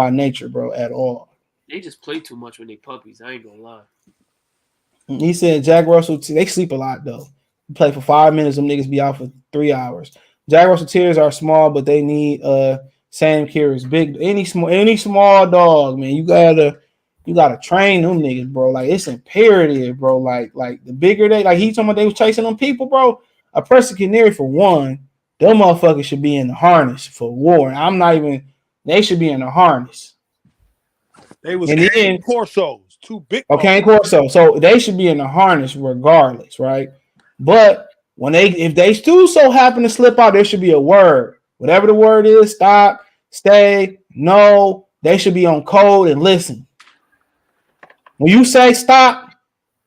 nature, bro, at all. They just play too much when they puppies. I ain't gonna lie. He said Jack Russell. They sleep a lot though. You play for 5 minutes, them niggas be out for 3 hours. Jack Russell Terriers are small, but they need same care as big. Any small dog, man. You gotta train them niggas, bro. Like it's imperative, bro. Like the bigger they, like he talking about they was chasing them people, bro. A Prussia Canary for one, them motherfuckers should be in the harness for war. They should be in the harness. They was cane Corsos, too big. Okay, Corso. So they should be in the harness regardless, right? But if they still so happen to slip out, there should be a word. Whatever the word is, stop, stay, no, they should be on code and listen. When you say stop,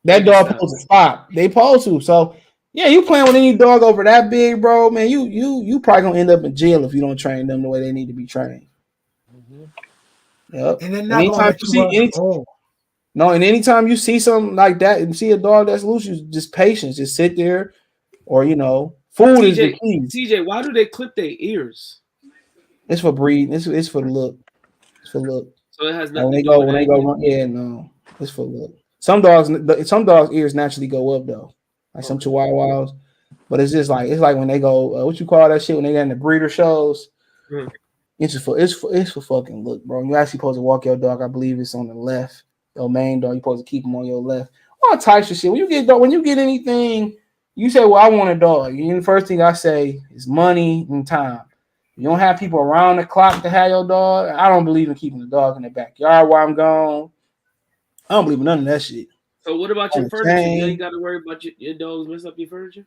that dog supposed to stop. They supposed to. So yeah, you playing with any dog over that big, bro, man, you probably gonna end up in jail if you don't train them the way they need to be trained. Yep. And then anytime you see something like that and see a dog that's loose, you just patience, just sit there, or food is the key. CJ, why do they clip their ears? It's for breeding. It's for the look. It's for look. So it has nothing When to do with they go run, yeah, no, it's for look. Some dogs' ears naturally go up though, like some Chihuahuas, but it's like when they go, what you call that shit when they got in the breeder shows. Mm. It's for fucking look, bro. You actually supposed to walk your dog. I believe it's on the left. Your main dog, you supposed to keep him on your left. All types of shit. When you get anything, you say, "Well, I want a dog." The first thing I say is money and time. You don't have people around the clock to have your dog. I don't believe in keeping the dog in the backyard while I'm gone. I don't believe in none of that shit. So what about your furniture? You ain't got to worry about your dogs mess up your furniture?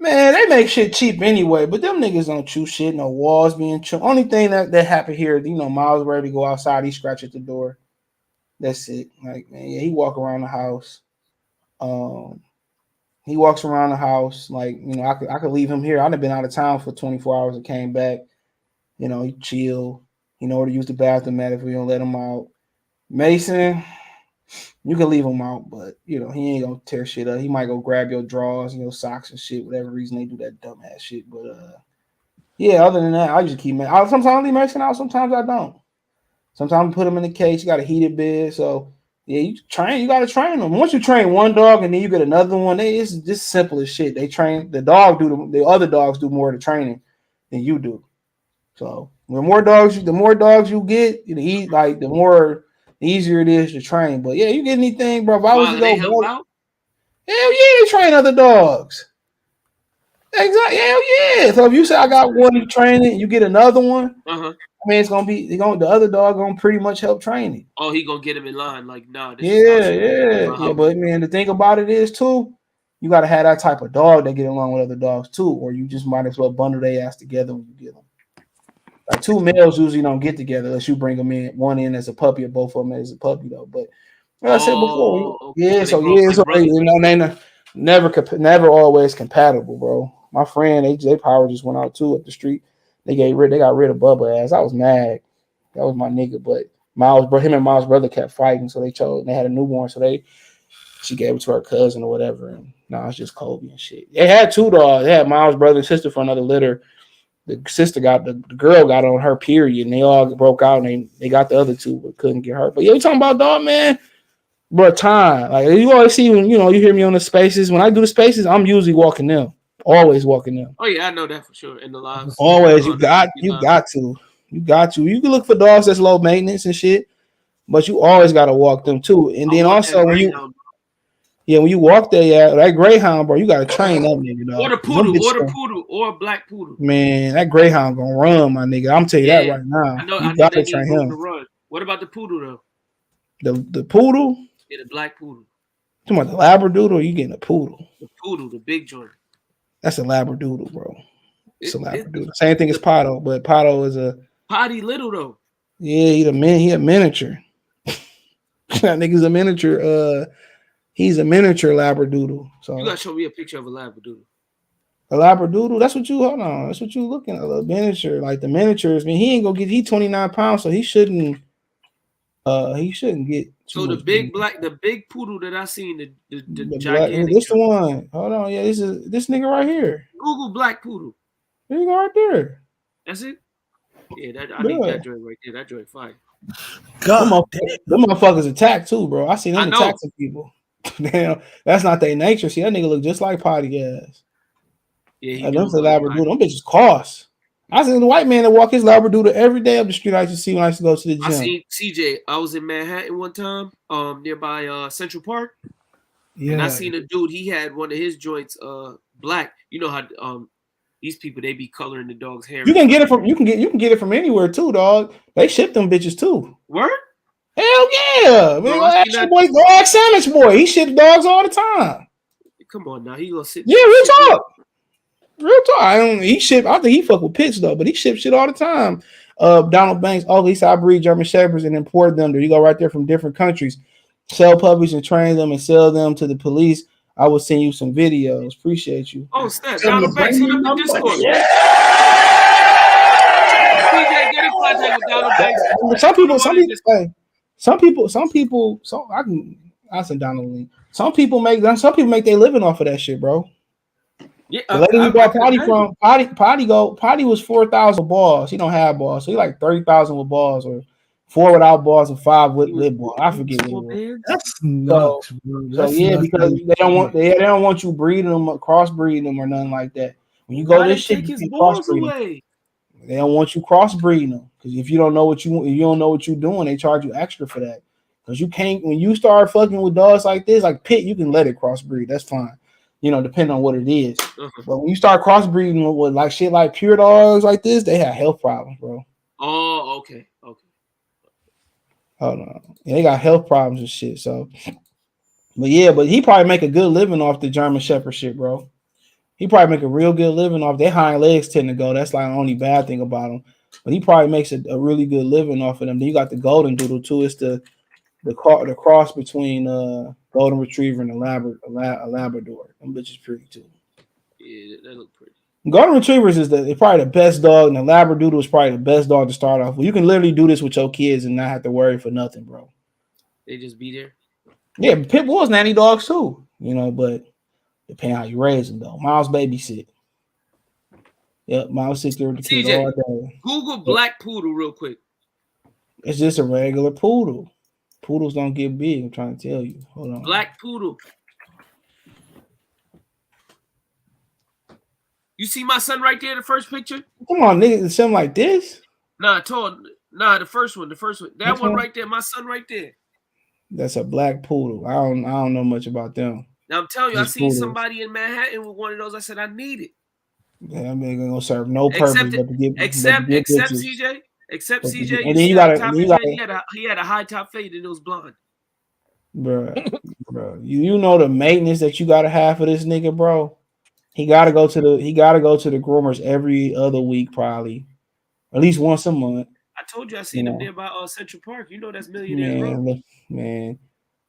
Man, they make shit cheap anyway, but them niggas don't chew shit. No walls being chewed. Only thing that happened here, Miles ready to go outside. He scratch at the door. That's it. Like, man, yeah, he walk around the house. He walks around the house. Like, I could leave him here. I'd have been out of town for 24 hours and came back. He chill. He know where to use the bathroom at if we don't let him out. Mason, you can leave him out, but he ain't gonna tear shit up. He might go grab your drawers and your socks and shit, whatever reason they do that dumbass shit. But yeah, other than that, I just keep sometimes I leave Mason out, sometimes I don't. Sometimes I put him in the cage. You got a heated bed, so yeah, you gotta train them. Once you train one dog and then you get another one, it's just simple as shit. They train the other dogs do more of the training than you do. So the more dogs you get, the more easier it is to train. But yeah, you get anything, bro. If I was to go, help out? Hell yeah, they train other dogs. Exactly. Hell yeah. So if you say I got one to train it, you get another one. Uh-huh. I mean, the other dog gonna pretty much help train it. Oh, he gonna get him in line. Like, nah. Yeah. But man, the thing about it is too, you gotta have that type of dog that get along with other dogs too, or you just might as well bundle their ass together when you get them. Like two males usually don't get together unless you bring them in, one in as a puppy or both of them as a puppy though. But like I said before, they never always compatible, bro. My friend, they power just went out too up the street. They got rid of Bubba ass. I was mad. That was my nigga, but him and Miles' brother kept fighting, so they had a newborn, so they she gave it to her cousin or whatever. And now it's just Kobe and shit. They had 2 dogs. They had Miles' brother and sister for another litter. The sister got the girl got on her period, and they all broke out, and they got the other 2, but couldn't get hurt. But yeah, we talking about dog, man. Bro, time. Like you always see when you hear me on the spaces. When I do the spaces, I'm usually walking them. Always walking them. Oh yeah, I know that for sure. In the lives. Always, you got to. You can look for dogs that's low maintenance and shit, but you always got to walk them too. And then also when you walk there, that greyhound, bro, you got to train that nigga, dog. Or the poodle, or a black poodle. Man, that greyhound gonna run, my nigga. I'm telling you that right now. I know. You got to train him. To run. What about the poodle though? The poodle? Yeah, the black poodle. You talking about the labradoodle? Or you getting a poodle? The poodle, the big joint. That's a labradoodle, bro. It's a labradoodle. Same thing as Pato, but Pato is a potty little though. Yeah, he a miniature. That nigga's a miniature. He's a miniature labradoodle. So you gotta show me a picture of a labradoodle. A labradoodle? That's what you That's what you looking at. A miniature, like the miniatures. I mean, he ain't gonna get. He 29 pounds, so he shouldn't. He shouldn't get. So the big poodle that I seen, the gigantic. This the one. Hold on, yeah, this is this nigga right here. Google black poodle. There you go, right there. That's it. Yeah, I need that joint right there. That joint fire. God, them motherfuckers attack too, bro. I seen them attack some people. Damn, that's not their nature. See, that nigga look just like potty ass. Yeah, that's a labradoodle. Them bitches cost. I seen the white man that walk his labradoodle every day up the street. I used to see when I used to go to the gym. I seen CJ. I was in Manhattan one time, nearby Central Park. Yeah. And I seen a dude. He had one of his joints, black. You know how these people they be coloring the dog's hair. You can get it from you can get it from anywhere too, dog. They ship them bitches too. Word? Hell yeah, man! Ask your boy, go ask Sandwich Boy. He ships dogs all the time. Come on now, he gonna sit. Yeah, real talk. Real talk. I think he fuck with pits though, but he ships shit all the time. Donald Banks. Oh, he said I breed German Shepherds and import them. There you go, right there from different countries. Sell puppies and train them and sell them to the police. I will send you some videos. Appreciate you. Oh, snap! Donald Banks hit up the Discord. Yeah. CJ, get in contact with Donald Banks. Some people. So I said Donald Lee. Some people make their living off of that shit, bro. Yeah, the lady we bought Potty from, Potty was 4,000 balls. He don't have balls, so he like 30,000 with balls, or 4 without balls and 5 with balls. I forget what it was. That's nuts, bro. So yeah, because they don't want you breeding them, crossbreeding them, or nothing like that. When you go this shit, you crossbreed. They don't want you crossbreeding them, because if you don't know what you're doing, they charge you extra for that. Because you can't, when you start fucking with dogs like this, like Pit, you can let it crossbreed. That's fine. Depending on what it is. But when you start crossbreeding with like shit like pure dogs like this, they have health problems, bro. Oh, okay. Hold on. Yeah, they got health problems and shit. So, but he probably make a good living off the German Shepherd shit, bro. He probably make a real good living off. Their hind legs tend to go. That's like the only bad thing about him. But he probably makes a really good living off of them. Then you got the golden doodle too. It's the cross between golden retriever and a Labrador. Them bitches pretty too. Yeah, they look pretty. Golden retrievers is probably the best dog, and the Labradoodle is probably the best dog to start off with. You can literally do this with your kids and not have to worry for nothing, bro. They just be there. Yeah, pit bulls nanny dogs too, but depending how you raise them though. Miles babysit. Yep, Miles sit there with the kids all day. Google black poodle real quick. It's just a regular poodle. Poodles don't get big. I'm trying to tell you. Hold on. Black poodle. You see my son right there, the first picture? Come on, nigga, something like this? The first one. That one right there, my son right there. That's a black poodle. I don't know much about them. Now I'm telling you, I seen somebody in Manhattan with one of those. I said, I need it. Yeah, I'm gonna serve no purpose but to get except CJ. Except CJ, and then he had a high top fade and it was blonde. Bro, you know the maintenance that you gotta have for this nigga, bro. He gotta go to the groomers every other week, probably, at least once a month. I told you I seen him nearby Central Park. You know that's Millionaires man.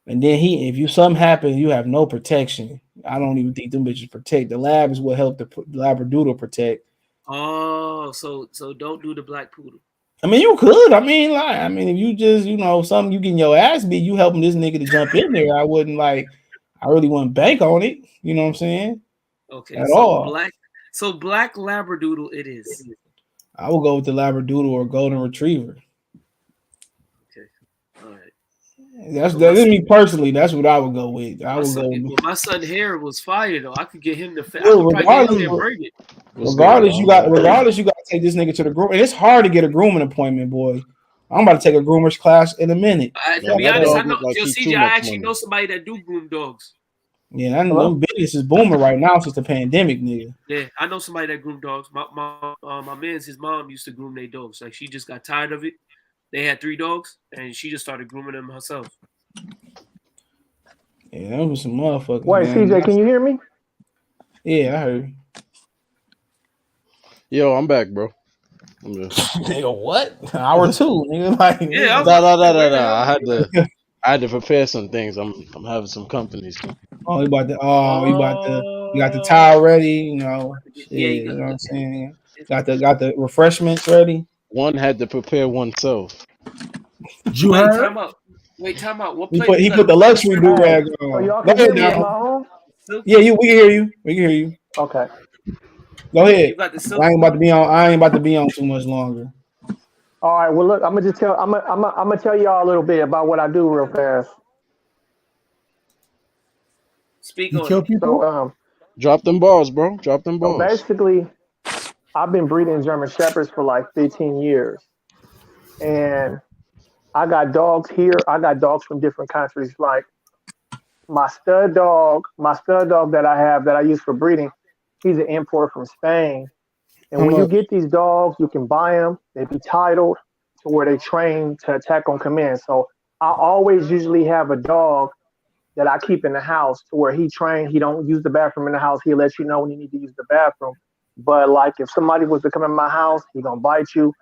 And then if something happens, you have no protection. I don't even think them bitches protect. The lab is what helped the Labradoodle protect. Oh, so don't do the black poodle. I mean, you could. If you just, something you getting your ass beat, you helping this nigga to jump in there. I I really wouldn't bank on it. You know what I'm saying? Okay, At so all. black Labradoodle it is. I will go with the Labradoodle or Golden Retriever. Okay, all right. That's me personally. That's what I would go with. I would go. Well, my son Harold was fire though. I could get him to. I Well, could probably get him there and bring it. Regardless, you got to take this nigga to the groom. And it's hard to get a grooming appointment, boy. I'm about to take a groomer's class in a minute. To be honest, I know. Yo, CJ, I actually know somebody that do groom dogs. Yeah, I know business is booming right now since the pandemic, nigga. Yeah, I know somebody that groom dogs. My man's his mom used to groom their dogs. Like she just got tired of it. They had 3 dogs, and she just started grooming them herself. Yeah, that was some motherfuckers. Wait, man. CJ, can you hear me? Yeah, I heard. Yo, I'm back, bro. Nigga, what? Hour 2, nigga. Like, yeah, no. I had to prepare some things. I'm having some company. So. You got the towel ready, you know. Shit, you know what I'm saying? Got the refreshments ready. One had to prepare oneself. You heard? Wait, time out. What he put the luxury do rag on. Y'all Go can hear ahead me now. at my home? Yeah, we can hear you. We can hear you. Okay. Go ahead. I ain't about to be on too much longer. All right. Well, look, I'm gonna tell y'all a little bit about what I do real fast. Speak you on kill it. people. So, drop them balls, bro. Drop them balls. So basically, I've been breeding German Shepherds for like 15 years, and I got dogs here. I got dogs from different countries. Like my stud dog that I have that I use for breeding, he's an import from Spain. And when you get these dogs, you can buy them. They be titled to where they train to attack on command. So I always usually have a dog that I keep in the house to where he trained. He don't use the bathroom in the house. He'll let you know when you need to use the bathroom. But like if somebody was to come in my house, he gonna bite you.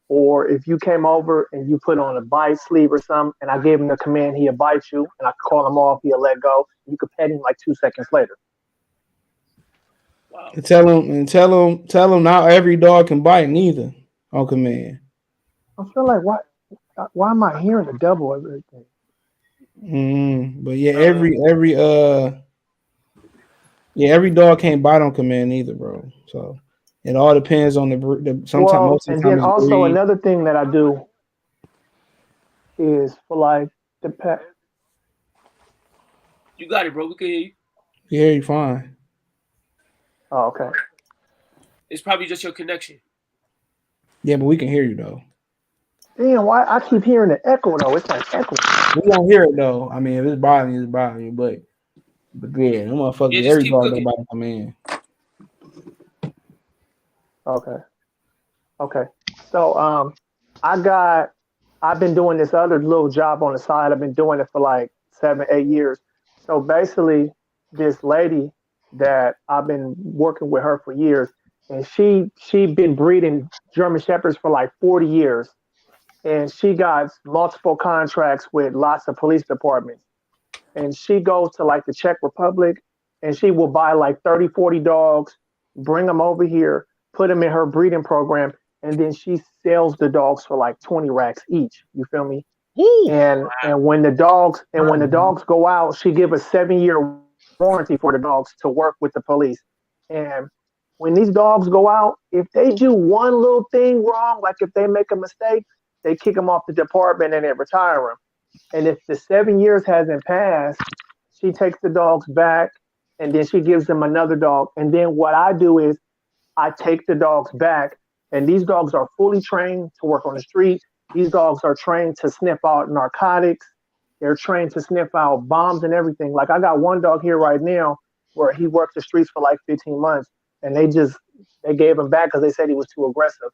Or if you came over and you put on a bite sleeve or something, and I gave him the command, he'll bite you, and I call him off, he'll let go. You could pet him like 2 seconds later. Wow. Tell him not every dog can bite neither on command. I feel like why am I hearing a double everything? But yeah, every dog can't bite on command either, bro. So it all depends on the sometimes most of the time. And then also another thing that I do is for like the pet. You got it, bro. We can hear you. Yeah, you're fine. Oh, okay. It's probably just your connection. Yeah, but we can hear you though. Damn, why I keep hearing the echo though? It's like echo. We don't hear it though. I mean, if it's bothering you, it's bothering you. But yeah, them motherfuckers, every dog don't bite on command. Okay. So I've been doing this other little job on the side. I've been doing it for like 7-8 years. So basically, this lady that I've been working with her for years, and she been breeding German Shepherds for like 40 years, and she got multiple contracts with lots of police departments. And she goes to like the Czech Republic, and she will buy like 30, 40 dogs, bring them over here, put them in her breeding program, and then she sells the dogs for like 20 racks each. You feel me? And when the dogs go out, she give a 7-year warranty for the dogs to work with the police. And when these dogs go out, if they do one little thing wrong, like if they make a mistake, they kick them off the department and they retire them. And if the 7 years hasn't passed, she takes the dogs back and then she gives them another dog. And then what I do is I take the dogs back, and these dogs are fully trained to work on the street. These dogs are trained to sniff out narcotics. They're trained to sniff out bombs and everything. Like I got one dog here right now where he worked the streets for like 15 months, and they gave him back because they said he was too aggressive.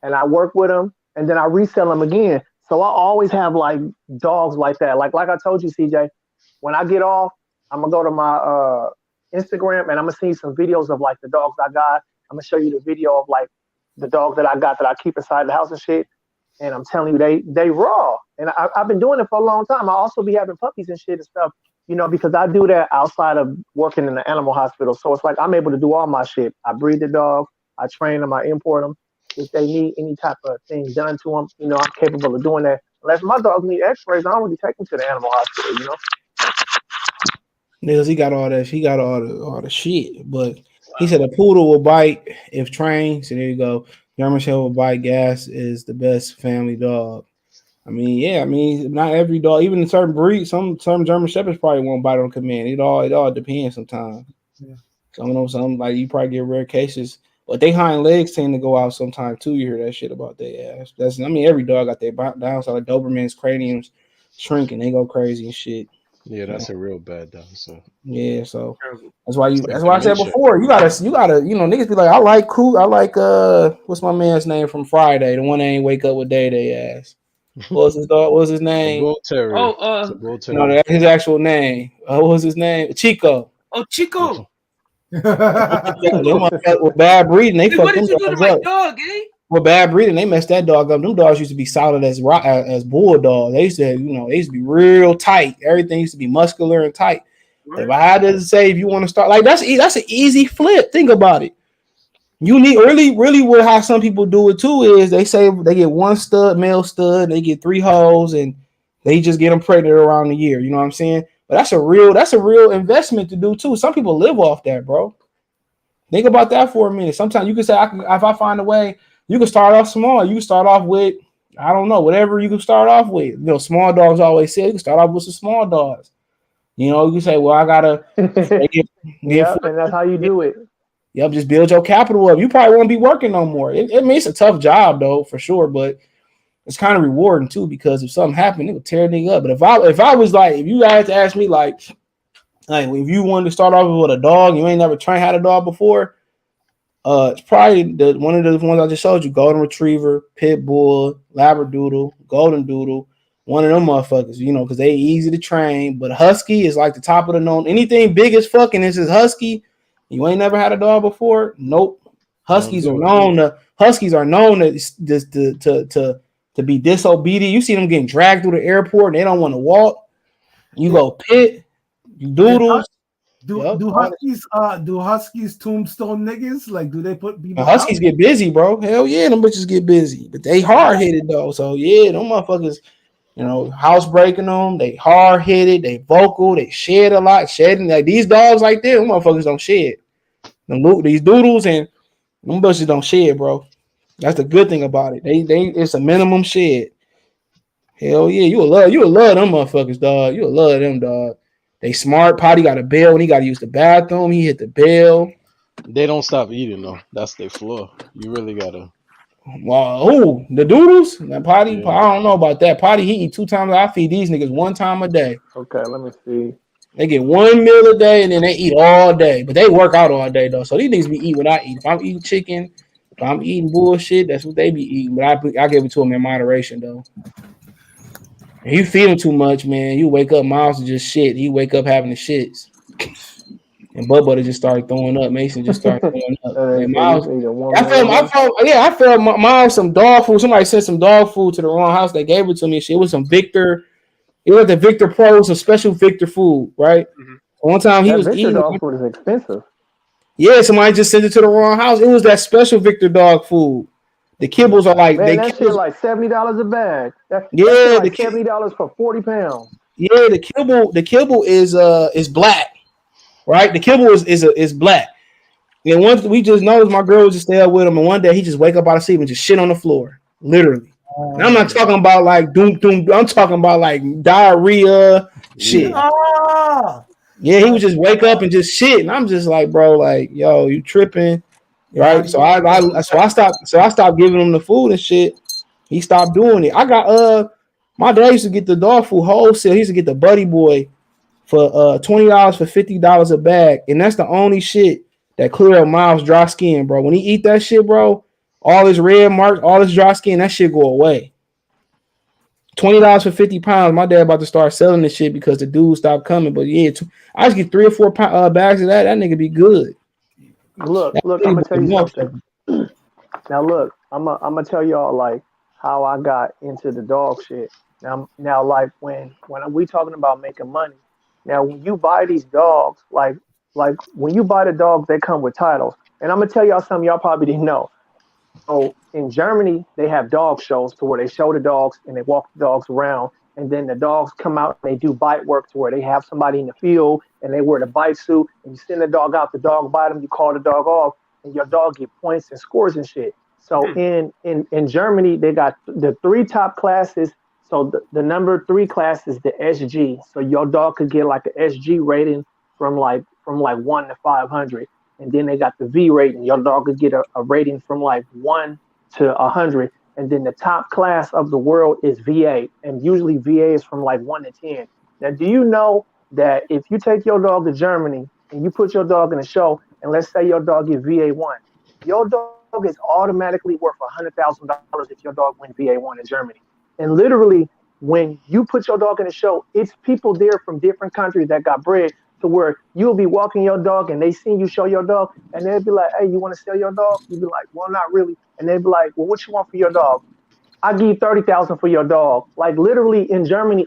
And I work with him, and then I resell him again. So I always have like dogs like that. Like I told you, CJ, when I get off, I'm gonna go to my Instagram and I'm gonna see some videos of like the dogs I got. I'm gonna show you the video of like the dog that I got that I keep inside the house and shit. And I'm telling you, they raw. And I've been doing it for a long time. I also be having puppies and shit and stuff, you know, because I do that outside of working in the animal hospital. So it's like I'm able to do all my shit. I breed the dog, I train them, I import them. If they need any type of thing done to them, you know, I'm capable of doing that. Unless my dogs need x-rays, I don't really take them to the animal hospital, you know? Because he got all that. He got all the shit. But he said a poodle will bite if trained. So there you go. German Shepherd will bite. Gas is the best family dog. I mean, yeah. I mean, not every dog. Even in certain breeds, some German Shepherds probably won't bite on command. It all depends sometimes. Yeah. Some like you probably get rare cases, but they hind legs tend to go out sometimes too. You hear that shit about their ass. I mean, every dog got their downside. Like Doberman's craniums shrinking, they go crazy and shit. Yeah, that's a real bad dog. So Yeah, so Terrible. it's like that's why I said dementia. before, you gotta, niggas be like, I like what's my man's name from Friday? The one that ain't wake up with Day ass. What was his dog? What was his A name? bull terrier. Oh, It's a bull No, terrier. that's his actual name. What was his name? Chico. Chico. Them motherfuckers with bad breeding, they Hey, fucked what them did you do to dogs my up. dog, eh? With bad breeding, they messed that dog up. Them dogs used to be solid as bulldogs. They used to, they used to be real tight. Everything used to be muscular and tight. But if I had to say, if you want to start, like that's an easy flip. Think about it. You need really what how some people do it too is they say they get one male stud, they get 3 hoes, and they just get them pregnant around the year. You know what I'm saying? But that's a real investment to do too. Some people live off that, bro. Think about that for a minute. Sometimes you can say, if I find a way, you can start off small. You can start off with, I don't know, whatever you can start off with. Small dogs always say you can start off with some small dogs. You can say, well, I gotta Yeah, and that's how you do it. Yep, just build your capital up. You probably won't be working no more. I mean, it's a tough job though, for sure, but it's kind of rewarding too because if something happened, it would tear a nigga up. But if I was like, if you guys to ask me like if you wanted to start off with a dog, you ain't never had a dog before. It's probably one of the ones I just showed you: golden retriever, pit bull, labradoodle, golden doodle. One of them motherfuckers, because they easy to train. But husky is like the top of the known. Anything big as fucking this is husky. You ain't never had a dog before? Nope. Huskies are known to be disobedient. You see them getting dragged through the airport and they don't want to walk. You go pit, you doodles. Do Huskies tombstone niggas? Like, do they put people Huskies out? get busy, bro. Hell yeah, them bitches get busy. But they hard headed though. So yeah, them motherfuckers, house breaking them. They hard headed, they vocal, they shed a lot. Shedding like these dogs like them motherfuckers don't shed. These doodles and them bitches don't shed, bro. That's the good thing about it. They it's a minimum shed. Hell yeah, you will love them motherfuckers, dog. You will love them, dog. They smart. Potty got a bell when he got to use the bathroom. He hit the bell. They don't stop eating though. That's their flaw. You really gotta. Wow, the doodles. That Potty, Yeah. I don't know about that. Potty, he eat 2 times. I feed these niggas 1 time a day. Okay, let me see. They get 1 meal a day and then they eat all day. But they work out all day though. So these niggas be eating what I eat. If I'm eating chicken, if I'm eating bullshit, that's what they be eating. But I give it to them in moderation though. If you feed him too much, man, you wake up, Miles is just shit. He wake up having the shits. And Bubba just started throwing up. Mason just started throwing up. And Miles, I felt Miles some dog food. Somebody sent some dog food to the wrong house. They gave it to me and shit. It was some Victor. It was the Victor Pro, some special Victor food, right? Mm-hmm. One time he was Victor eating. Dog food is expensive. Yeah, somebody just sent it to the wrong house. It was that special Victor dog food. The kibbles are like that shit like $70 a bag. That like $70 for 40 pounds. Yeah, the kibble is black, right? The kibble is black. And once we just noticed my girl was just stay up with him, and one day he just wake up out of sleep and just shit on the floor, literally. And I'm not talking about like doom. I'm talking about like diarrhea shit. Yeah, he would just wake up and just shit, and I'm just like, bro, like, yo, you tripping, right? So I stopped giving him the food and shit. He stopped doing it. I got my dad used to get the dog food wholesale. He used to get the Buddy Boy for $20 for $50 a bag, and that's the only shit that clear up Miles' dry skin, bro. When he eat that shit, bro, all his red marks, all his dry skin, that shit go away. $20 for 50 pounds. My dad about to start selling this shit because the dude stopped coming. But yeah, I just get 3 or 4 bags of that. That nigga be good. Look, I'm gonna tell you something. Now look, I'm gonna tell y'all like how I got into the dog shit. Now like when we talking about making money. Now when you buy these dogs, like when you buy the dogs, they come with titles. And I'm gonna tell y'all something y'all probably didn't know. So in Germany, they have dog shows to where they show the dogs and they walk the dogs around and then the dogs come out and they do bite work to where they have somebody in the field and they wear the bite suit and you send the dog out, the dog bite them, you call the dog off, and your dog get points and scores and shit. So in Germany, they got the 3 top classes. So the number 3 class is the SG. So your dog could get like an SG rating from like 1 to 500. And then they got the V rating. Your dog could get a rating from like 1 to 100. And then the top class of the world is VA. And usually VA is from like 1 to 10. Now, do you know that if you take your dog to Germany and you put your dog in a show, and let's say your dog get VA1, your dog is automatically worth $100,000 if your dog wins VA1 in Germany. And literally, when you put your dog in a show, it's people there from different countries that got bred to where you'll be walking your dog and they see you show your dog and they'll be like, hey, you want to sell your dog? You'll be like, well, not really. And they'll be like, well, what you want for your dog? I give you 30,000 for your dog. Like literally in Germany,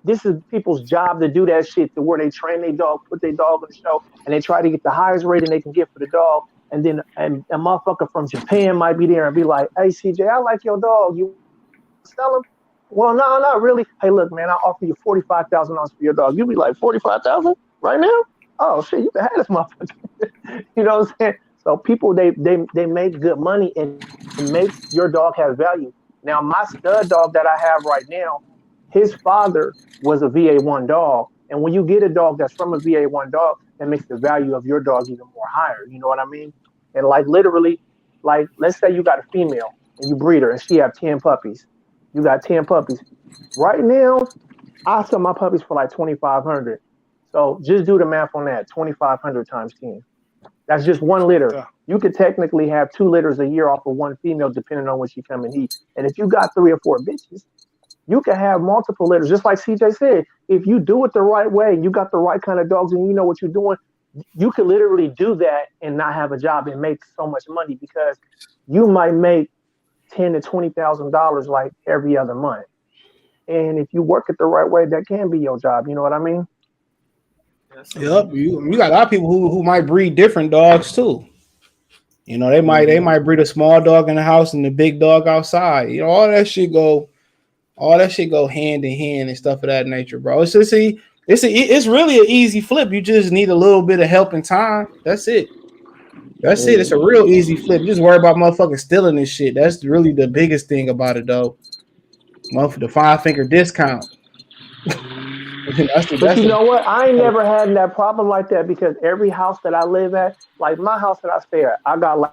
this is people's job to do that shit to where they train their dog, put their dog on the show, and they try to get the highest rating they can get for the dog. And then a motherfucker from Japan might be there and be like, hey, CJ, I like your dog. You sell him? Well, no, not really. Hey, look, man, I offer you $45,000 for your dog. You'll be like, 45,000 right now? Oh shit, you can have this motherfucker. You know what I'm saying? So people they make good money and it makes your dog have value. Now my stud dog that I have right now, his father was a VA1 dog. And when you get a dog that's from a VA1 dog, that makes the value of your dog even more higher. You know what I mean? And like literally, like let's say you got a female and you breed her and she have 10 puppies. You got 10 puppies. Right now, I sell my puppies for like 2,500. So just do the math on that. 2,500 times 10. That's just 1 litter. You could technically have 2 litters a year off of 1 female, depending on when she come and eat. And if you got 3 or 4 bitches, you can have multiple litters. Just like CJ said, if you do it the right way, you got the right kind of dogs and you know what you're doing, you could literally do that and not have a job and make so much money because you might make $10,000 to $20,000 like every other month. And if you work it the right way, that can be your job. You know what I mean? Yep. You got a lot of people who might breed different dogs too. You know, they might breed a small dog in the house and the big dog outside. You know, all that shit go hand in hand and stuff of that nature, bro. It's really an easy flip. You just need a little bit of help and time. That's it. That's it. It's a real easy flip. You just worry about motherfucking stealing this shit. That's really the biggest thing about it, though. The 5-finger discount. But you know what? I ain't never had that problem like that because every house that I live at, like my house that I stay at, I got like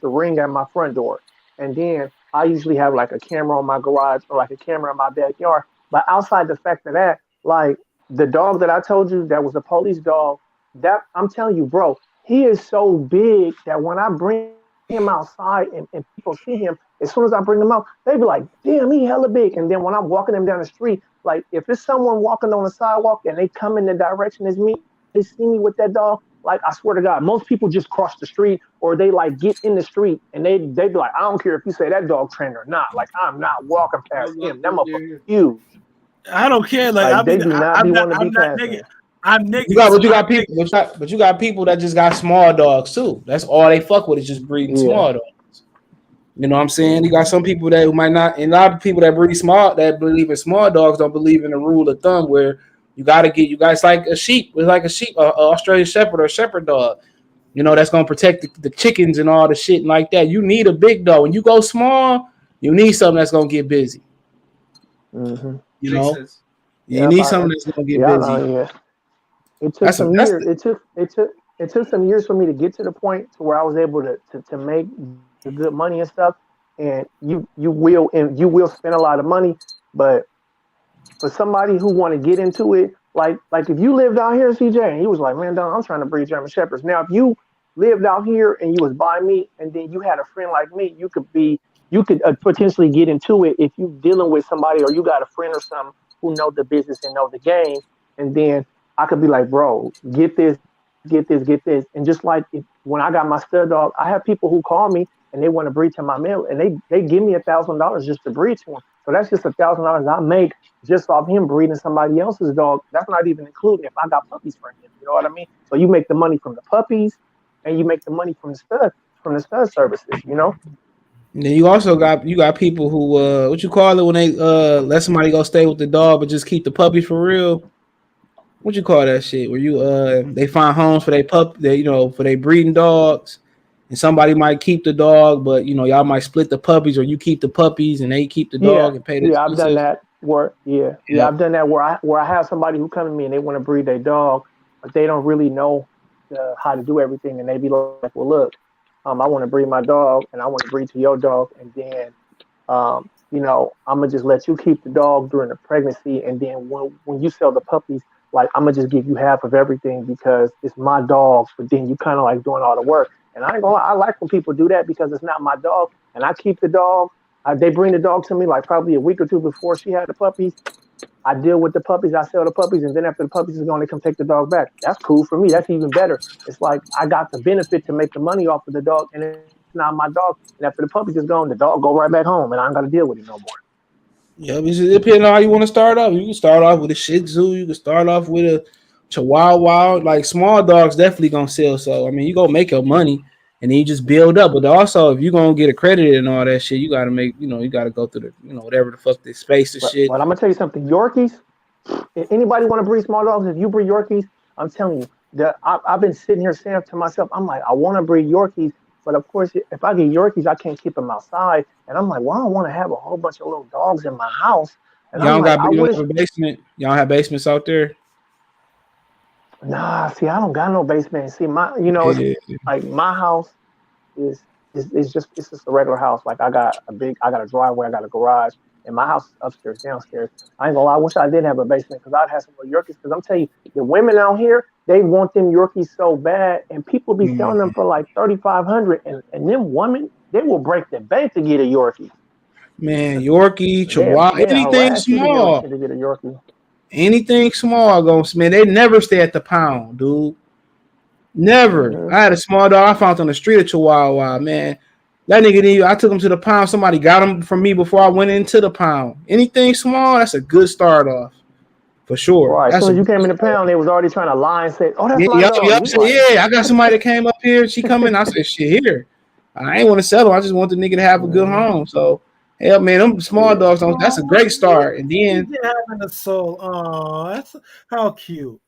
the ring at my front door. And then I usually have like a camera on my garage or like a camera in my backyard. But outside the fact of that, like the dog that I told you that was a police dog, that I'm telling you, bro, he is so big that when I bring him outside and people see him, as soon as I bring him out, they be like, damn, he hella big. And then when I'm walking him down the street, like if it's someone walking on the sidewalk and they come in the direction as me, they see me with that dog, like I swear to God, most people just cross the street or they like get in the street and they be like, I don't care if you say that dog trained or not. Like I'm not walking past him. That motherfucker huge. I don't care. Like they do not be wanting to be past him. I'm niggas. You got people that just got small dogs too. That's all they fuck with is just breeding small dogs. You know what I'm saying? You got some people that might not, and a lot of people that breed small, that believe in small dogs, don't believe in the rule of thumb where you guys like a sheep. It's like a sheep, Australian Shepherd or a Shepherd dog. You know, that's gonna protect the chickens and all the shit like that. You need a big dog. When you go small, you need something that's gonna get busy. Mm-hmm. You know, you need something that's gonna get busy. It took some years. It took some years for me to get to the point to where I was able to make the good money and stuff. And you will spend a lot of money, but for somebody who want to get into it, like if you lived out here, CJ, and you was like, man, I'm trying to breed German Shepherds. Now, if you lived out here and you was by me, and then you had a friend like me, you could potentially get into it if you dealing with somebody or you got a friend or something who know the business and know the game, and then I could be like, bro, get this. And just like when I got my stud dog, I have people who call me and they want to breed to my male and they give me $1,000 just to breed to him. So that's just $1,000 I make just off him breeding somebody else's dog. That's not even including if I got puppies for him. You know what I mean? So you make the money from the puppies and you make the money from the stud services, you know? And then you also got people who what you call it when they let somebody go stay with the dog but just keep the puppy for real. What you call that shit? Where you they find homes for for their breeding dogs, and somebody might keep the dog, but y'all might split the puppies, or you keep the puppies and they keep the Yeah, dog and pay the yeah, I've done expenses. that. Yep. I've done that where I have somebody who come to me and they want to breed their dog, but they don't really know how to do everything, and they be like, "Well, look, I want to breed my dog, and I want to breed to your dog, and then I'm gonna just let you keep the dog during the pregnancy, and then when you sell the puppies, like I'm gonna just give you half of everything because it's my dog, but then you kind of like doing all the work." And I ain't gonna lie, I like when people do that because it's not my dog, and I keep the dog. They bring the dog to me like probably a week or two before she had the puppies. I deal with the puppies, I sell the puppies, and then after the puppies is gone, they come take the dog back. That's cool for me. That's even better. It's like I got the benefit to make the money off of the dog, and it's not my dog. And after the puppies is gone, the dog go right back home, and I ain't got to deal with it no more. Yeah, it just depends on how you want to start off. You can start off with a Shih Tzu. You can start off with a Chihuahua. Like small dogs, definitely gonna sell. So I mean, you gonna make your money, and then you just build up. But also, if you're gonna get accredited and all that shit, you gotta make. You gotta go through the whatever the fuck this space and shit. But I'm gonna tell you something. Yorkies. If anybody want to breed small dogs? If you breed Yorkies, I'm telling you that I've been sitting here saying to myself, I'm like, I want to breed Yorkies, but of course, if I get Yorkies, I can't keep them outside. And I'm like, well, I don't want to have a whole bunch of little dogs in my house. And I'm like, I You don't wish. have a basement. Y'all have basements out there. Nah, see, I don't got no basement. See, it's like my house is it's just a regular house. Like I got a driveway, I got a garage, and my house is upstairs, downstairs. I ain't gonna lie, I wish I did have a basement because I'd have some little Yorkies. Because I'm telling you, the women out here, they want them Yorkies so bad, and people be selling them for like 3,500, and them women, they will break the bank to get a Yorkie. Man, Yorkie, Chihuahua, They anything harass you to small. get a Yorkie. Anything small, man, they never stay at the pound, dude. Never. Mm-hmm. I had a small dog I found on the street of Chihuahua, man. That nigga, I took him to the pound. Somebody got him from me before I went into the pound. Anything small, that's a good start off. For sure. Right. As That's soon a as you good came in the start. pound, they was already trying to lie and say, "Oh, that's my Yep, dog." yep. You So, like, yeah, I got somebody that came up here. She come in. I said, shit, here. I ain't want to settle. I just want the nigga to have a good home. So, hell, man, them small dogs, that's a great start. And then, having a soul. Oh, that's how cute.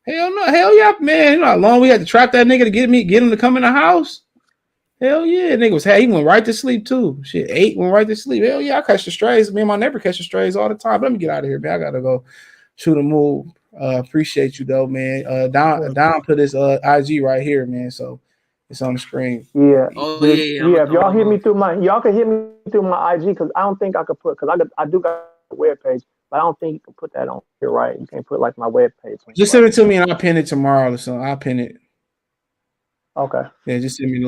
hell no, hell yeah, man. You know how long we had to trap that nigga to get him to come in the house? Hell yeah, nigga he went right to sleep too. Shit, 8 went right to sleep. Hell yeah, I catch the strays. Me and my neighbor catch the strays all the time. Let me get out of here, man. I gotta go shoot a move. Appreciate you though, man. Don put his IG right here, man. So it's on the screen. yeah, Oh yeah. I'm If y'all hit I'm me through y'all can hit me through my IG because I don't think I could put because I do got a web page, but I don't think you can put that on here, right? You can't put like my web page. Just send it to me and I'll pin it tomorrow or something. I'll pin it. Okay. Yeah, just send me the